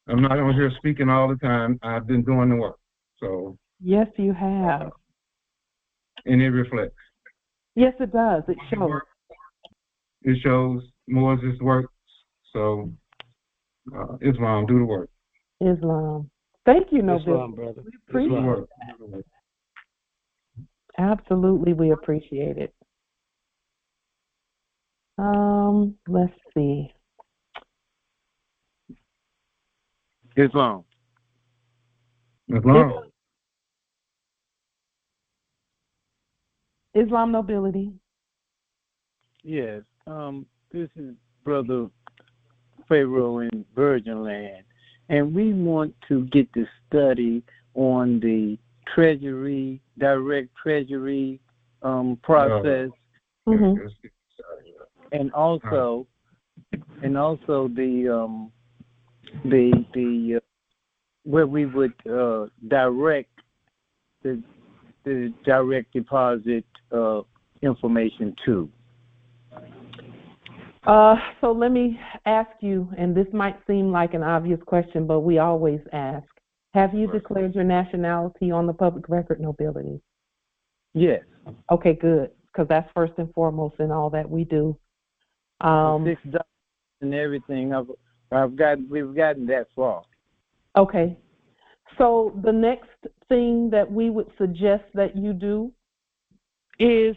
I'm not on here speaking all the time. I've been doing the work. So. Yes, you have. And it reflects. Yes, it does. It shows. It shows Moses works. So, Islam, do the work. Islam. Thank you, Noble. Islam, brother. We appreciate that. Absolutely, we appreciate it. Let's see. Islam. Islam nobility. Yes. This is Brother Pharaoh in Virgin Land, and we want to get the study on the treasury, direct treasury process, and also the where we would direct the direct deposit information to. So let me ask you, and this might seem like an obvious question, but we always ask, have you declared your nationality on the public record, nobility? Yes. Okay, good. because that's first and foremost in all that we do. $6 and everything. We've gotten that far. Okay. So the next thing that we would suggest that you do is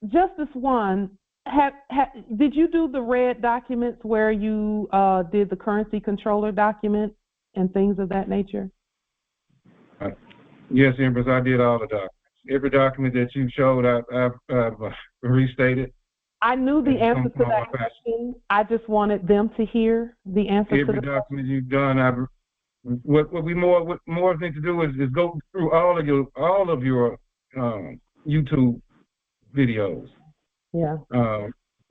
Justice One. Did you do the red documents where you did the currency controller documents and things of that nature? Yes, Empress, I did all the documents. Every document that you showed, I've restated. I knew the answer to that question. I just wanted them to hear the answer to the Every document you've done, what we more need to do is go through all of your YouTube videos. Yeah.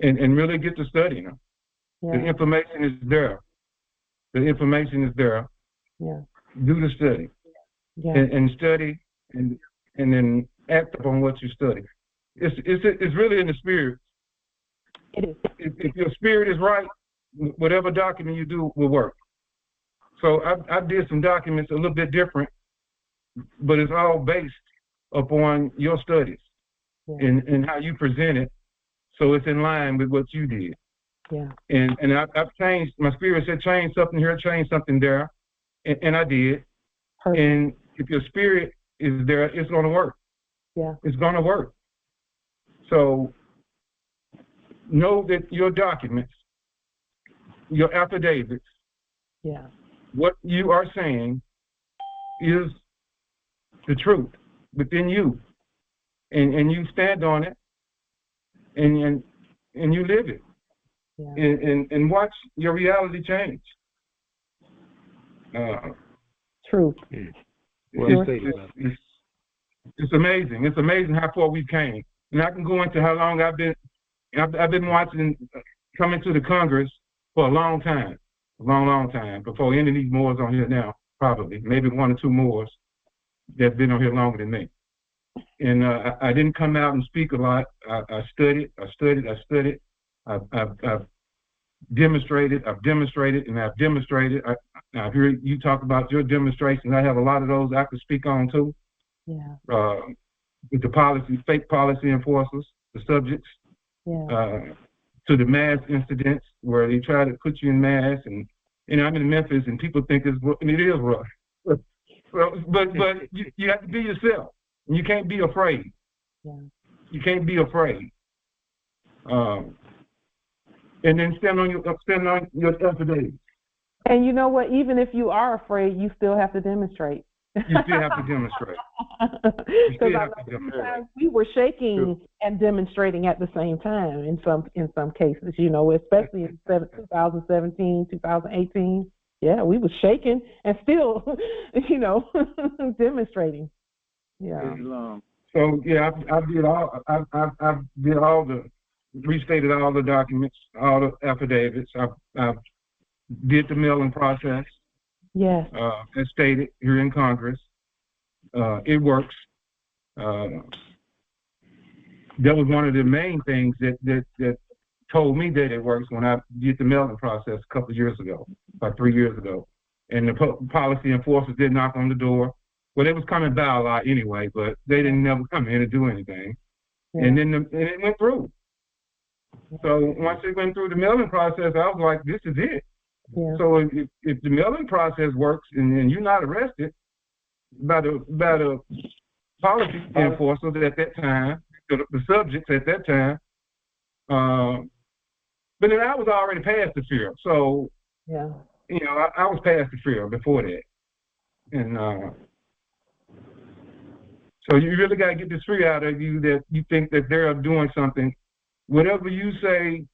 And really get to studying them. Yeah. The information is there. Yeah. Do the study. Yeah. And study and then act upon what you study. It's really in the spirit. It is. If your spirit is right, whatever document you do will work. So I did some documents a little bit different, but it's all based upon your studies and how you present it, so it's in line with what you did. Yeah. And I've changed. My spirit said change something here, change something there, and I did. Perfect. And if your spirit is there, it's going to work. Yeah. It's going to work. So know that your documents, your affidavits, what you are saying is the truth within you, and you stand on it, and you live it, and watch your reality change. Truth. It's amazing. It's amazing how far we've came. And I can go into how long I've been watching, coming to the Congress for a long time, before any of these Moors on here now, probably, maybe one or two Moors that's been on here longer than me. And I didn't come out and speak a lot. I studied. I've demonstrated, and I've demonstrated. I hear you talk about your demonstrations. I have a lot of those I could speak on too. Yeah. With the fake policy enforcers, the subjects, to the mass incidents where they try to put you in mass. And I'm in Memphis, and people think it is rough. But you have to be yourself. You can't be afraid. Yeah. You can't be afraid. And then stand on your affidavit. And you know what? Even if you are afraid, you still have to demonstrate. You still have to demonstrate. Because sometimes we were shaking and demonstrating at the same time in some cases, especially in 2017, 2018. Yeah, we were shaking and still, demonstrating. Yeah. So I restated all the documents, all the affidavits. I did the mailing process. Yes. As stated here in Congress. It works. That was one of the main things that told me that it works when I did the mailing process a couple of years ago, about 3 years ago. And the policy enforcers did knock on the door. Well, they was coming by a lot anyway, but they didn't never come in to do anything. Yeah. And then it went through. So once it went through the mailing process, I was like, this is it. Yeah. So if the mailing process works and you're not arrested by the policy enforcers at that time, the subjects at that time, but then I was already past the fear. So I was past the fear before that, and so you really got to get this fear out of you that you think that they're doing something. Whatever you say,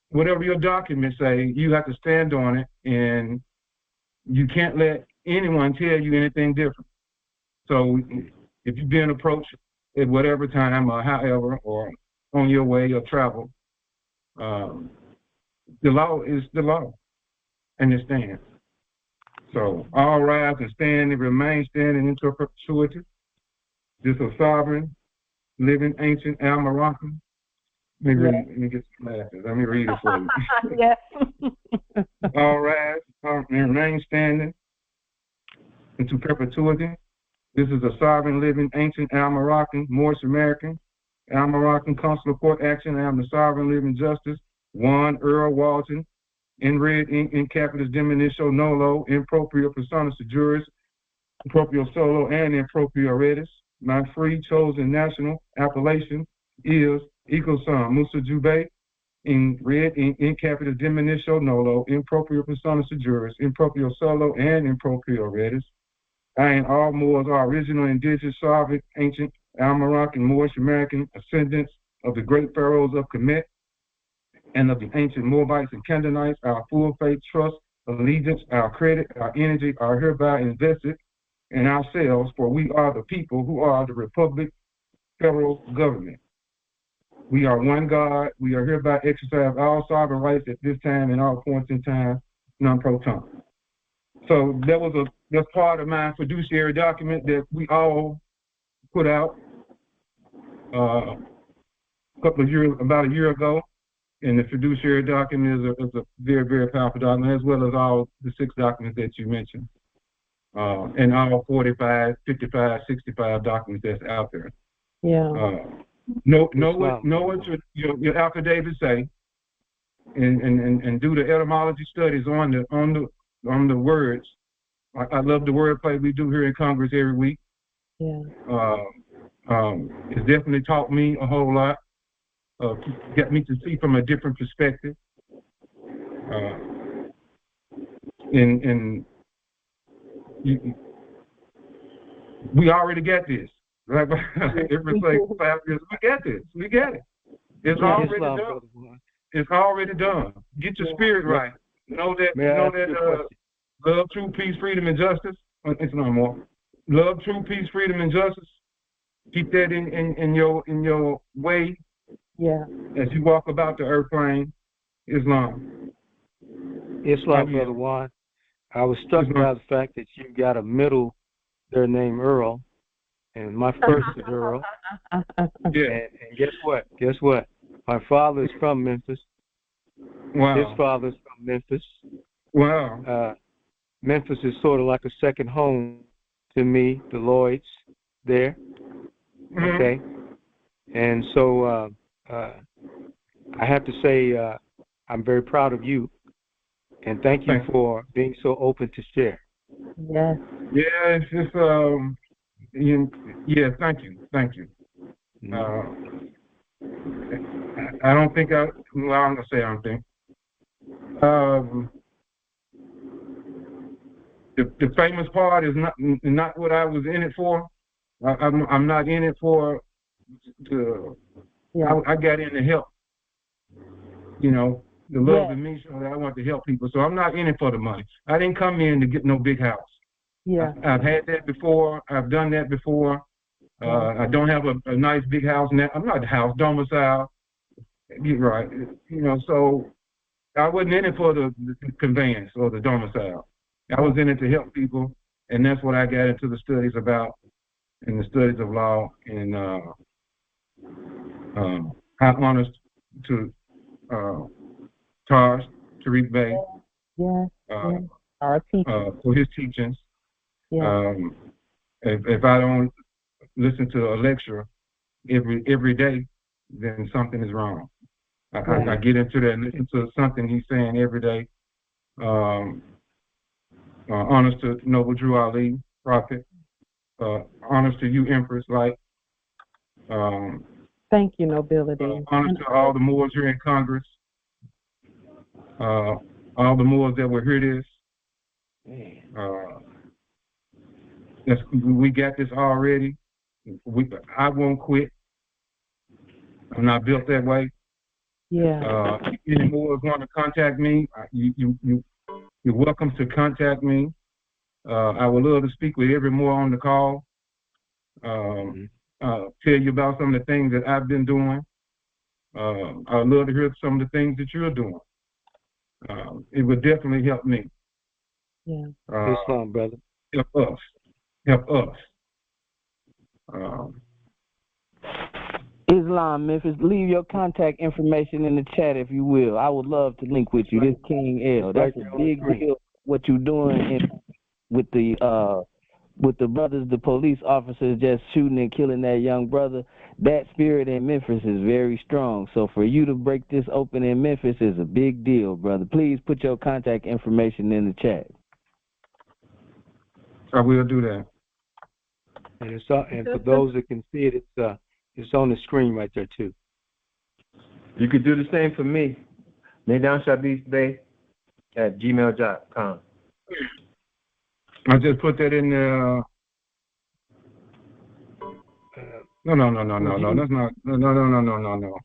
whatever your documents say, you have to stand on it, and you can't let anyone tell you anything different. So if you're being approached at whatever time or however, or on your way of travel, the law is the law, and it stands. So all rise and stand and remain standing into perpetuity. This is sovereign, living, ancient, Al-Moroccan. Let me get some glasses. Let me read it for you. Yes. All rise and remain standing into perpetuity. This is a sovereign, living, ancient Al-Moroccan, Moorish American, Al-Moroccan consular court action. I am the sovereign, living justice, Juan Earl Walton, in red ink, in capitis diminutio nolo, in proprio personas juris, in proprio solo, and in proprio redis. My free chosen national appellation is equal sum Musa Jube, in red ink, in capitis diminutio nolo, in proprio personas juris, in proprio solo, and in proprio redis. I and all Moors are original, indigenous, sovereign, ancient, Al-Moroccan, Moorish American ascendants of the great pharaohs of Kemet and of the ancient Moabites and Canaanites. Our full faith, trust, allegiance, our credit, our energy are hereby invested in ourselves, for we are the people who are the Republic Federal Government. We are one God. We are hereby exercise all sovereign rights at this time and all points in time, non-pro-tum. So that's part of my fiduciary document that we all put out about a year ago. And the fiduciary document is a very, very powerful document, as well as all the 6 documents that you mentioned, and all 45, 55, 65 documents that's out there. Yeah. Know what your affidavit say, and do the etymology studies on the words. I love the wordplay we do here in Congress every week. Yeah. It's definitely taught me a whole lot. Got me to see from a different perspective. And we already got this. Right? Every like 5 years, we got this. We got it. It's already done. It's already done. Get your spirit right. Know that love, truth, peace, freedom, and justice. It's no more. Love, truth, peace, freedom, and justice. Keep that in your way. Yeah. As you walk about the earth plane. Islam, Brother Juan. I was struck by the fact that you got a middle there named Earl, and my first is Earl. Yeah. And guess what? My father is from Memphis. Wow. His father's from Memphis. Wow. Memphis is sort of like a second home to me, the Lloyds there. Mm-hmm. Okay. And so I have to say I'm very proud of you, and thank you for being so open to share. Yes. Yeah, it's just yeah, thank you. I don't think I'm gonna say I don't think. The famous part is not what I was in it for. I'm not in it for the. Yeah. I got in to help. The love in me, so that I want to help people. So I'm not in it for the money. I didn't come in to get no big house. Yeah. I've had that before. I've done that before. I don't have a nice big house now. I'm not the house domicile. You're right. So I wasn't in it for the conveyance or the domicile. I was in it to help people, and that's what I got into the studies about, in the studies of law, and I'm honest to Taj, Tariq Bey, our teacher, for his teachings. Yeah. If I don't listen to a lecture every day, then something is wrong. I get into that and listen to something he's saying every day. Honors to Noble Drew Ali, Prophet. Honors to you, Empress Light. Thank you, Nobility. Honors to all the Moors here in Congress. All the Moors that will hear this. We got this already. I won't quit. I'm not built that way. Yeah. If any Moors want to contact me, you're welcome to contact me. I would love to speak with every Moor on the call. Tell you about some of the things that I've been doing. I'd love to hear some of the things that you're doing. It would definitely help me. Yeah. Islam, brother. Help us. Islam, Memphis, leave your contact information in the chat if you will. I would love to link with you. This King L. That's a big deal, what you're doing with the with the brothers, the police officers just shooting and killing that young brother, that spirit in Memphis is very strong. So for you to break this open in Memphis is a big deal, brother. Please put your contact information in the chat. I will do that. And for those that can see it, it's on the screen right there too. You could do the same for me. laydownshallbeastbay@gmail.com. I just put that in there. No. That's not. No.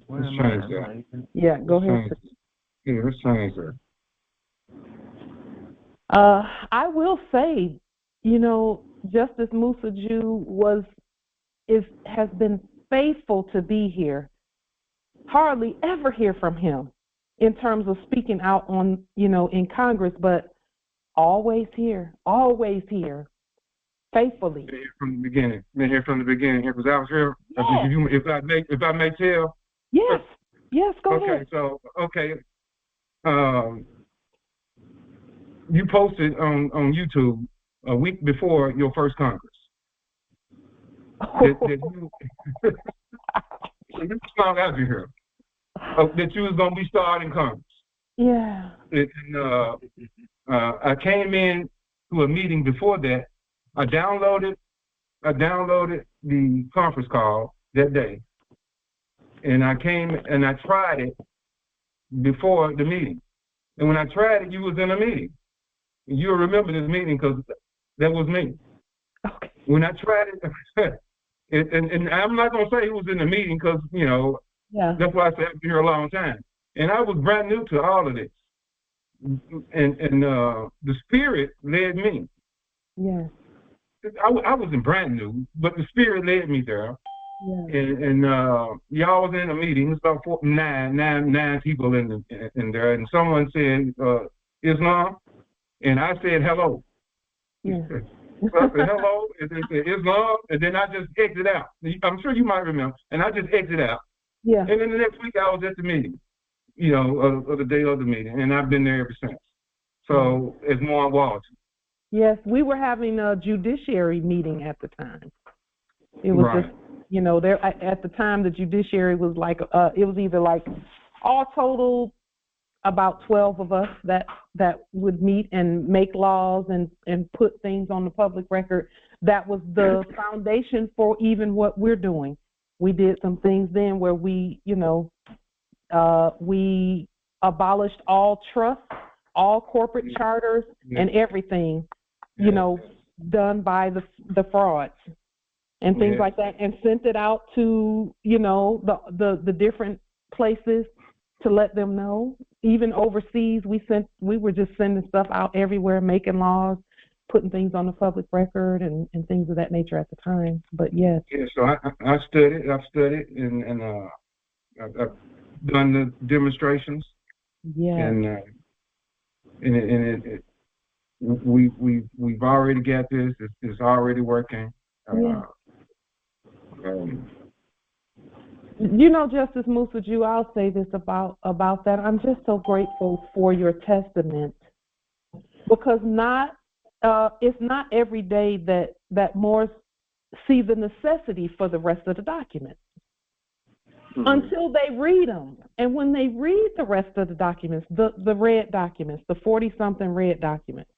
Let's change that. Yeah, go ahead. Yeah, let's change that. I will say, Justice Musa Jew has been faithful to be here. Hardly ever hear from him in terms of speaking out on, in Congress, but always here, faithfully. Been here from the beginning. Because I was here. Yes. If I may tell. Yes. Go ahead. Okay. You posted on YouTube a week before your first Congress. That you was going to be starting Congress. Yeah. And I came in to a meeting before that. I downloaded the conference call that day, and I came and I tried it before the meeting. And when I tried it, you was in a meeting. You'll remember this meeting because that was me. Okay. When I tried it, and I'm not going to say who was in the meeting because, that's why I said I've been here a long time. And I was brand new to all of this. And the Spirit led me. Yeah. I wasn't brand new, but the Spirit led me there. Yeah. And y'all was in a meeting. It was about nine people in there. And someone said, Islam. And I said, hello. Yeah. So I said, hello. And they said, Islam. And then I just exited out. I'm sure you might remember. And I just exited out. Yeah. And then the next week I was at the meeting, of the day of the meeting. And I've been there ever since. So it's more Walton. Yes, we were having a judiciary meeting at the time. It was right. just, there at the time the judiciary was like, it was either like all total about 12 of us that would meet and make laws and put things on the public record. That was the foundation for even what we're doing. We did some things then where we abolished all trusts, all corporate charters, and everything, done by the frauds and things like that, and sent it out to, the different places to let them know. Even overseas, we were just sending stuff out everywhere, making laws, putting things on the public record and things of that nature at the time. But yes. Yeah, so I've studied, and I've done the demonstrations. Yeah. And we've already got this. It's already working. Justice Musa Jew, I'll say this about that. I'm just so grateful for your testament, because it's not every day that Moors see the necessity for the rest of the documents until they read them. And when they read the rest of the documents, the red documents, the 40-something red documents,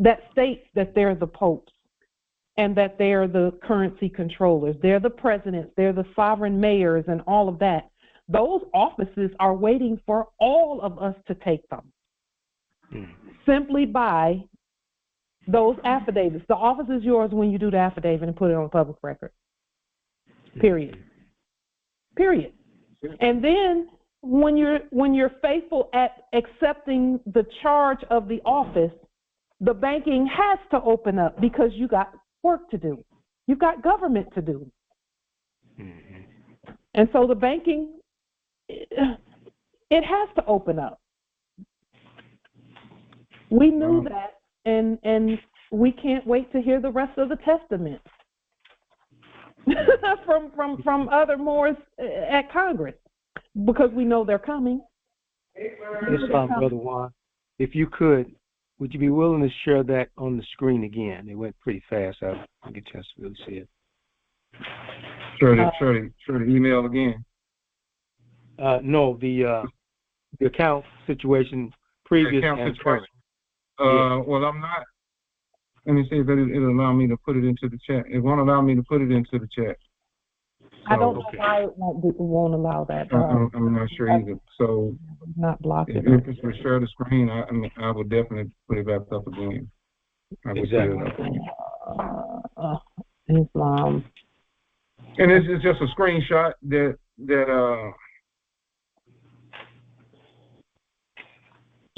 that states that they're the popes and that they're the currency controllers, they're the presidents, they're the sovereign mayors and all of that. Those offices are waiting for all of us to take them simply by those affidavits. The office is yours when you do the affidavit and put it on public record. Period. And then when you're faithful at accepting the charge of the office, the banking has to open up because you got work to do. You've got government to do. And so the banking, it has to open up. We knew that, and we can't wait to hear the rest of the testament from other Moors at Congress, because we know they're coming. Yes, Brother Juan, if you could would you be willing to share that on the screen again? It went pretty fast. I didn't get a chance to really see it. Share the email again. No, the account situation, previous account and situation. current. Well, I'm not. Let me see if it'll allow me to put it into the chat. It won't allow me to put it into the chat. So, I don't know why it won't allow that. I'm not sure either. So, not blocked if it. it's for share the screen, I would definitely put it back up again. I would put it up. Islam. And it's just a screenshot that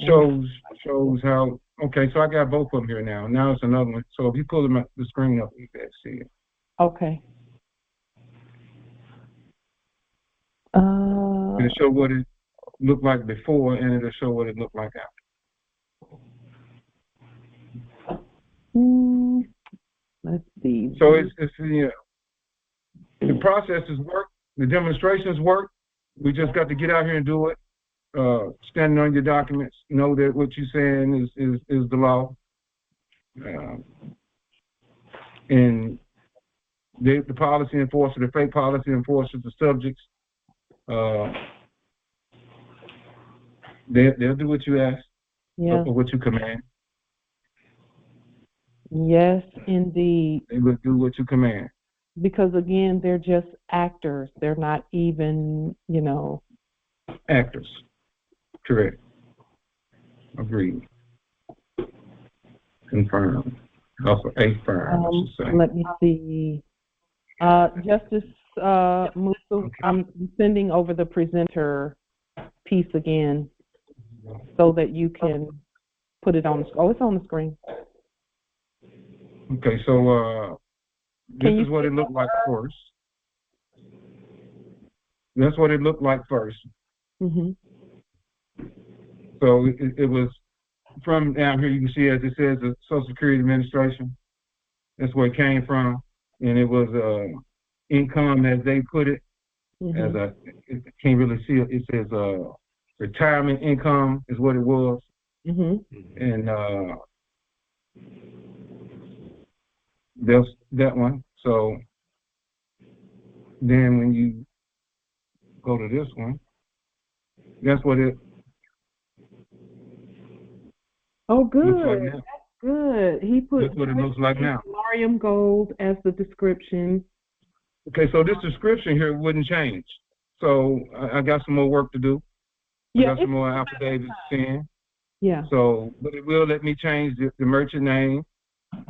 shows how. Okay, so I got both of them here now. Now it's another one. So if you pull the screen up, you can see it. Okay. It'll show what it looked like before, and it'll show what it looked like after. Let's see. So it's the processes work, the demonstrations work. We just got to get out here and do it. Standing on your documents, know that what you're saying is the law. And the policy enforcer, the fake policy enforcers, the subjects, they'll do what you ask, or what you command. Yes, indeed. They will do what you command. Because again, they're just actors. They're not even, Actors. Correct. Agreed. Confirmed. Also affirmed, I should say. Let me see. Justice Musa, I'm sending over the presenter piece again so that you can put it on the screen. Oh, it's on the screen. Okay, so this is what it looked like first. That's what it looked like first. Mm-hmm. So it was from down here, you can see as it says the Social Security Administration. That's where it came from. And it was income as they put it. Mm-hmm. As I can't really see it. It says retirement income is what it was. Mm-hmm. And there's that one. So then when you go to this one, that's what it. Oh, good. Like that's good. He put that's what it looks like now. Mariam Gold as the description. Okay, so this description here wouldn't change. So I got some more work to do. Yeah, I got some more affidavits to send. Yeah. So, but it will let me change the merchant name,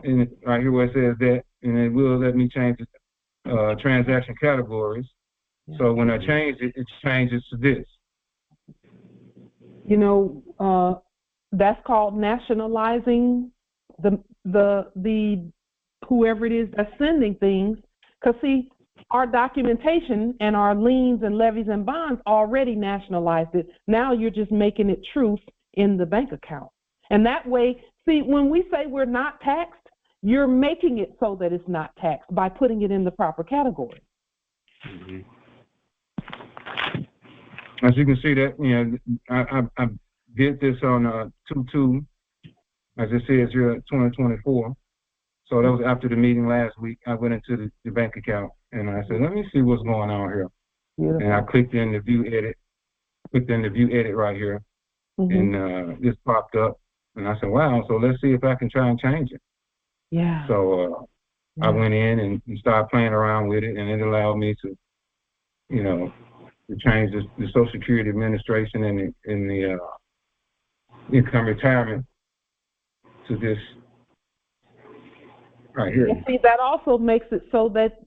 and right here where it says that, and it will let me change the transaction categories. Yeah. So when I change it, it changes to this. That's called nationalizing the whoever it is that's sending things. Because see, our documentation and our liens and levies and bonds already nationalized it. Now you're just making it truth in the bank account. And that way, see, when we say we're not taxed, you're making it so that it's not taxed by putting it in the proper category. Mm-hmm. As you can see that, I did this on 2/2, as it says here, 2024. So that was after the meeting last week. I went into the bank account and I said, let me see what's going on here. Beautiful. And I clicked in the view edit right here. Mm-hmm. And this popped up. And I said, wow, so let's see if I can try and change it. Yeah. So I went in and started playing around with it, and it allowed me to, to change the Social Security Administration and the income retirement to this right here. And see, that also makes it so that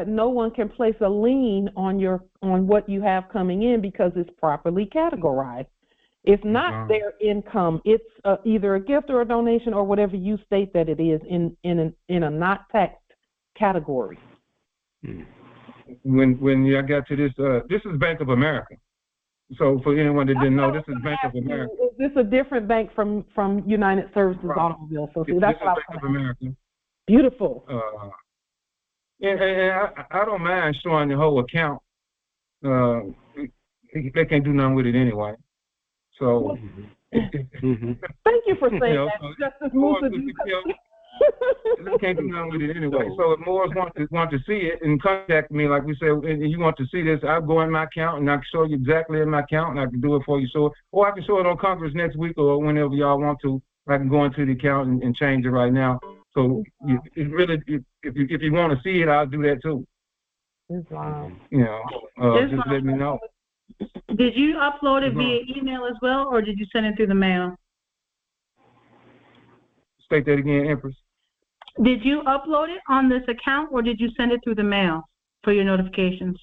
no one can place a lien on what you have coming in because it's properly categorized. It's not their income. It's either a gift or a donation or whatever you state that it is in a not taxed category. When I got to this, this is Bank of America. So for anyone that didn't know, this is Bank of America. Is this a different bank from United Services Automobile Association? That's what Bank of America. Beautiful. And I don't mind showing the whole account. They can't do nothing with it anyway. So Thank you for saying that, Justice Musa. They can't do nothing with it anyway. So if Moors want to see it and contact me, like we said, and you want to see this, I'll go in my account and I can show you exactly in my account, and I can do it for you. So, or I can show it on Congress next week or whenever y'all want to. I can go into the account and change it right now. So it really, if you want to see it, I'll do that too. Islam. You know, just let me know. Did you upload it via email as well, or did you send it through the mail? State that again, Empress. Did you upload it on this account, or did you send it through the mail for your notifications?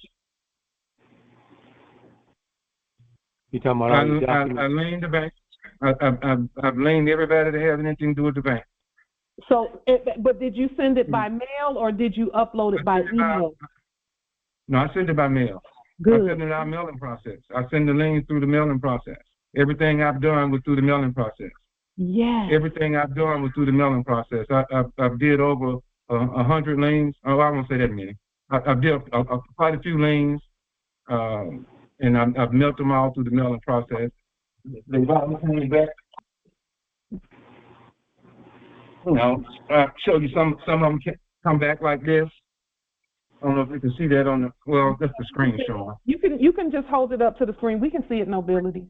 You talking about I leaned the bank. I've leaned everybody that has anything to do with the bank. So, but did you send it by mail or did you upload it by email? No, I sent it by mail. Good. I sent it out mailing process. I send the liens through the mailing process. Everything I've done was through the mailing process. Yeah. Everything I've done was through the mailing process. I've did over 100 liens. Oh, I won't say that many. I've did quite a few liens, and I've mailed them all through the mailing process. They brought me back. You know, I showed you some of them come back like this. I don't know if you can see that on the, well, that's the screen showing. You can just hold it up to the screen. We can see it, Nobility.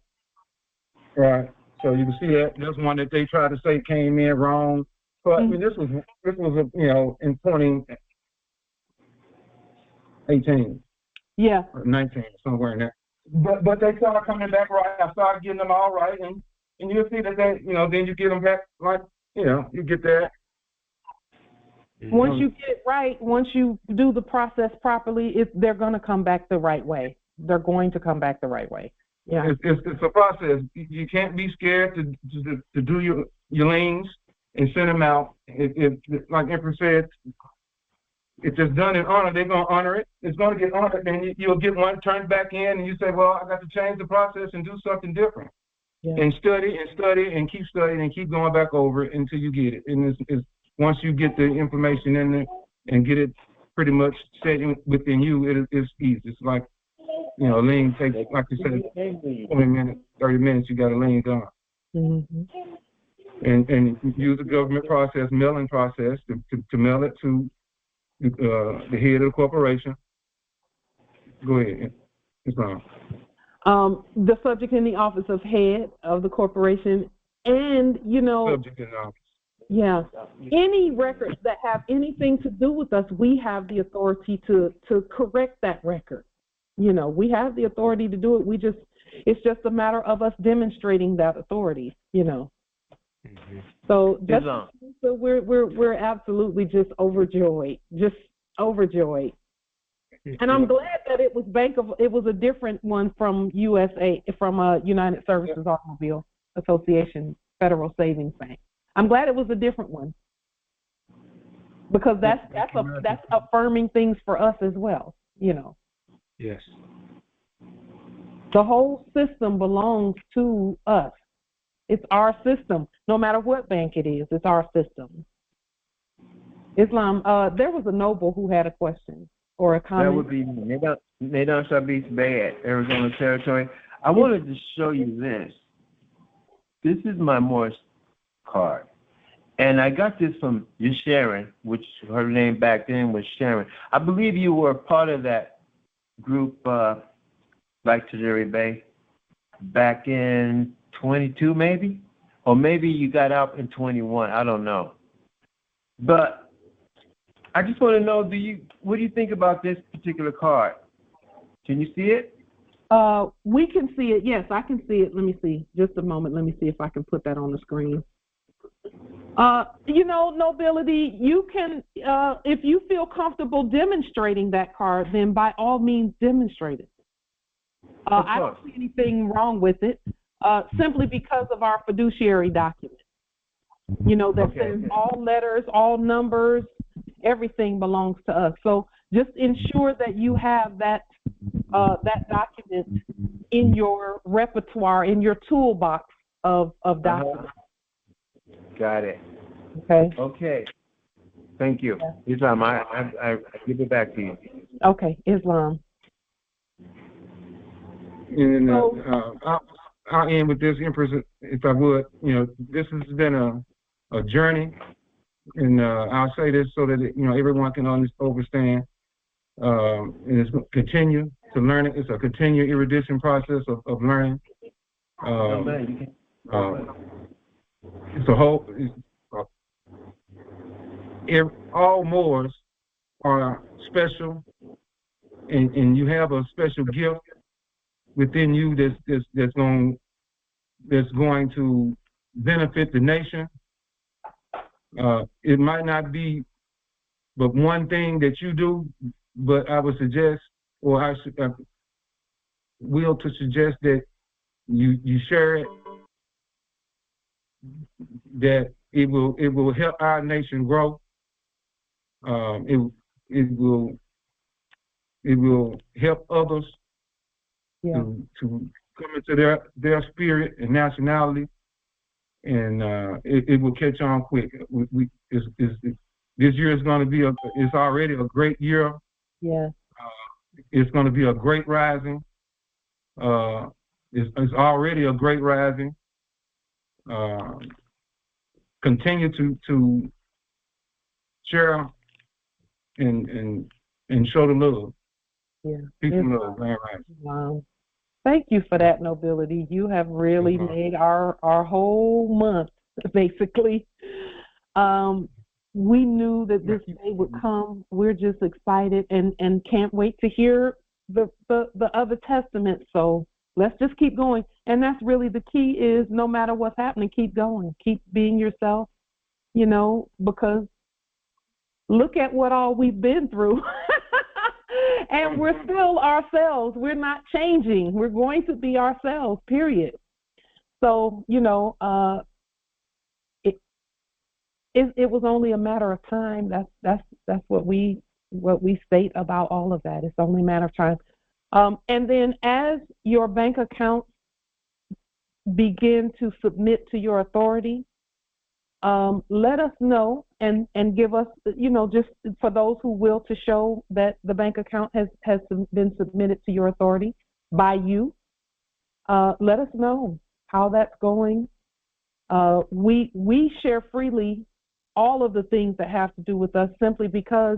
Right. So you can see that. There's one that they tried to say came in wrong. But I mean, this was you know, in 2018. Yeah. Or 19, somewhere in there. But they started coming back right. I started getting them all right, and you'll see that they, you know, then you get them back like, you know, you get that. Once you get it right, once you do the process properly, they're going to come back the right way. They're going to come back the right way. Yeah. It's a process. You can't be scared to do your liens and send them out. Like Empress said, if it's done in honor, they're going to honor it. It's going to get honored, and you'll get one turned back in, and you say, well, I got to change the process and do something different. Yeah. And study and keep studying and keep going back over it until you get it. And it's once you get the information in there and get it pretty much set within you, it's easy. It's like, you know, lien takes, like you said, 20 minutes, 30 minutes, you got a lien done. Mm-hmm. And use the government process, mailing process, to mail it to the head of the corporation. Go ahead. It's wrong. The subject in the office of head of the corporation, and, you know, subject in the office. Yeah. Any records that have anything to do with us, we have the authority to correct that record. You know, we have the authority to do it. It's just a matter of us demonstrating that authority, you know. Mm-hmm. So we're absolutely just overjoyed. And I'm glad that it was a different one from United Services Automobile Association Federal Savings Bank. I'm glad it was a different one, because that's affirming things for us as well, you know. Yes. The whole system belongs to us. It's our system. No matter what bank it is, it's our system. Islam, there was a noble who had a question or a comment. That would be Nadon Shabis Bad, Arizona Territory. I wanted to show you this. This is my Morse card. And I got this from Sharon, which her name back then was Sharon. I believe you were part of that group, like Tajiri Bay, back in 22 maybe? Or maybe you got out in 21, I don't know. But I just want to know, what do you think about this particular card? Can you see it? We can see it. Yes, I can see it. Let me see. Just a moment. Let me see if I can put that on the screen. You know, Nobility, you can, if you feel comfortable demonstrating that card, then by all means demonstrate it. I don't see anything wrong with it, simply because of our fiduciary document. You know, that says all letters, all numbers, everything belongs to us. So just ensure that you have that document in your repertoire, in your toolbox of documents. Got it. Okay. Thank you. Yeah. Islam, I give it back to you. Okay, Islam. And I'll end with this, Empress, if I would. This has been a journey, and I'll say this so that everyone can understand. And it's continue to learn it. It's a continued erudition process of learning. It's a whole. All Moors are special, and you have a special gift within you that's going to benefit the nation. It might not be but one thing that you do, but I would suggest, or I should will to suggest that you share it, that it will help our nation grow. It will help others to come into their spirit and nationality, and it will catch on quick. This year is going to be it's already a great year. Yeah. It's going to be a great rising. It's already a great rising. Continue to share and show the love. Yeah. Peace and love. Right. Wow. Thank you for that, Nobility. You have really made our whole month, basically. We knew that this day would come. We're just excited and can't wait to hear the other testaments. So let's just keep going. And that's really the key, is no matter what's happening, keep going. Keep being yourself, because look at what all we've been through. And we're still ourselves. We're not changing. We're going to be ourselves, period. So, it was only a matter of time. That's what we state about all of that. It's only a matter of time. And then as your bank accounts begin to submit to your authority, let us know and give us, just for those who will, to show that the bank account has been submitted to your authority by you. Let us know how that's going. We share freely all of the things that have to do with us, simply because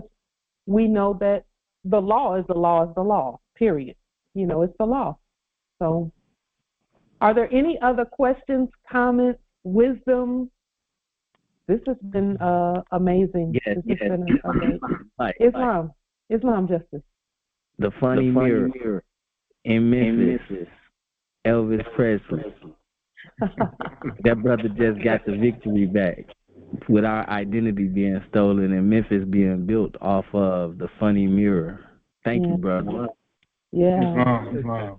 we know that the law is the law is the law, period. It's the law. So are there any other questions, comments, wisdom? This has been amazing. Yes. Been amazing. Islam Justice. The funny mirror in Memphis. Elvis Presley. That brother just got the victory back, with our identity being stolen and Memphis being built off of the funny mirror. Thank you, brother. Yeah. Islam.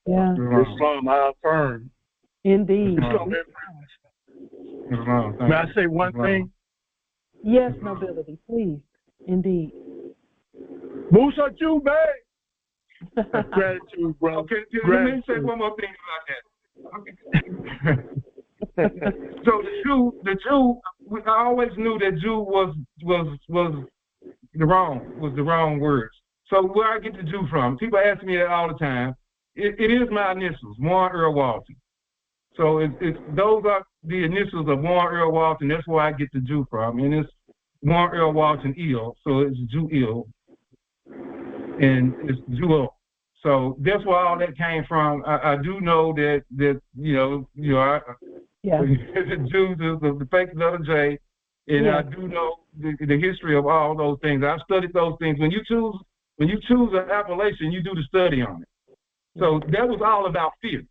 Yeah. Islam, I affirm. Indeed. Islam. May I say one thing? Yes, Nobility, please. Indeed. Musa Jube. Gratitude, bro. Okay, let me say one more thing about that. So the Jew, I always knew that Jew was the wrong words. So where I get the Jew from? People ask me that all the time. It is my initials, Warren Earl Walton. So those are the initials of Warren Earl Walton. That's where I get the Jew from, and it's Warren Earl Walton Eel. So it's Jew Eel, and it's Jewel. So that's where all that came from. I do know that the Jews, the fake letter J, and I do know the history of all those things. I've studied those things. When you choose an appellation, you do the study on it. So that was all about fear.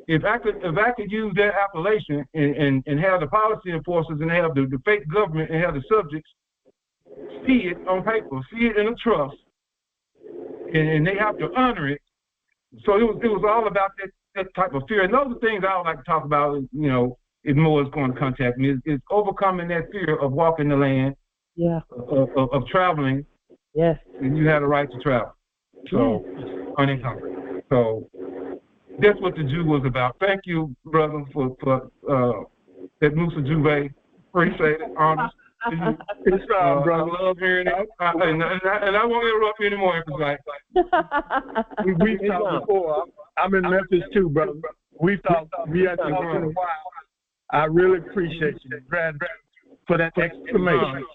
If I could use that appellation and have the policy enforcers and have the fake government and have the subjects see it on paper, see it in a trust, and they have to honor it. So it was all about that type of fear. And those are things I would like to talk about, if more is going to contact me, is overcoming that fear of walking the land, of traveling. Yes. And you have the right to travel. So, unencumbered. So that's what the Jew was about. Thank you, brother, for that Musa Juve. Appreciate it. Honest. I love hearing it. And I won't interrupt you anymore. We talked before. I'm in Memphis too, brother. We thought we had talked in a while. I really appreciate you, Brad, for that exclamation.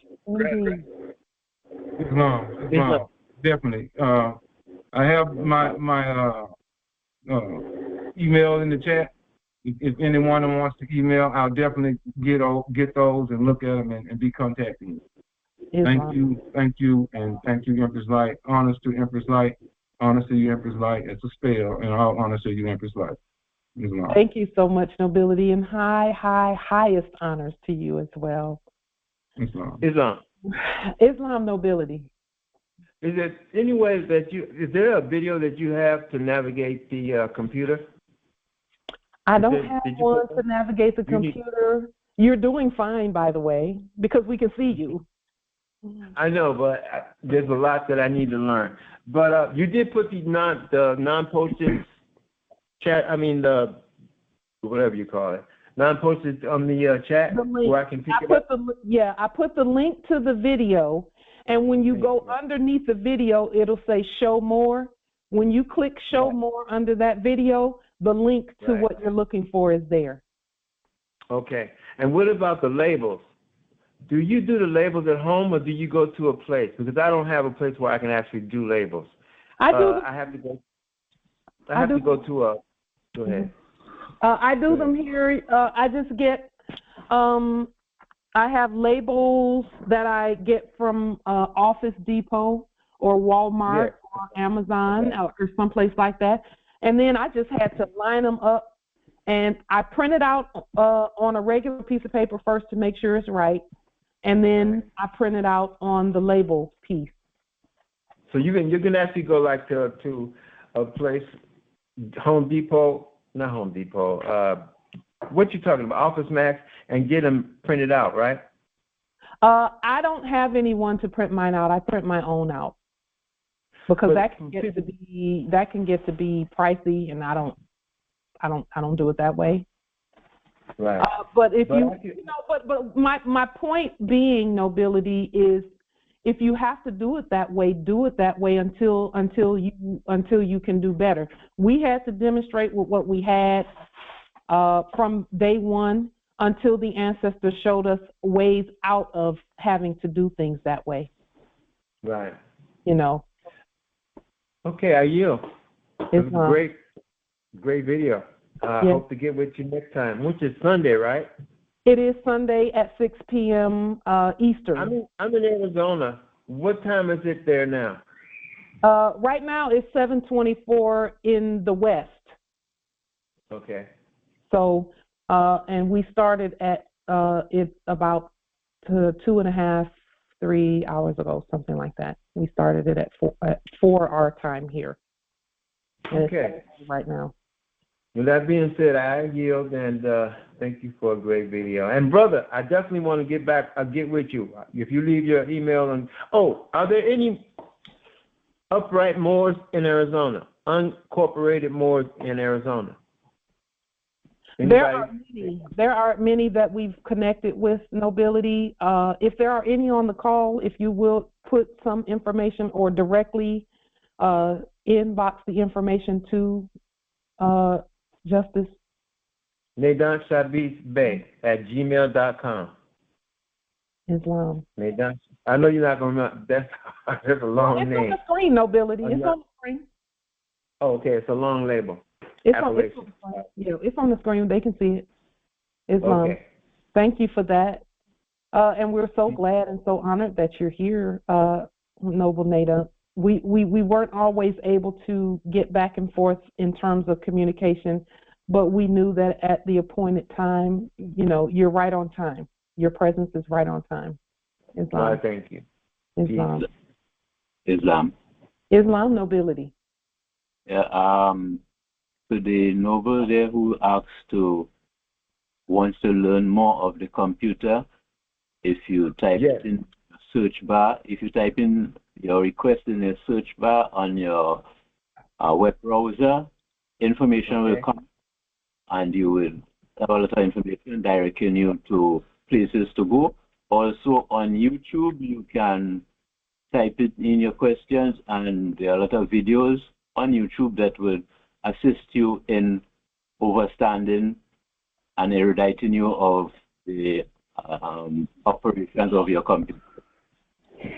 Islam. Definitely. I have my email in the chat. If anyone wants to email, I'll definitely get those and look at them and be contacting you. Thank you, and thank you, Empress Light. Honors to Empress Light. Honors to you, Empress Light. It's a spell, and all honors to you, Empress Light. Islam. Thank you so much, nobility, and highest honors to you as well. Islam. Islam nobility. Is there any way that is there a video that you have to navigate the computer? I don't have one to navigate the computer. You're doing fine, by the way, because we can see you. I know, but there's a lot that I need to learn. But you did put the non-posted chat. I mean the whatever you call it, non-posted on the chat where I can pick it up. I put the link to the video, and when you go underneath the video, it'll say "Show More." When you click "Show More" under that video, the link to what you're looking for is there. Okay. And what about the labels? Do you do the labels at home, or do you go to a place? Because I don't have a place where I can actually do labels. I do. I have to go. I have to go to a. Go ahead. I do them here. I just get. I have labels that I get from Office Depot or Walmart or Amazon or someplace like that, and then I just had to line them up, and I print it out on a regular piece of paper first to make sure it's right, and then I print it out on the label piece. So you can actually go like to a place, Home Depot, not Home Depot. What you talking about? Office Max, and get them printed out, right? I don't have anyone to print mine out. I print my own out because that can get to be pricey, and I don't do it that way. Right. But my point being, nobility, is if you have to do it that way, do it that way until you can do better. We had to demonstrate with what we had from day one until the ancestors showed us ways out of having to do things that way. Right. You know. Okay, I yield. It was a great video. I hope to get with you next time, which is Sunday, right? It is Sunday at 6 p.m. Eastern. I'm in Arizona. What time is it there now? Right now it's 7:24 in the west. Okay. So, and we started at it about 2.5, 3 hours ago, something like that. We started it at 4 our time here. Okay. Right now. With that being said, I yield, and thank you for a great video. And brother, I definitely want to get back. I'll get with you if you leave your email. And are there any upright Moors in Arizona? Unincorporated Moors in Arizona? Anybody? There are many that we've connected with, nobility. If there are any on the call, if you will put some information or directly inbox the information to Justice Nadan Shabis Bey at gmail.com. Islam. Nadan. I know you're not going to remember. That's a long name. It's on the screen, nobility. It's on the screen. Oh, okay. It's a long label. It's on the screen. They can see it. Islam. Okay. Thank you for that. And we're so glad and so honored that you're here, Noble Nada. We weren't always able to get back and forth in terms of communication, but we knew that at the appointed time, you're right on time. Your presence is right on time. Islam. Thank you. Islam. Islam nobility. Yeah. To the noble there who wants to learn more of the computer, if you type it in the search bar, if you type in your request in the search bar on your web browser, information will come, and you will have a lot of information directing you to places to go. Also on YouTube, you can type it in your questions, and there are a lot of videos on YouTube that will assist you in overstanding and eruditing you of the operations of your computer.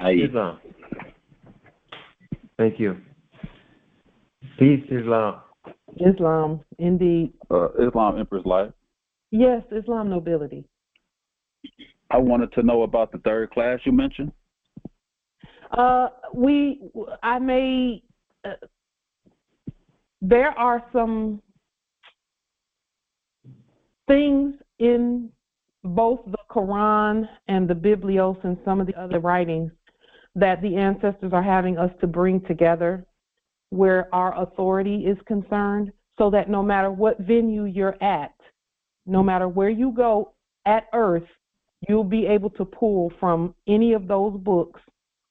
Islam. Thank you. Peace, Islam. Islam, indeed. Islam Empress Life. Yes, Islam nobility. I wanted to know about the third class you mentioned. There are some things in both the Quran and the Biblios and some of the other writings that the ancestors are having us to bring together where our authority is concerned, so that no matter what venue you're at, no matter where you go at Earth, you'll be able to pull from any of those books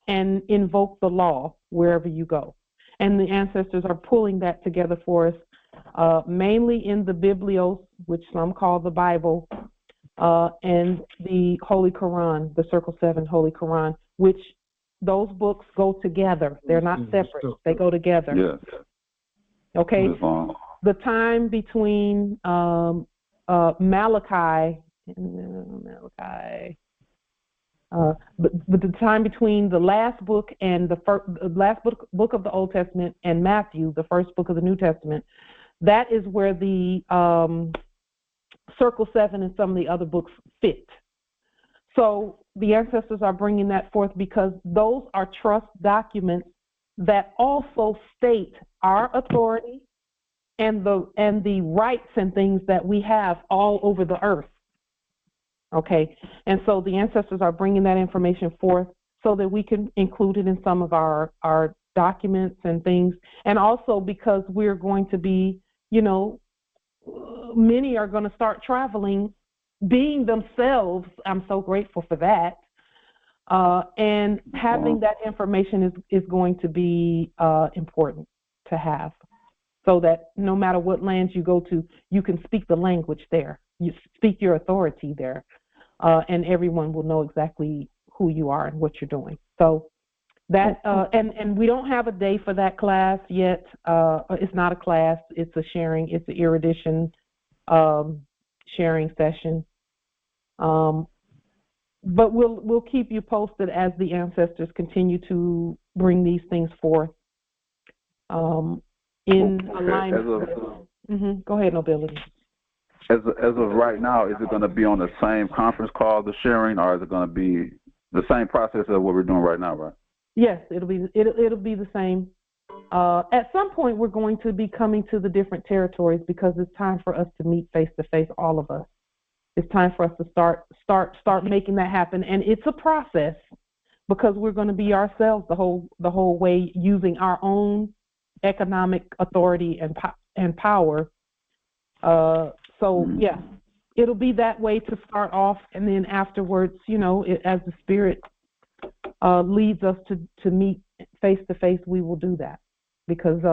and invoke the law wherever you go. And the ancestors are pulling that together for us, mainly in the Biblios, which some call the Bible, and the Holy Quran, the Circle 7 Holy Quran, which those books go together. They're not separate. They go together. Yes. Okay? The time between Malachi, but the time between the last book and the last book of the Old Testament and Matthew, the first book of the New Testament, that is where the Circle 7 and some of the other books fit. So the ancestors are bringing that forth because those are trust documents that also state our authority and the rights and things that we have all over the earth. Okay, and so the ancestors are bringing that information forth so that we can include it in some of our documents and things, and also because we're going to be, many are going to start traveling, being themselves. I'm so grateful for that, and having that information is going to be important to have, so that no matter what lands you go to, you can speak the language there. You speak your authority there, and everyone will know exactly who you are and what you're doing. So that, and we don't have a day for that class yet. It's not a class; it's a sharing. It's an erudition sharing session. But we'll keep you posted as the ancestors continue to bring these things forth. In alignment. Go ahead, nobility. As of right now, is it going to be on the same conference call, the sharing, or is it going to be the same process of what we're doing right now, right? Yes, it'll be the same. At some point, we're going to be coming to the different territories because it's time for us to meet face to face, all of us. It's time for us to start making that happen, and it's a process because we're going to be ourselves the whole way, using our own economic authority and power. So yeah, it'll be that way to start off, and then afterwards, as the Spirit leads us to meet face to face, we will do that because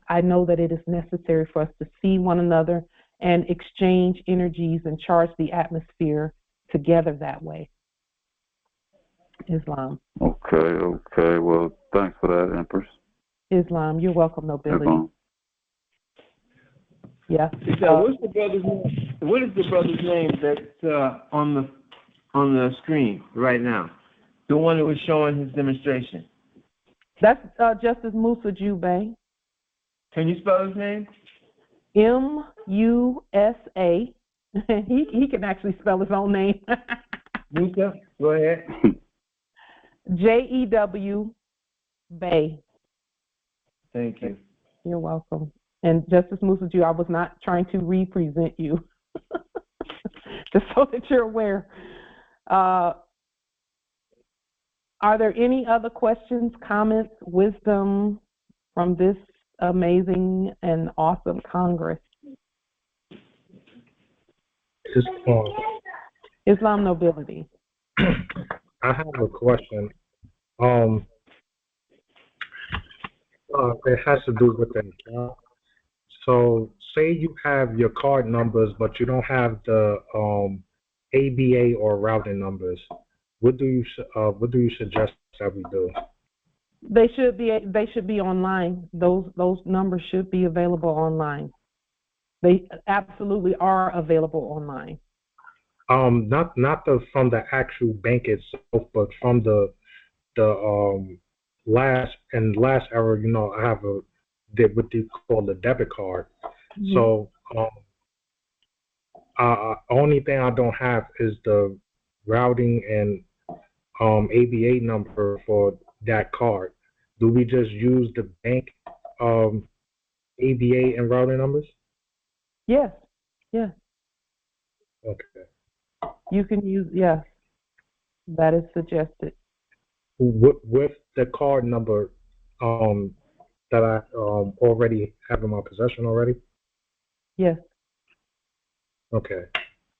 I know that it is necessary for us to see one another and exchange energies and charge the atmosphere together that way. Islam. Okay. Well, thanks for that, Empress. Islam, you're welcome, nobility. Islam. Yeah. What's the brother's name? What is the brother's name that's on the screen right now? The one that was showing his demonstration. That's Justice Musa Jube. Can you spell his name? Musa. He can actually spell his own name. Musa, go ahead. Jew Bay. Thank you. You're welcome. And Justice Musa Jew, I was not trying to represent you, just so that you're aware. Are there any other questions, comments, wisdom from this amazing and awesome Congress? Islam nobility. I have a question. It has to do with the account. So, say you have your card numbers, but you don't have the ABA or routing numbers. What do you suggest that we do? They should be online. Those numbers should be available online. They absolutely are available online. Not from the actual bank itself, but from the last hour, I have what they call the debit card. Mm-hmm. So only thing I don't have is the routing and ABA number for that card. Do we just use the bank ABA and routing numbers? Yes. Yes. Okay. You can use, yes. That is suggested. With the card number that I already have in my possession already? Yes. Okay.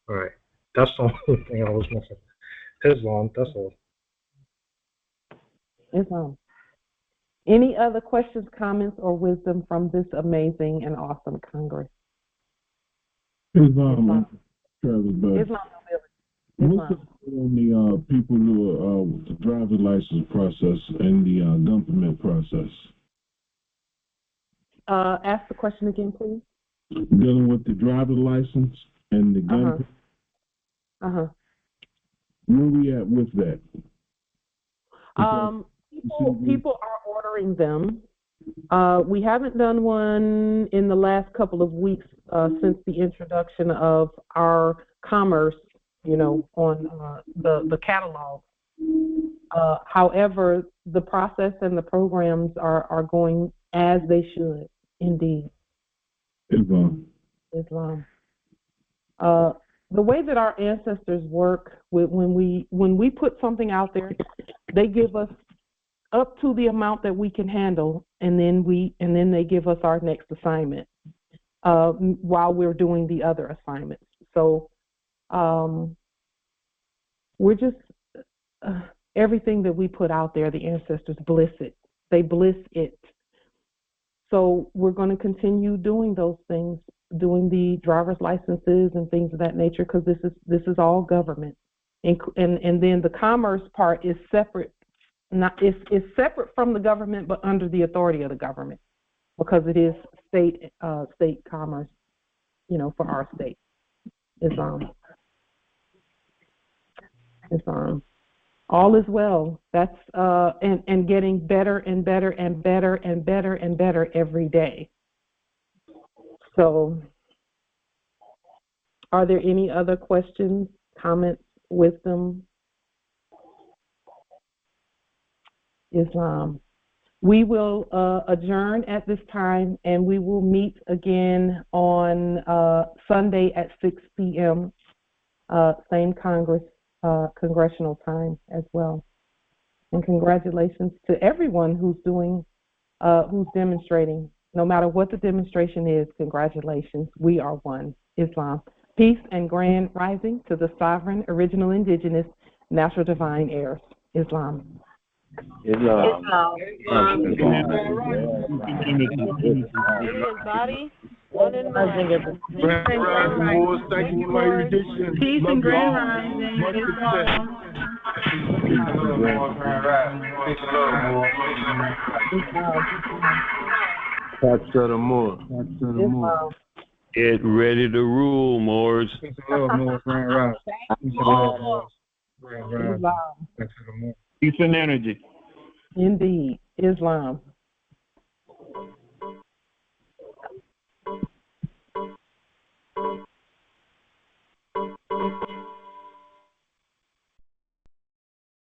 All right. That's the only thing I was missing. Islam, that's all. Islam. Any other questions, comments, or wisdom from this amazing and awesome Congress? Islam. Islam. What's on the people who are with the driver's license process and the government process? Ask the question again, please. Dealing with the driver's license and the gun. Where we at with that? People are ordering them. We haven't done one in the last couple of weeks since the introduction of our commerce, on the catalog. However, the process and the programs are going as they should, indeed. Islam. The way that our ancestors work, when we put something out there, they give us up to the amount that we can handle, and then they give us our next assignment while we're doing the other assignments. So we're just everything that we put out there, the ancestors bliss it. They bliss it. So we're going to continue doing those things, doing the driver's licenses and things of that nature, because this is all government, and then the commerce part is separate. It's separate from the government, but under the authority of the government, because it is state commerce, for our state. Islam. All is well. That's and getting better and better and better and better and better every day. So, are there any other questions, comments, wisdom? Islam. We will adjourn at this time, and we will meet again on Sunday at 6 p.m. Same congressional time as well. And congratulations to everyone who's demonstrating. No matter what the demonstration is, congratulations. We are one. Islam. Peace and grand rising to the sovereign, original, indigenous, natural, divine heirs. Islam. Islam. Body, one in mind. Peace and grand rising. Get ready to rule, Moors. Peace and energy. Indeed. Islam.